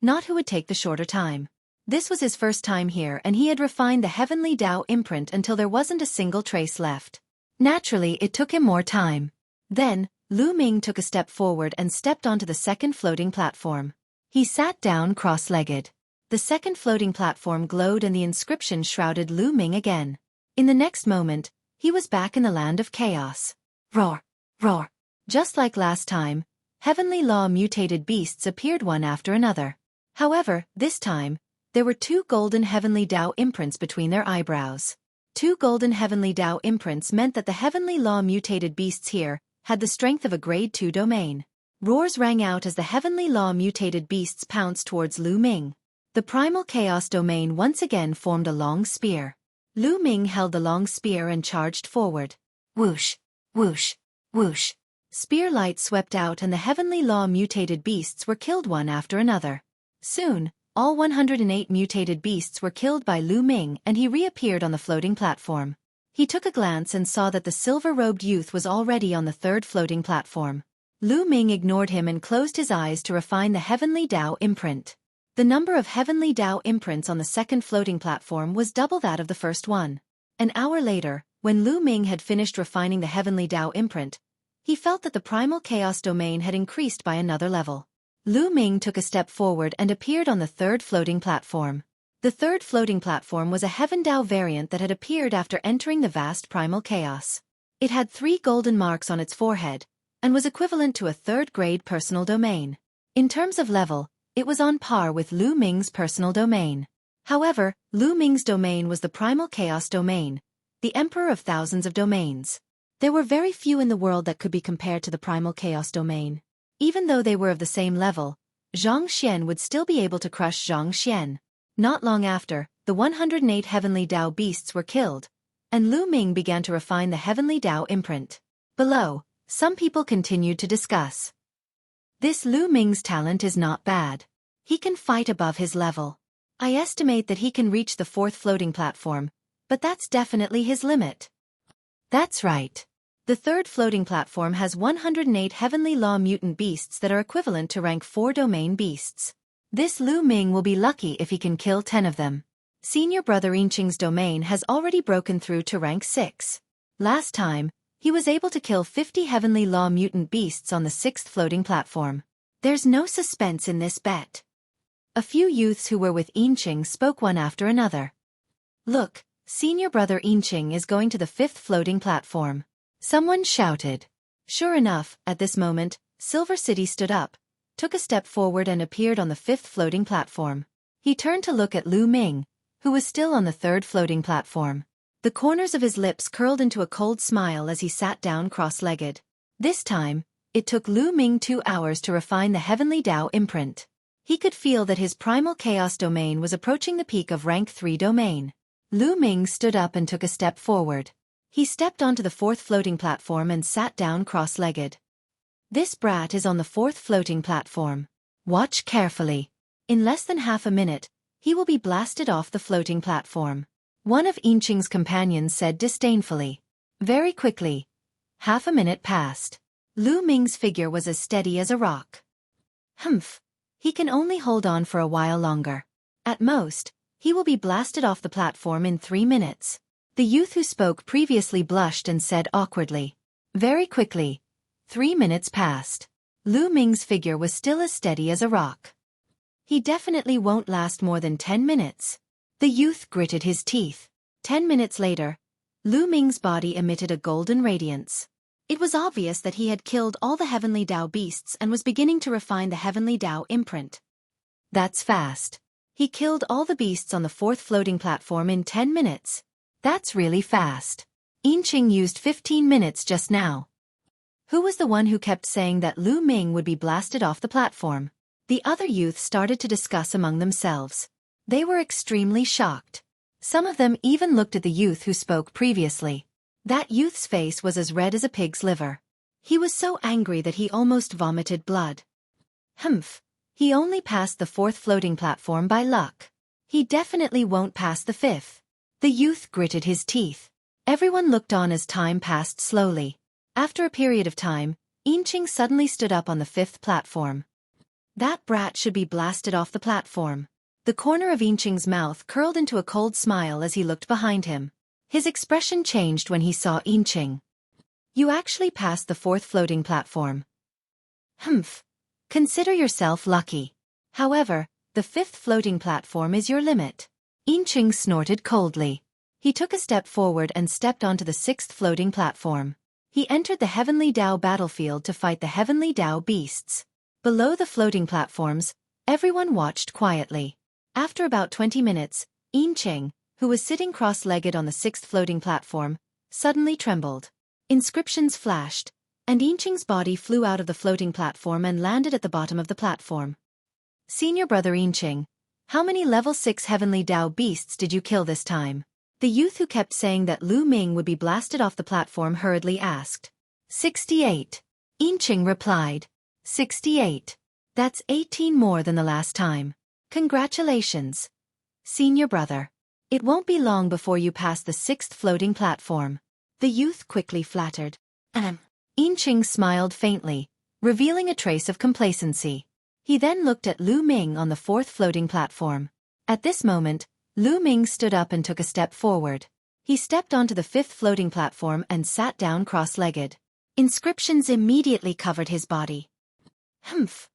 not who would take the shorter time. This was his first time here and he had refined the heavenly Tao imprint until there wasn't a single trace left. Naturally, it took him more time. Then, Lu Ming took a step forward and stepped onto the second floating platform. He sat down cross-legged. The second floating platform glowed and the inscription shrouded Lu Ming again. In the next moment, he was back in the land of chaos. Roar! Roar! Just like last time, heavenly law mutated beasts appeared one after another. However, this time, there were 2 golden heavenly Tao imprints between their eyebrows. 2 golden heavenly Tao imprints meant that the heavenly law mutated beasts here had the strength of a grade 2 domain. Roars rang out as the heavenly law mutated beasts pounced towards Lu Ming. The primal chaos domain once again formed a long spear. Lu Ming held the long spear and charged forward. Whoosh! Whoosh! Whoosh! Spear light swept out and the heavenly law mutated beasts were killed one after another. Soon, all 108 mutated beasts were killed by Lu Ming and he reappeared on the floating platform. He took a glance and saw that the silver-robed youth was already on the third floating platform. Lu Ming ignored him and closed his eyes to refine the heavenly Tao imprint. The number of heavenly Tao imprints on the second floating platform was double that of the first one. An hour later, when Lu Ming had finished refining the heavenly Tao imprint, he felt that the primal chaos domain had increased by another level. Lu Ming took a step forward and appeared on the third floating platform. The third floating platform was a Heaven Tao variant that had appeared after entering the vast primal chaos. It had 3 golden marks on its forehead, and was equivalent to a third-grade personal domain. In terms of level, it was on par with Lu Ming's personal domain. However, Lu Ming's domain was the primal chaos domain, the emperor of thousands of domains. There were very few in the world that could be compared to the primal chaos domain. Even though they were of the same level, Zhang Xian would still be able to crush Zhang Xian. Not long after, the 108 heavenly Tao beasts were killed, and Lu Ming began to refine the heavenly Tao imprint. Below, some people continued to discuss. This Lu Ming's talent is not bad. He can fight above his level. I estimate that he can reach the 4th floating platform, but that's definitely his limit. That's right. The 3rd floating platform has 108 heavenly law mutant beasts that are equivalent to rank 4 domain beasts. This Lu Ming will be lucky if he can kill 10 of them. Senior brother Yinqing's domain has already broken through to rank 6. Last time, he was able to kill 50 heavenly law mutant beasts on the 6th floating platform. There's no suspense in this bet. A few youths who were with Yinqing spoke one after another. Look, senior brother Yinqing is going to the 5th floating platform. Someone shouted. Sure enough, at this moment, Silver City stood up, took a step forward and appeared on the 5th floating platform. He turned to look at Lu Ming, who was still on the 3rd floating platform. The corners of his lips curled into a cold smile as he sat down cross-legged. This time, it took Lu Ming 2 hours to refine the heavenly Tao imprint. He could feel that his primal chaos domain was approaching the peak of rank 3 domain. Lu Ming stood up and took a step forward. He stepped onto the 4th floating platform and sat down cross-legged. This brat is on the 4th floating platform. Watch carefully. In less than half a minute, he will be blasted off the floating platform. One of Yinqing's companions said disdainfully. Very quickly. Half a minute passed. Lu Ming's figure was as steady as a rock. Humph. He can only hold on for a while longer. At most, He will be blasted off the platform in 3 minutes. The youth who spoke previously blushed and said awkwardly. Very quickly, 3 minutes passed. Lu Ming's figure was still as steady as a rock. He definitely won't last more than 10 minutes. The youth gritted his teeth. 10 minutes later, Lu Ming's body emitted a golden radiance. It was obvious that he had killed all the heavenly Dao beasts and was beginning to refine the heavenly Dao imprint. That's fast. He killed all the beasts on the 4th floating platform in 10 minutes. That's really fast. Yinqing used 15 minutes just now. Who was the one who kept saying that Lu Ming would be blasted off the platform? The other youths started to discuss among themselves. They were extremely shocked. Some of them even looked at the youth who spoke previously. That youth's face was as red as a pig's liver. He was so angry that he almost vomited blood. Humph. He only passed the 4th floating platform by luck. He definitely won't pass the 5th. The youth gritted his teeth. Everyone looked on as time passed slowly. After a period of time, Yinqing suddenly stood up on the 5th platform. That brat should be blasted off the platform. The corner of Yinqing's mouth curled into a cold smile as he looked behind him. His expression changed when he saw Yinqing. You actually passed the 4th floating platform. Humph. Consider yourself lucky. However, the 5th floating platform is your limit. Yinqing snorted coldly. He took a step forward and stepped onto the 6th floating platform. He entered the Heavenly Dao battlefield to fight the Heavenly Dao beasts. Below the floating platforms, everyone watched quietly. After about 20 minutes, Yinqing, who was sitting cross-legged on the 6th floating platform, suddenly trembled. Inscriptions flashed, and Yinqing's body flew out of the floating platform and landed at the bottom of the platform. Senior brother Yinqing, how many level 6 Heavenly Dao beasts did you kill this time? The youth who kept saying that Lu Ming would be blasted off the platform hurriedly asked. 68. Yinqing replied. 68. That's 18 more than the last time. Congratulations. Senior brother. It won't be long before you pass the 6th floating platform. The youth quickly flattered. Yinqing smiled faintly, revealing a trace of complacency. He then looked at Lu Ming on the 4th floating platform. At this moment, Lu Ming stood up and took a step forward. He stepped onto the 5th floating platform and sat down cross-legged. Inscriptions immediately covered his body. Humph.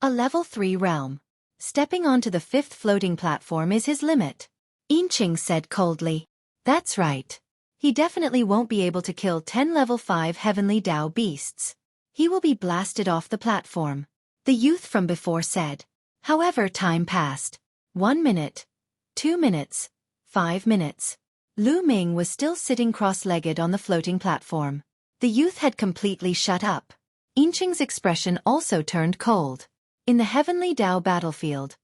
A level 3 realm. Stepping onto the 5th floating platform is his limit. Yinqing said coldly. That's right. He definitely won't be able to kill 10 level 5 Heavenly Dao beasts. He will be blasted off the platform. The youth from before said. However, time passed. 1 minute. 2 minutes. 5 minutes. Lu Ming was still sitting cross-legged on the floating platform. The youth had completely shut up. Yinqing's expression also turned cold. In the Heavenly Dao battlefield,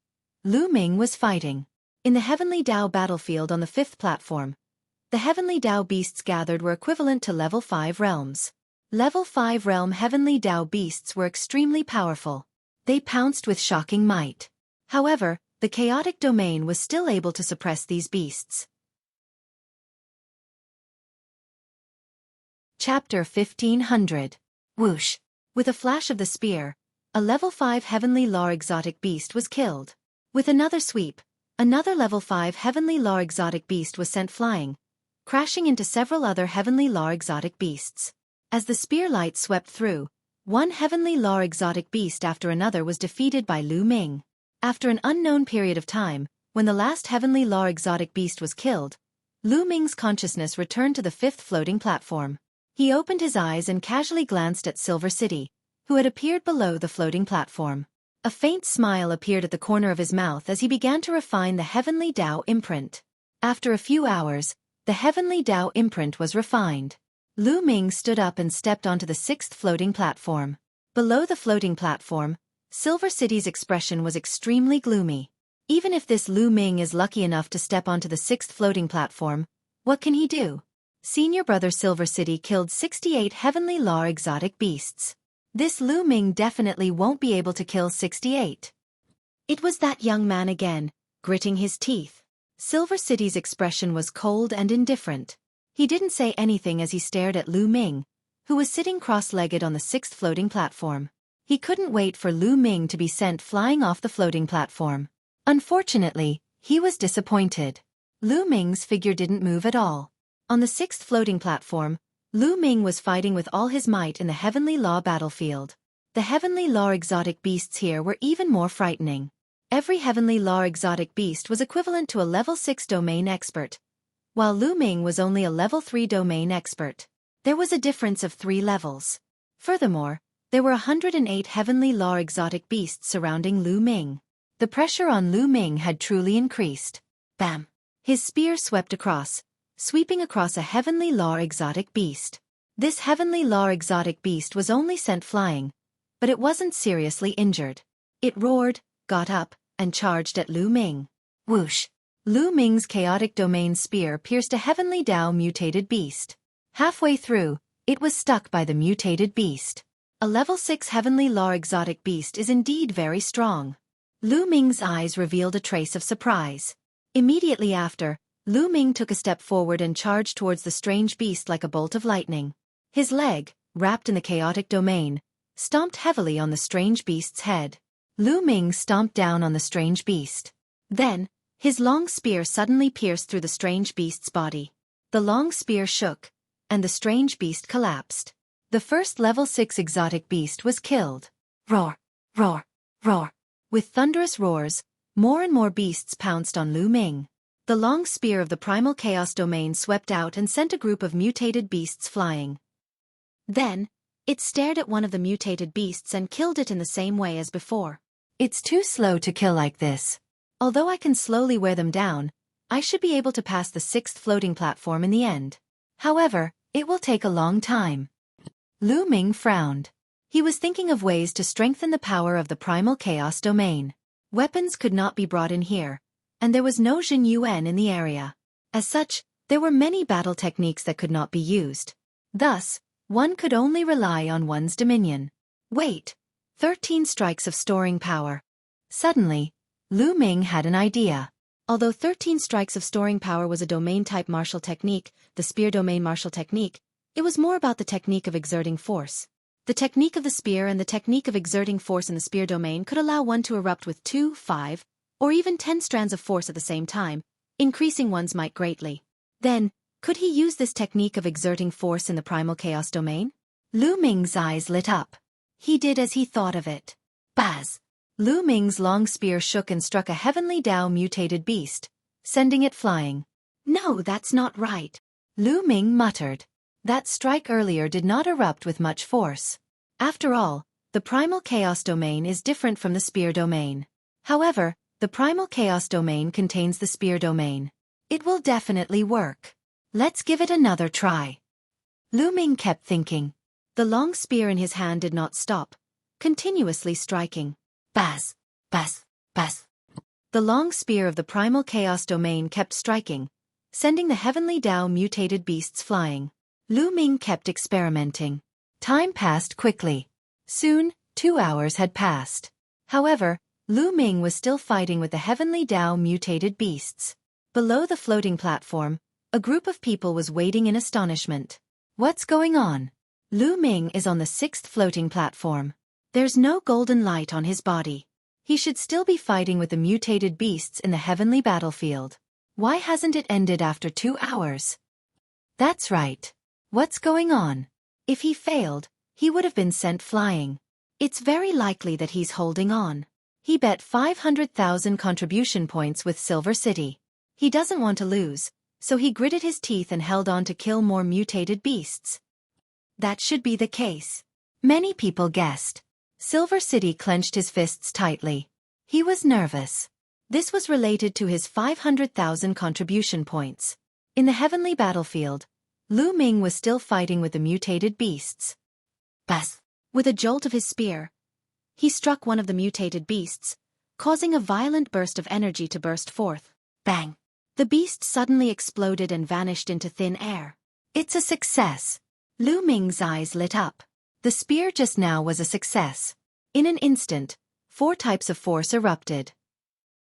Lu Ming was fighting. In the Heavenly Dao battlefield on the 5th platform, the Heavenly Dao beasts gathered were equivalent to level 5 realms. Level 5 realm Heavenly Dao beasts were extremely powerful. They pounced with shocking might. However, the chaotic domain was still able to suppress these beasts. Chapter 1500. Whoosh. With a flash of the spear, a level 5 Heavenly Law exotic beast was killed. With another sweep, another level 5 Heavenly Law exotic beast was sent flying, crashing into several other Heavenly Law exotic beasts. As the spear light swept through, one Heavenly Law exotic beast after another was defeated by Lu Ming. After an unknown period of time, when the last Heavenly Law exotic beast was killed, Lu Ming's consciousness returned to the 5th floating platform. He opened his eyes and casually glanced at Silver City, who had appeared below the floating platform. A faint smile appeared at the corner of his mouth as he began to refine the Heavenly Dao imprint. After a few hours, the Heavenly Dao imprint was refined. Lu Ming stood up and stepped onto the 6th floating platform. Below the floating platform, Silver City's expression was extremely gloomy. Even if this Lu Ming is lucky enough to step onto the 6th floating platform, what can he do? Senior brother Silver City killed 68 Heavenly Law exotic beasts. This Lu Ming definitely won't be able to kill 68. It was that young man again, gritting his teeth. Silver City's expression was cold and indifferent. He didn't say anything as he stared at Lu Ming, who was sitting cross-legged on the 6th floating platform. He couldn't wait for Lu Ming to be sent flying off the floating platform. Unfortunately, He was disappointed. Lu Ming's figure didn't move at all. On the sixth floating platform, Lu Ming was fighting with all his might in the Heavenly Law battlefield. The Heavenly Law exotic beasts here were even more frightening. Every Heavenly Law exotic beast was equivalent to a level 6 domain expert, while Lu Ming was only a level 3 domain expert. There was a difference of 3 levels. Furthermore, there were 108 Heavenly Law exotic beasts surrounding Lu Ming. The pressure on Lu Ming had truly increased. Bam! His spear swept across, sweeping across a Heavenly Law exotic beast. This Heavenly Law exotic beast was only sent flying, but it wasn't seriously injured. It roared, got up, and charged at Lu Ming. Whoosh! Lu Ming's chaotic domain spear pierced a Heavenly Dao mutated beast. Halfway through, it was stuck by the mutated beast. A level 6 Heavenly Law exotic beast is indeed very strong. Lu Ming's eyes revealed a trace of surprise. Immediately after, Lu Ming took a step forward and charged towards the strange beast like a bolt of lightning. His leg, wrapped in the chaotic domain, stomped heavily on the strange beast's head. Lu Ming stomped down on the strange beast. Then, his long spear suddenly pierced through the strange beast's body. The long spear shook, and the strange beast collapsed. The first level 6 exotic beast was killed. Roar! Roar! Roar! With thunderous roars, more and more beasts pounced on Lu Ming. The long spear of the primal chaos domain swept out and sent a group of mutated beasts flying. Then, it stared at one of the mutated beasts and killed it in the same way as before. It's too slow to kill like this. Although I can slowly wear them down, I should be able to pass the 6th floating platform in the end. However, it will take a long time. Lu Ming frowned. He was thinking of ways to strengthen the power of the primal chaos domain. Weapons could not be brought in here, and there was no Jin Yuan in the area. As such, there were many battle techniques that could not be used. Thus, one could only rely on one's dominion. Wait! 13 strikes of storing power. Suddenly, Lu Ming had an idea. Although 13 strikes of storing power was a domain-type martial technique, the spear domain martial technique, it was more about the technique of exerting force. The technique of the spear and the technique of exerting force in the spear domain could allow one to erupt with 2, 5, or even 10 strands of force at the same time, increasing one's might greatly. Then, could he use this technique of exerting force in the primal chaos domain? Lu Ming's eyes lit up. He did as he thought of it. Baz! Lu Ming's long spear shook and struck a Heavenly Dao mutated beast, sending it flying. No, that's not right. Lu Ming muttered. That strike earlier did not erupt with much force. After all, the primal chaos domain is different from the spear domain. However, the primal chaos domain contains the spear domain. It will definitely work. Let's give it another try. Lu Ming kept thinking. The long spear in his hand did not stop, continuously striking. Baz! Baz! Baz! The long spear of the primal chaos domain kept striking, sending the Heavenly Dao mutated beasts flying. Lu Ming kept experimenting. Time passed quickly. Soon, 2 hours had passed. However, Lu Ming was still fighting with the Heavenly Dao mutated beasts. Below the floating platform, a group of people was waiting in astonishment. What's going on? Lu Ming is on the 6th floating platform. There's no golden light on his body. He should still be fighting with the mutated beasts in the heavenly battlefield. Why hasn't it ended after 2 hours? That's right. What's going on? If he failed, he would have been sent flying. It's very likely that he's holding on. He bet 500,000 contribution points with Silver City. He doesn't want to lose, so he gritted his teeth and held on to kill more mutated beasts. That should be the case. Many people guessed. Silver City clenched his fists tightly. He was nervous. This was related to his 500,000 contribution points. In the heavenly battlefield, Lu Ming was still fighting with the mutated beasts. Bas! With a jolt of his spear, he struck one of the mutated beasts, causing a violent burst of energy to burst forth. Bang! The beast suddenly exploded and vanished into thin air. It's a success. Lu Ming's eyes lit up. The spear just now was a success. In an instant, 4 types of force erupted.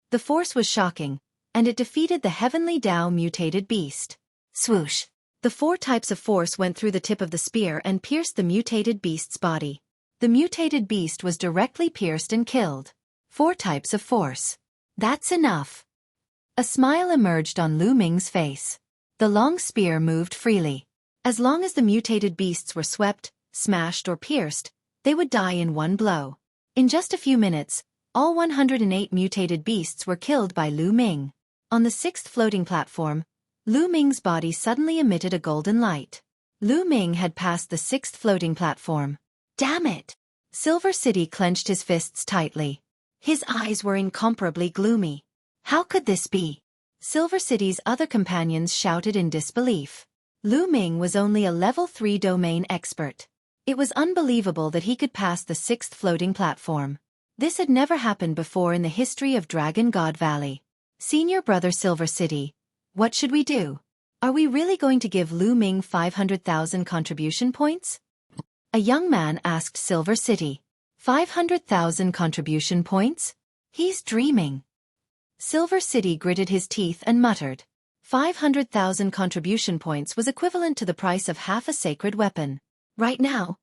The force was shocking, and it defeated the Heavenly Dao mutated beast. Swoosh! The 4 types of force went through the tip of the spear and pierced the mutated beast's body. The mutated beast was directly pierced and killed. 4 types of force. That's enough. A smile emerged on Lu Ming's face. The long spear moved freely. As long as the mutated beasts were swept, smashed or pierced, they would die in one blow. In just a few minutes, all 108 mutated beasts were killed by Lu Ming. On the sixth floating platform, Lu Ming's body suddenly emitted a golden light. Lu Ming had passed the sixth floating platform. Damn it! Silver City clenched his fists tightly. His eyes were incomparably gloomy. How could this be? Silver City's other companions shouted in disbelief. Lu Ming was only a level 3 domain expert. It was unbelievable that he could pass the sixth floating platform. This had never happened before in the history of Dragon God Valley. Senior Brother Silver City, what should we do? Are we really going to give Lu Ming 500,000 contribution points? A young man asked Silver City. 500,000 contribution points? He's dreaming. Silver City gritted his teeth and muttered. 500,000 contribution points was equivalent to the price of half a sacred weapon. Right now,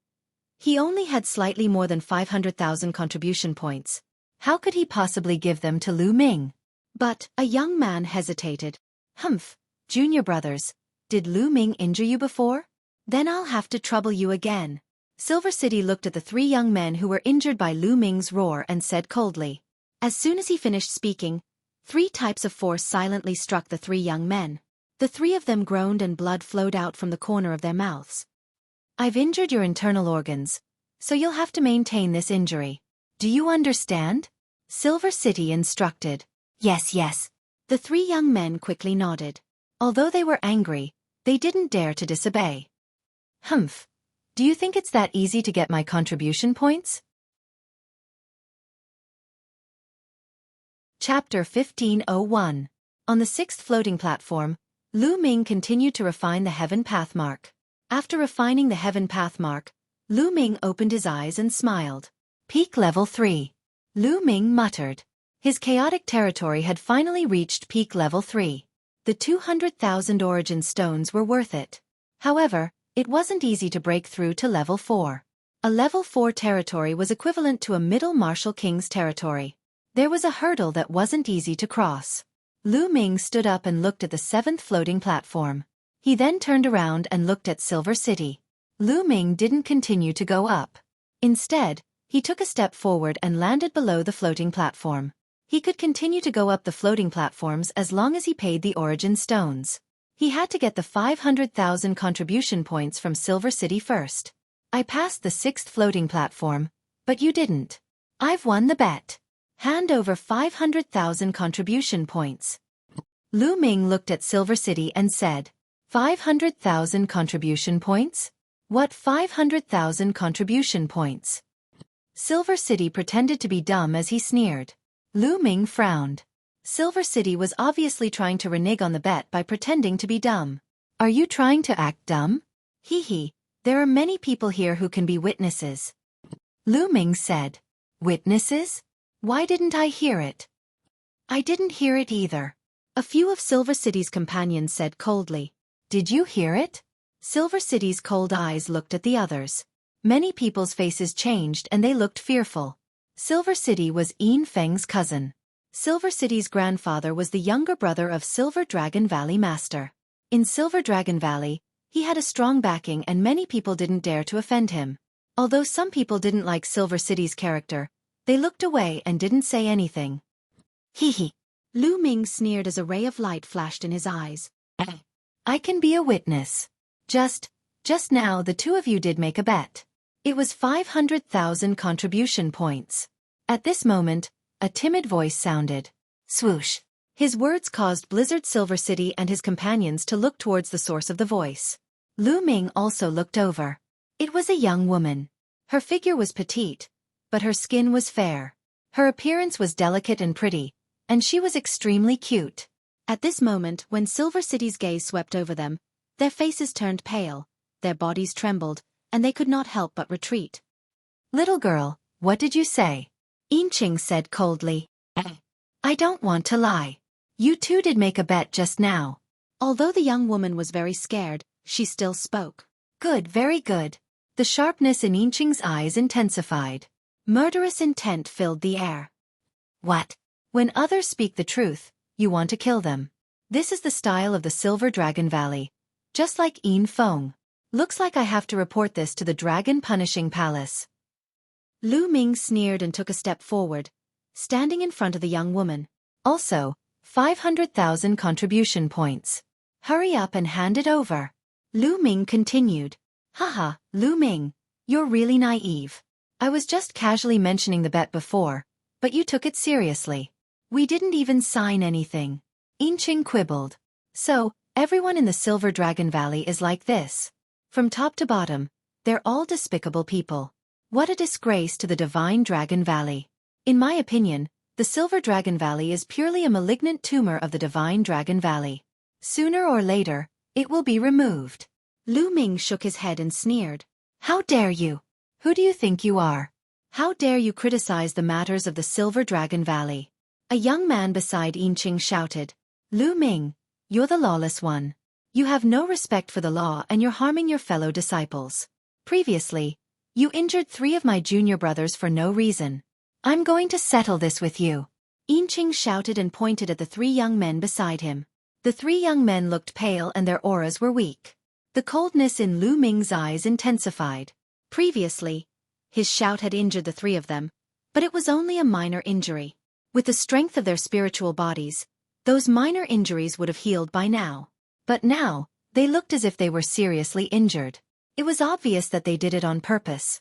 he only had slightly more than 500,000 contribution points. How could he possibly give them to Lu Ming? But a young man hesitated. Humph, Junior Brothers, did Lu Ming injure you before? Then I'll have to trouble you again. Silver City looked at the three young men who were injured by Lu Ming's roar and said coldly. As soon as he finished speaking, 3 types of force silently struck the 3 young men. The 3 of them groaned and blood flowed out from the corner of their mouths. I've injured your internal organs, so you'll have to maintain this injury. Do you understand? Silver City instructed. Yes, yes. The 3 young men quickly nodded. Although they were angry, they didn't dare to disobey. Humph. Do you think it's that easy to get my contribution points? Chapter 1501. On the 6th floating platform, Lu Ming continued to refine the heaven pathmark. After refining the heaven pathmark, Lu Ming opened his eyes and smiled. Peak level 3. Lu Ming muttered. His chaotic territory had finally reached peak level 3. The 200,000 origin stones were worth it. However, it wasn't easy to break through to level 4. A level 4 territory was equivalent to a middle martial king's territory. There was a hurdle that wasn't easy to cross. Lu Ming stood up and looked at the 7th floating platform. He then turned around and looked at Silver City. Lu Ming didn't continue to go up. Instead, he took a step forward and landed below the floating platform. He could continue to go up the floating platforms as long as he paid the origin stones. He had to get the 500,000 contribution points from Silver City first. I passed the 6th floating platform, but you didn't. I've won the bet. Hand over 500,000 contribution points. Lu Ming looked at Silver City and said, 500,000 contribution points? What 500,000 contribution points? Silver City pretended to be dumb as he sneered. Lu Ming frowned. Silver City was obviously trying to renege on the bet by pretending to be dumb. Are you trying to act dumb? Hee hee, there are many people here who can be witnesses. Lu Ming said. Witnesses? Why didn't I hear it? I didn't hear it either. A few of Silver City's companions said coldly. Did you hear it? Silver City's cold eyes looked at the others. Many people's faces changed and they looked fearful. Silver City was Yin Feng's cousin. Silver City's grandfather was the younger brother of Silver Dragon Valley Master. In Silver Dragon Valley, he had a strong backing and many people didn't dare to offend him. Although some people didn't like Silver City's character, they looked away and didn't say anything. Hee hee. Lu Ming sneered as a ray of light flashed in his eyes. I can be a witness. Just now the 2 of you did make a bet. It was 500,000 contribution points. At this moment, a timid voice sounded. Swoosh. His words caused Blizzard Silver City and his companions to look towards the source of the voice. Lu Ming also looked over. It was a young woman. Her figure was petite, but her skin was fair. Her appearance was delicate and pretty, and she was extremely cute. At this moment, when Silver City's gaze swept over them, their faces turned pale, their bodies trembled, and they could not help but retreat. Little girl, what did you say? Yinqing said coldly. I don't want to lie. You 2 did make a bet just now. Although the young woman was very scared, she still spoke. Good, very good. The sharpness in Yinqing's eyes intensified. Murderous intent filled the air. What? When others speak the truth, you want to kill them. This is the style of the Silver Dragon Valley. Just like Yin Feng. Looks like I have to report this to the Dragon Punishing Palace. Lu Ming sneered and took a step forward, standing in front of the young woman. Also, 500,000 contribution points. Hurry up and hand it over. Lu Ming continued. Haha, Lu Ming, you're really naive. I was just casually mentioning the bet before, but you took it seriously. We didn't even sign anything. Yinqing quibbled. So, everyone in the Silver Dragon Valley is like this. From top to bottom, they're all despicable people. What a disgrace to the Divine Dragon Valley. In my opinion, the Silver Dragon Valley is purely a malignant tumor of the Divine Dragon Valley. Sooner or later, it will be removed. Lu Ming shook his head and sneered. How dare you? Who do you think you are? How dare you criticize the matters of the Silver Dragon Valley? A young man beside Yinqing shouted. Lu Ming, you're the lawless one. You have no respect for the law and you're harming your fellow disciples. Previously, you injured 3 of my junior brothers for no reason. I'm going to settle this with you. Yinqing shouted and pointed at the 3 young men beside him. The 3 young men looked pale and their auras were weak. The coldness in Lu Ming's eyes intensified. Previously, his shout had injured the 3 of them, but it was only a minor injury. With the strength of their spiritual bodies, those minor injuries would have healed by now. But now, they looked as if they were seriously injured. It was obvious that they did it on purpose.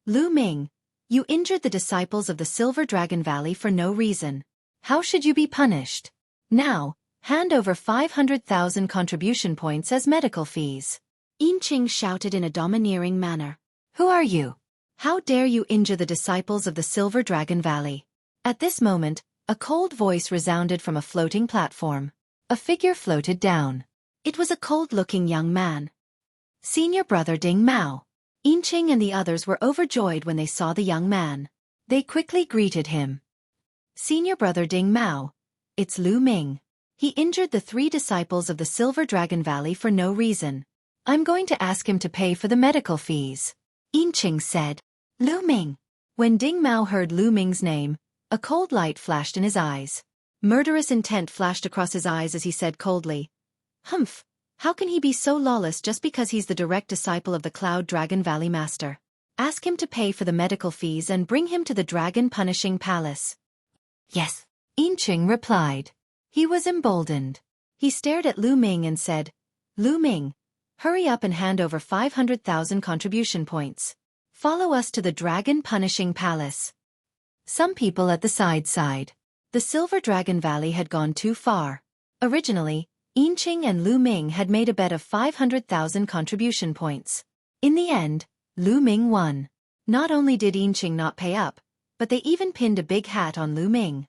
Lu Ming, you injured the disciples of the Silver Dragon Valley for no reason. How should you be punished? Now, hand over 500,000 contribution points as medical fees. Yinqing shouted in a domineering manner. Who are you? How dare you injure the disciples of the Silver Dragon Valley? At this moment, a cold voice resounded from a floating platform. A figure floated down. It was a cold-looking young man. Senior brother Ding Mao. Yinqing and the others were overjoyed when they saw the young man. They quickly greeted him. Senior brother Ding Mao, it's Lu Ming. He injured the 3 disciples of the Silver Dragon Valley for no reason. I'm going to ask him to pay for the medical fees. Yinqing said. Lu Ming. When Ding Mao heard Lu Ming's name, a cold light flashed in his eyes. Murderous intent flashed across his eyes as he said coldly. Humph, how can he be so lawless just because he's the direct disciple of the Cloud Dragon Valley Master? Ask him to pay for the medical fees and bring him to the Dragon Punishing Palace. Yes, Yinqing replied. He was emboldened. He stared at Lu Ming and said, Lu Ming, hurry up and hand over 500,000 contribution points. Follow us to the Dragon Punishing Palace. Some people at the side. The Silver Dragon Valley had gone too far. Originally, Yinqing and Lu Ming had made a bet of 500,000 contribution points. In the end, Lu Ming won. Not only did Yinqing not pay up, but they even pinned a big hat on Lu Ming.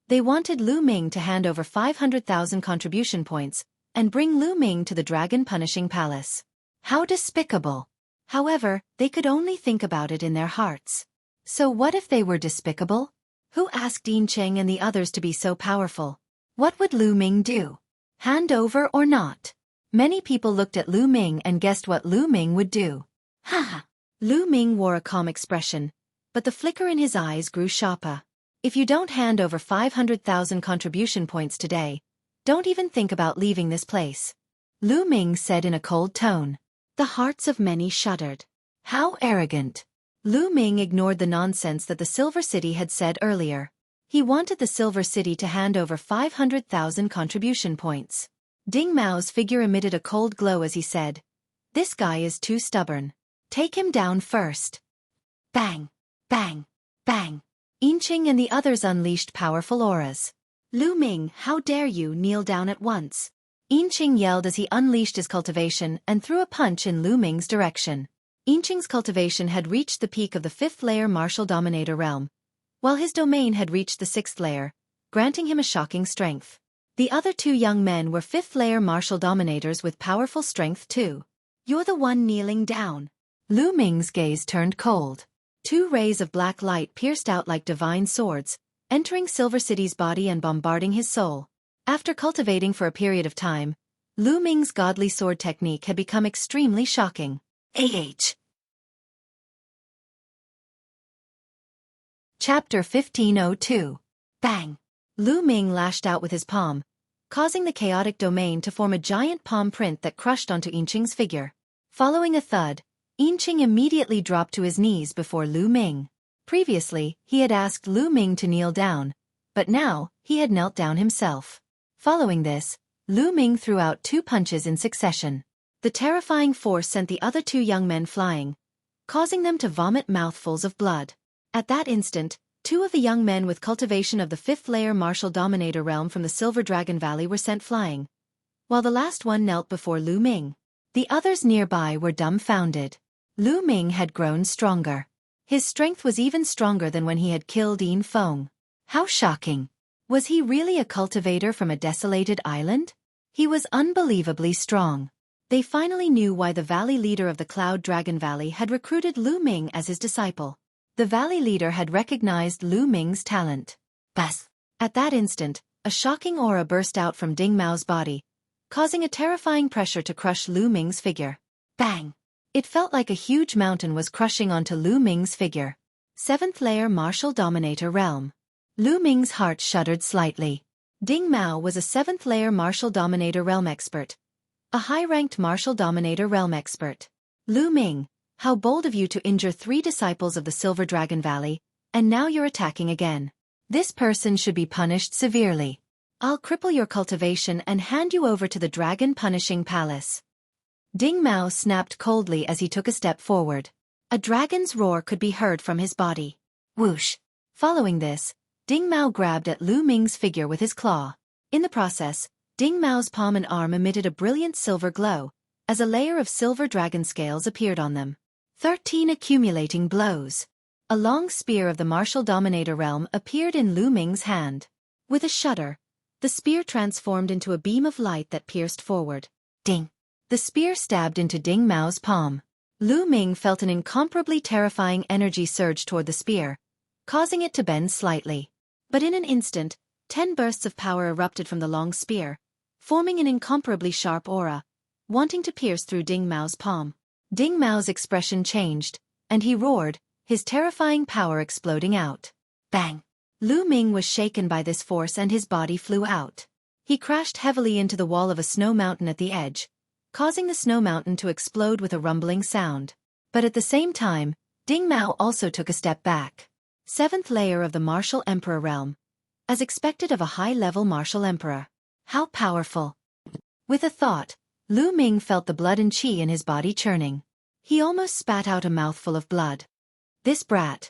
They wanted Lu Ming to hand over 500,000 contribution points and bring Lu Ming to the Dragon Punishing Palace. How despicable! However, they could only think about it in their hearts. So what if they were despicable? Who asked Yinqing and the others to be so powerful? What would Lu Ming do? Hand over or not? Many people looked at Lu Ming and guessed what Lu Ming would do. Haha! Lu Ming wore a calm expression, but the flicker in his eyes grew sharper. If you don't hand over 500,000 contribution points today, don't even think about leaving this place. Lu Ming said in a cold tone. The hearts of many shuddered. How arrogant! Lu Ming ignored the nonsense that the Silver City had said earlier. He wanted the Silver City to hand over 500,000 contribution points. Ding Mao's figure emitted a cold glow as he said, This guy is too stubborn. Take him down first. Bang! Bang! Bang! Yinqing and the others unleashed powerful auras. Lu Ming, how dare you kneel down at once? Yinqing yelled as he unleashed his cultivation and threw a punch in Lu Ming's direction. Yinqing's cultivation had reached the peak of the 5th layer martial dominator realm, while his domain had reached the 6th layer, granting him a shocking strength. The other 2 young men were 5th layer martial dominators with powerful strength too. You're the one kneeling down. Lu Ming's gaze turned cold. 2 rays of black light pierced out like divine swords, entering Silver City's body and bombarding his soul. After cultivating for a period of time, Lu Ming's godly sword technique had become extremely shocking. Chapter 1502. Bang! Lu Ming lashed out with his palm, causing the chaotic domain to form a giant palm print that crushed onto Yinqing's figure. Following a thud, Yinqing immediately dropped to his knees before Lu Ming. Previously, he had asked Lu Ming to kneel down, but now, he had knelt down himself. Following this, Lu Ming threw out 2 punches in succession. The terrifying force sent the other 2 young men flying, causing them to vomit mouthfuls of blood. At that instant, 2 of the young men with cultivation of the 5th layer martial dominator realm from the Silver Dragon Valley were sent flying, while the last one knelt before Lu Ming. The others nearby were dumbfounded. Lu Ming had grown stronger. His strength was even stronger than when he had killed Yin Feng. How shocking! Was he really a cultivator from a desolated island? He was unbelievably strong. They finally knew why the valley leader of the Cloud Dragon Valley had recruited Lu Ming as his disciple. The valley leader had recognized Lu Ming's talent. Bas! At that instant, a shocking aura burst out from Ding Mao's body, causing a terrifying pressure to crush Lu Ming's figure. Bang! It felt like a huge mountain was crushing onto Lu Ming's figure. 7th layer martial dominator realm. Lu Ming's heart shuddered slightly. Ding Mao was a 7th layer martial dominator realm expert, a high-ranked martial dominator realm expert. Lu Ming, how bold of you to injure 3 disciples of the Silver Dragon Valley, and now you're attacking again. This person should be punished severely. I'll cripple your cultivation and hand you over to the Dragon Punishing Palace. Ding Mao snapped coldly as he took a step forward. A dragon's roar could be heard from his body. Whoosh! Following this, Ding Mao grabbed at Lu Ming's figure with his claw. In the process, Ding Mao's palm and arm emitted a brilliant silver glow, as a layer of silver dragon scales appeared on them. 13 accumulating blows. A long spear of the martial dominator realm appeared in Lu Ming's hand. With a shudder, the spear transformed into a beam of light that pierced forward. Ding! The spear stabbed into Ding Mao's palm. Lu Ming felt an incomparably terrifying energy surge toward the spear, causing it to bend slightly. But in an instant, 10 bursts of power erupted from the long spear, forming an incomparably sharp aura, wanting to pierce through Ding Mao's palm. Ding Mao's expression changed, and he roared, his terrifying power exploding out. Bang! Lu Ming was shaken by this force and his body flew out. He crashed heavily into the wall of a snow mountain at the edge, causing the snow mountain to explode with a rumbling sound. But at the same time, Ding Mao also took a step back. 7th layer of the Martial Emperor realm. As expected of a high-level martial emperor. How powerful! With a thought, Lu Ming felt the blood and qi in his body churning. He almost spat out a mouthful of blood. This brat!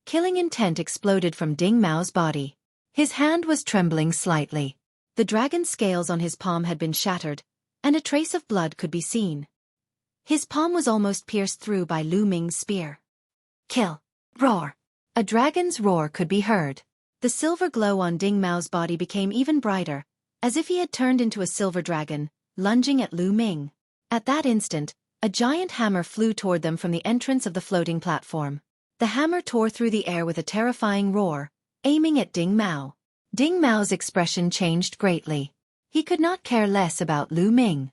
Killing intent exploded from Ding Mao's body. His hand was trembling slightly. The dragon scales on his palm had been shattered, and a trace of blood could be seen. His palm was almost pierced through by Lu Ming's spear. Kill! Roar! A dragon's roar could be heard. The silver glow on Ding Mao's body became even brighter, as if he had turned into a silver dragon, lunging at Lu Ming. At that instant, a giant hammer flew toward them from the entrance of the floating platform. The hammer tore through the air with a terrifying roar, aiming at Ding Mao. Ding Mao's expression changed greatly. He could not care less about Lu Ming.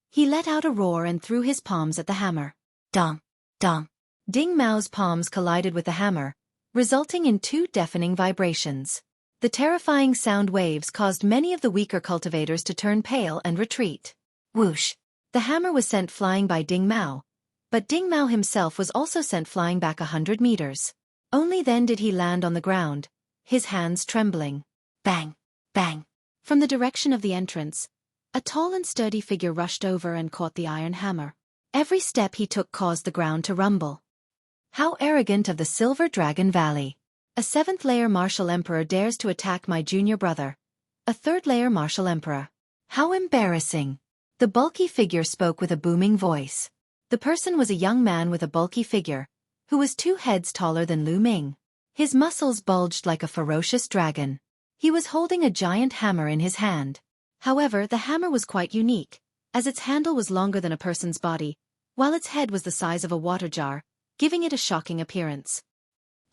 He let out a roar and threw his palms at the hammer. Dong! Dong! Ding Mao's palms collided with the hammer, resulting in 2 deafening vibrations. The terrifying sound waves caused many of the weaker cultivators to turn pale and retreat. Whoosh! The hammer was sent flying by Ding Mao, but Ding Mao himself was also sent flying back 100 meters. Only then did he land on the ground, his hands trembling. Bang! Bang! From the direction of the entrance, a tall and sturdy figure rushed over and caught the iron hammer. Every step he took caused the ground to rumble. How arrogant of the Silver Dragon Valley! A 7th layer martial emperor dares to attack my junior brother, a 3rd layer martial emperor. How embarrassing! The bulky figure spoke with a booming voice. The person was a young man with a bulky figure, who was 2 heads taller than Lu Ming. His muscles bulged like a ferocious dragon. He was holding a giant hammer in his hand. However, the hammer was quite unique, as its handle was longer than a person's body, while its head was the size of a water jar, giving it a shocking appearance.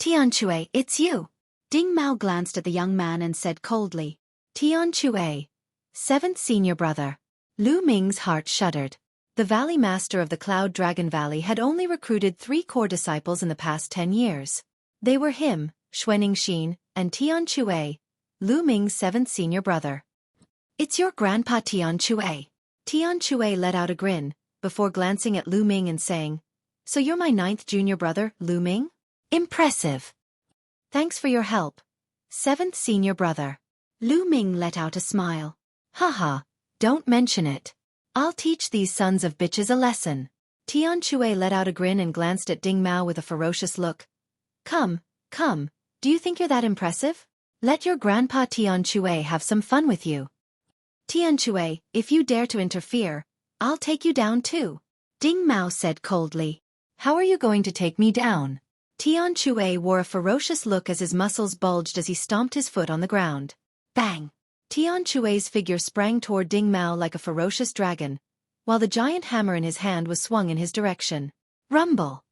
Tianque, it's you! Ding Mao glanced at the young man and said coldly. Tianque, 7th senior brother. Lu Ming's heart shuddered. The Valley Master of the Cloud Dragon Valley had only recruited 3 core disciples in the past 10 years. They were him, Xueqi, and Tianque, Lu Ming's seventh senior brother. It's your grandpa Tian Xue. Tian Xue let out a grin, before glancing at Lu Ming and saying, "So you're my ninth junior brother, Lu Ming? Impressive. Thanks for your help. Seventh senior brother." Lu Ming let out a smile. Haha, don't mention it. I'll teach these sons of bitches a lesson. Tian Xue let out a grin and glanced at Ding Mao with a ferocious look. Come, do you think you're that impressive? Let your grandpa Tian Xue have some fun with you. Tian Xue, if you dare to interfere, I'll take you down too. Ding Mao said coldly. How are you going to take me down? Tian Xue wore a ferocious look as his muscles bulged as he stomped his foot on the ground. Bang! Tian Xue's figure sprang toward Ding Mao like a ferocious dragon, while the giant hammer in his hand was swung in his direction. Rumble!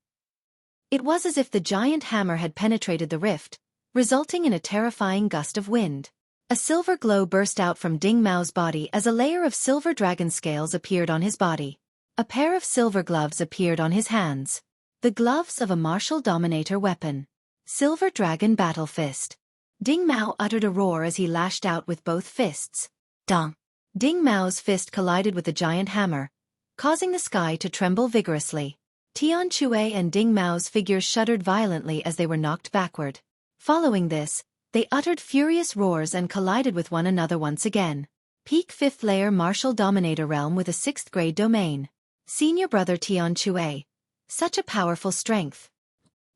It was as if the giant hammer had penetrated the rift, resulting in a terrifying gust of wind. A silver glow burst out from Ding Mao's body as a layer of silver dragon scales appeared on his body. A pair of silver gloves appeared on his hands. The gloves of a martial dominator weapon. Silver Dragon Battle Fist. Ding Mao uttered a roar as he lashed out with both fists. Dong! Ding Mao's fist collided with the giant hammer, causing the sky to tremble vigorously. Tian Xue and Ding Mao's figures shuddered violently as they were knocked backward. Following this, they uttered furious roars and collided with one another once again. Peak 5th Layer Martial Dominator Realm with a 6th grade domain. Senior brother Tian Xue. Such a powerful strength.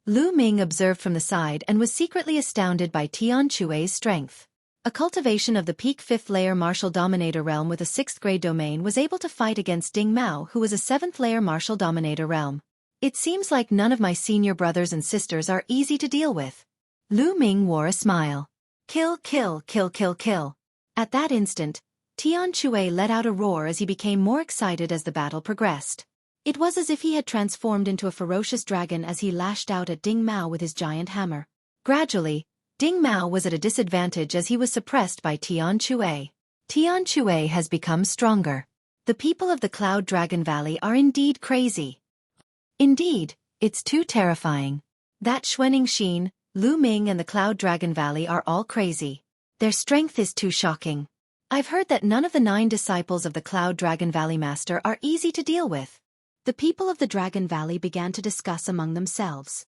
Lu Ming observed from the side and was secretly astounded by Tian Xue's strength. A cultivation of the peak 5th layer martial dominator realm with a 6th grade domain was able to fight against Ding Mao, who was a 7th layer martial dominator realm. It seems like none of my senior brothers and sisters are easy to deal with. Lu Ming wore a smile. Kill, kill, kill, kill, kill. At that instant, Tian Xue let out a roar as he became more excited as the battle progressed. It was as if he had transformed into a ferocious dragon as he lashed out at Ding Mao with his giant hammer. Gradually, Ding Mao was at a disadvantage as he was suppressed by Tian Xue. Tian Xue has become stronger. The people of the Cloud Dragon Valley are indeed crazy. Indeed, it's too terrifying. That Xuening Xin, Lu Ming and the Cloud Dragon Valley are all crazy. Their strength is too shocking. I've heard that none of the 9 disciples of the Cloud Dragon Valley Master are easy to deal with. The people of the Dragon Valley began to discuss among themselves.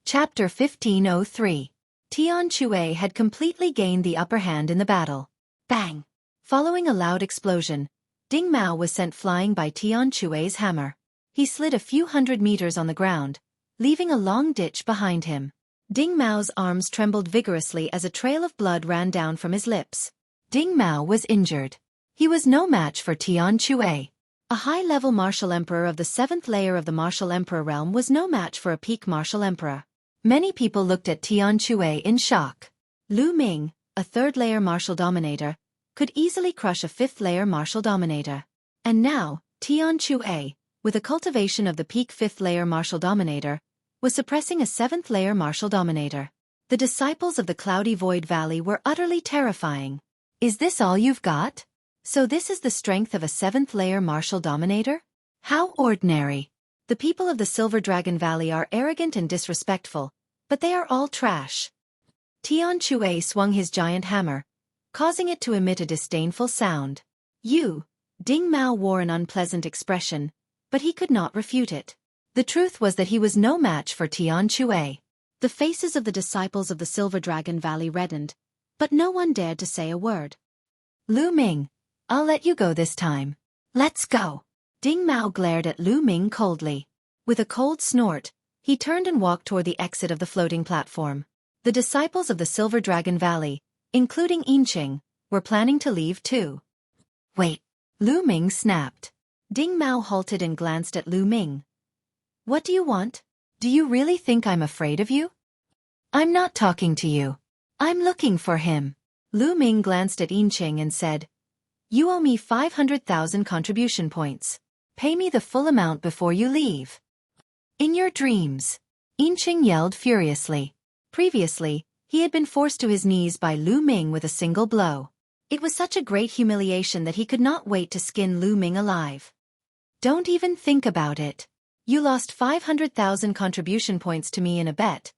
Chapter 1503. Tian Xue had completely gained the upper hand in the battle. Bang! Following a loud explosion, Ding Mao was sent flying by Tian Xue's hammer. He slid a few hundred meters on the ground, leaving a long ditch behind him. Ding Mao's arms trembled vigorously as a trail of blood ran down from his lips. Ding Mao was injured. He was no match for Tian Xue. A high-level martial emperor of the 7th layer of the martial emperor realm was no match for a peak martial emperor. Many people looked at Tian Xue in shock. Lu Ming, a 3rd layer martial dominator, could easily crush a 5th layer martial dominator. And now, Tian Xue, with a cultivation of the peak 5th layer martial dominator, was suppressing a 7th layer martial dominator. The disciples of the Cloudy Void Valley were utterly terrifying. Is this all you've got? So this is the strength of a 7th layer martial dominator? How ordinary. The people of the Silver Dragon Valley are arrogant and disrespectful, but they are all trash. Tian Xue swung his giant hammer, causing it to emit a disdainful sound. Ding Mao wore an unpleasant expression, but he could not refute it. The truth was that he was no match for Tian Xue. The faces of the disciples of the Silver Dragon Valley reddened, but no one dared to say a word. Lu Ming, I'll let you go this time. Let's go. Ding Mao glared at Lu Ming coldly. With a cold snort, he turned and walked toward the exit of the floating platform. The disciples of the Silver Dragon Valley, including Yinqing, were planning to leave too. Wait. Lu Ming snapped. Ding Mao halted and glanced at Lu Ming. What do you want? Do you really think I'm afraid of you? I'm not talking to you. I'm looking for him. Lu Ming glanced at Yinqing and said, You owe me 500,000 contribution points. Pay me the full amount before you leave. In your dreams. Yinqing yelled furiously. Previously, he had been forced to his knees by Lu Ming with a single blow. It was such a great humiliation that he could not wait to skin Lu Ming alive. Don't even think about it. You lost 500,000 contribution points to me in a bet,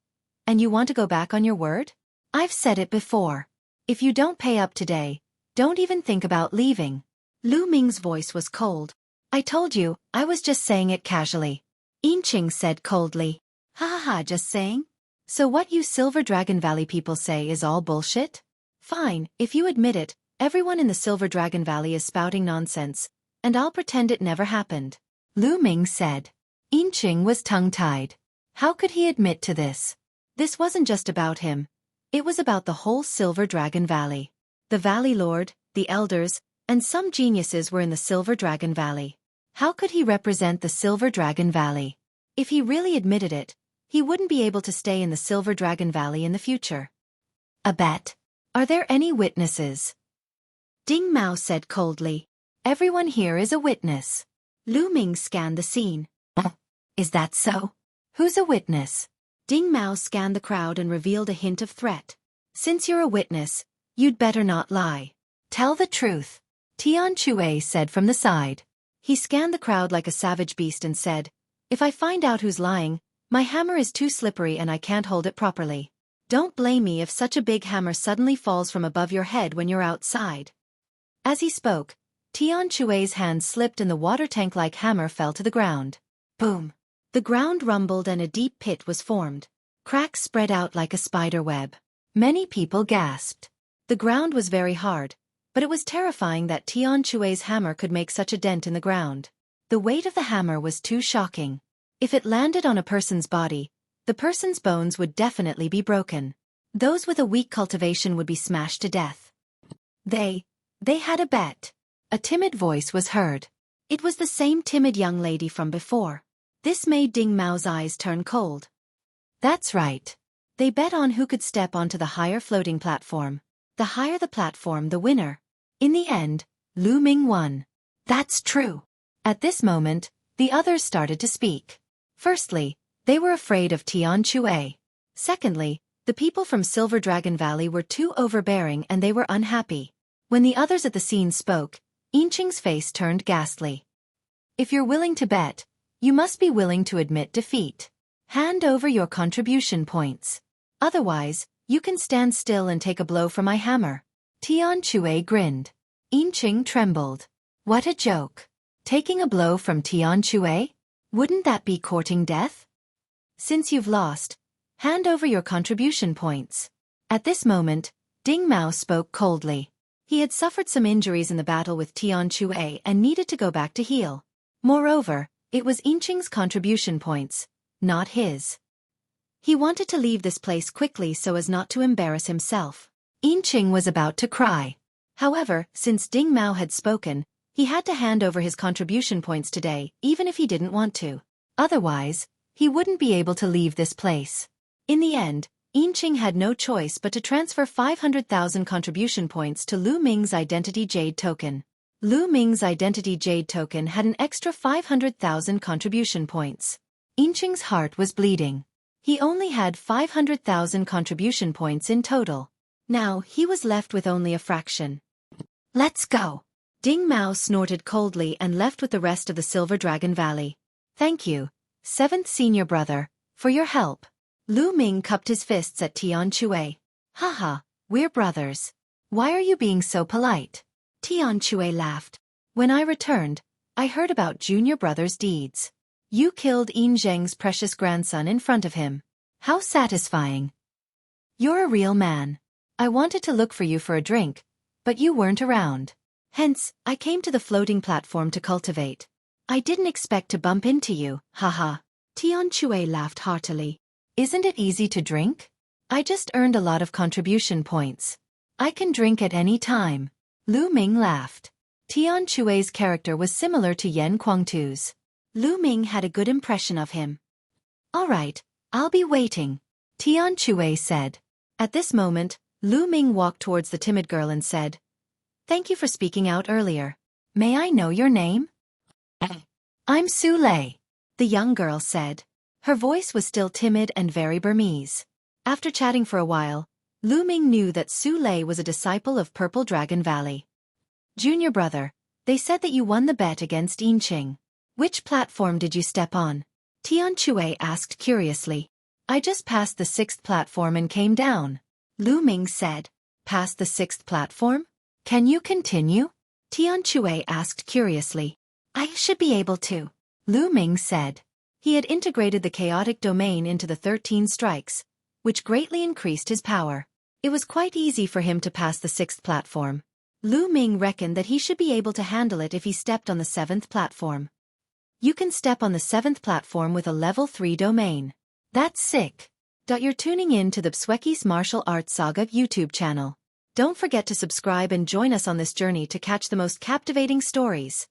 And you want to go back on your word? I've said it before. If you don't pay up today, don't even think about leaving. Lu Ming's voice was cold. I told you, I was just saying it casually. Yinqing said coldly. Ha ha ha, just saying? So what you Silver Dragon Valley people say is all bullshit? Fine, if you admit it, everyone in the Silver Dragon Valley is spouting nonsense, and I'll pretend it never happened. Lu Ming said. Yinqing was tongue-tied. How could he admit to this? This wasn't just about him. It was about the whole Silver Dragon Valley. The Valley Lord, the elders, and some geniuses were in the Silver Dragon Valley. How could he represent the Silver Dragon Valley? If he really admitted it, he wouldn't be able to stay in the Silver Dragon Valley in the future. A bet. Are there any witnesses? Ding Mao said coldly. Everyone here is a witness. Lu Ming scanned the scene. Is that so? Who's a witness? Ding Mao scanned the crowd and revealed a hint of threat. Since you're a witness, you'd better not lie. Tell the truth. Tian Xue said from the side. He scanned the crowd like a savage beast and said, if I find out who's lying, my hammer is too slippery and I can't hold it properly. Don't blame me if such a big hammer suddenly falls from above your head when you're outside. As he spoke, Tian Xue's hand slipped and the water tank-like hammer fell to the ground. Boom! The ground rumbled and a deep pit was formed. Cracks spread out like a spider web. Many people gasped. The ground was very hard, but it was terrifying that Tian Xue's hammer could make such a dent in the ground. The weight of the hammer was too shocking. If it landed on a person's body, the person's bones would definitely be broken. Those with a weak cultivation would be smashed to death. They had a bet. A timid voice was heard. It was the same timid young lady from before. This made Ding Mao's eyes turn cold. That's right. They bet on who could step onto the higher floating platform. The higher the platform, the winner. In the end, Lu Ming won. That's true. At this moment, the others started to speak. Firstly, they were afraid of Tian Xue. Secondly, the people from Silver Dragon Valley were too overbearing and they were unhappy. When the others at the scene spoke, Yinqing's face turned ghastly. If you're willing to bet, you must be willing to admit defeat. Hand over your contribution points. Otherwise, you can stand still and take a blow from my hammer. Tian Xue grinned. Yinqing trembled. What a joke. Taking a blow from Tian Xue? Wouldn't that be courting death? Since you've lost, hand over your contribution points. At this moment, Ding Mao spoke coldly. He had suffered some injuries in the battle with Tian Xue and needed to go back to heal. Moreover, it was Yinqing's contribution points, not his. He wanted to leave this place quickly so as not to embarrass himself. Yinqing was about to cry. However, since Ding Mao had spoken, he had to hand over his contribution points today, even if he didn't want to. Otherwise, he wouldn't be able to leave this place. In the end, Yinqing had no choice but to transfer 500,000 contribution points to Lu Ming's Identity Jade Token. Lu Ming's Identity Jade Token had an extra 500,000 contribution points. Yinqing's heart was bleeding. He only had 500,000 contribution points in total. Now he was left with only a fraction. Let's go. Ding Mao snorted coldly and left with the rest of the Silver Dragon Valley. Thank you, 7th senior brother, for your help. Lu Ming cupped his fists at Tian Xue. Haha, we're brothers. Why are you being so polite? Tian Xue laughed. When I returned, I heard about junior brother's deeds. You killed Yin Zheng's precious grandson in front of him. How satisfying. You're a real man. I wanted to look for you for a drink, but you weren't around. Hence, I came to the floating platform to cultivate. I didn't expect to bump into you, haha. Tian Xue laughed heartily. Isn't it easy to drink? I just earned a lot of contribution points. I can drink at any time. Lu Ming laughed. Tian Xue's character was similar to Yan Kuangtu's. Lu Ming had a good impression of him. All right, I'll be waiting, Tian Xue said. At this moment, Lu Ming walked towards the timid girl and said, Thank you for speaking out earlier. May I know your name? I'm Su Lei, the young girl said. Her voice was still timid and very Burmese. After chatting for a while, Lu Ming knew that Su Lei was a disciple of Purple Dragon Valley. Junior brother, they said that you won the bet against Yinqing. Which platform did you step on? Tian Xue asked curiously. I just passed the 6th platform and came down. Lu Ming said. Past the 6th platform? Can you continue? Tian Xue asked curiously. I should be able to, Lu Ming said. He had integrated the chaotic domain into the 13 strikes, which greatly increased his power. It was quite easy for him to pass the 6th platform. Lu Ming reckoned that he should be able to handle it if he stepped on the 7th platform. You can step on the 7th platform with a level 3 domain. That's sick. You're tuning in to the Xueqi's Martial Arts Saga YouTube channel. Don't forget to subscribe and join us on this journey to catch the most captivating stories.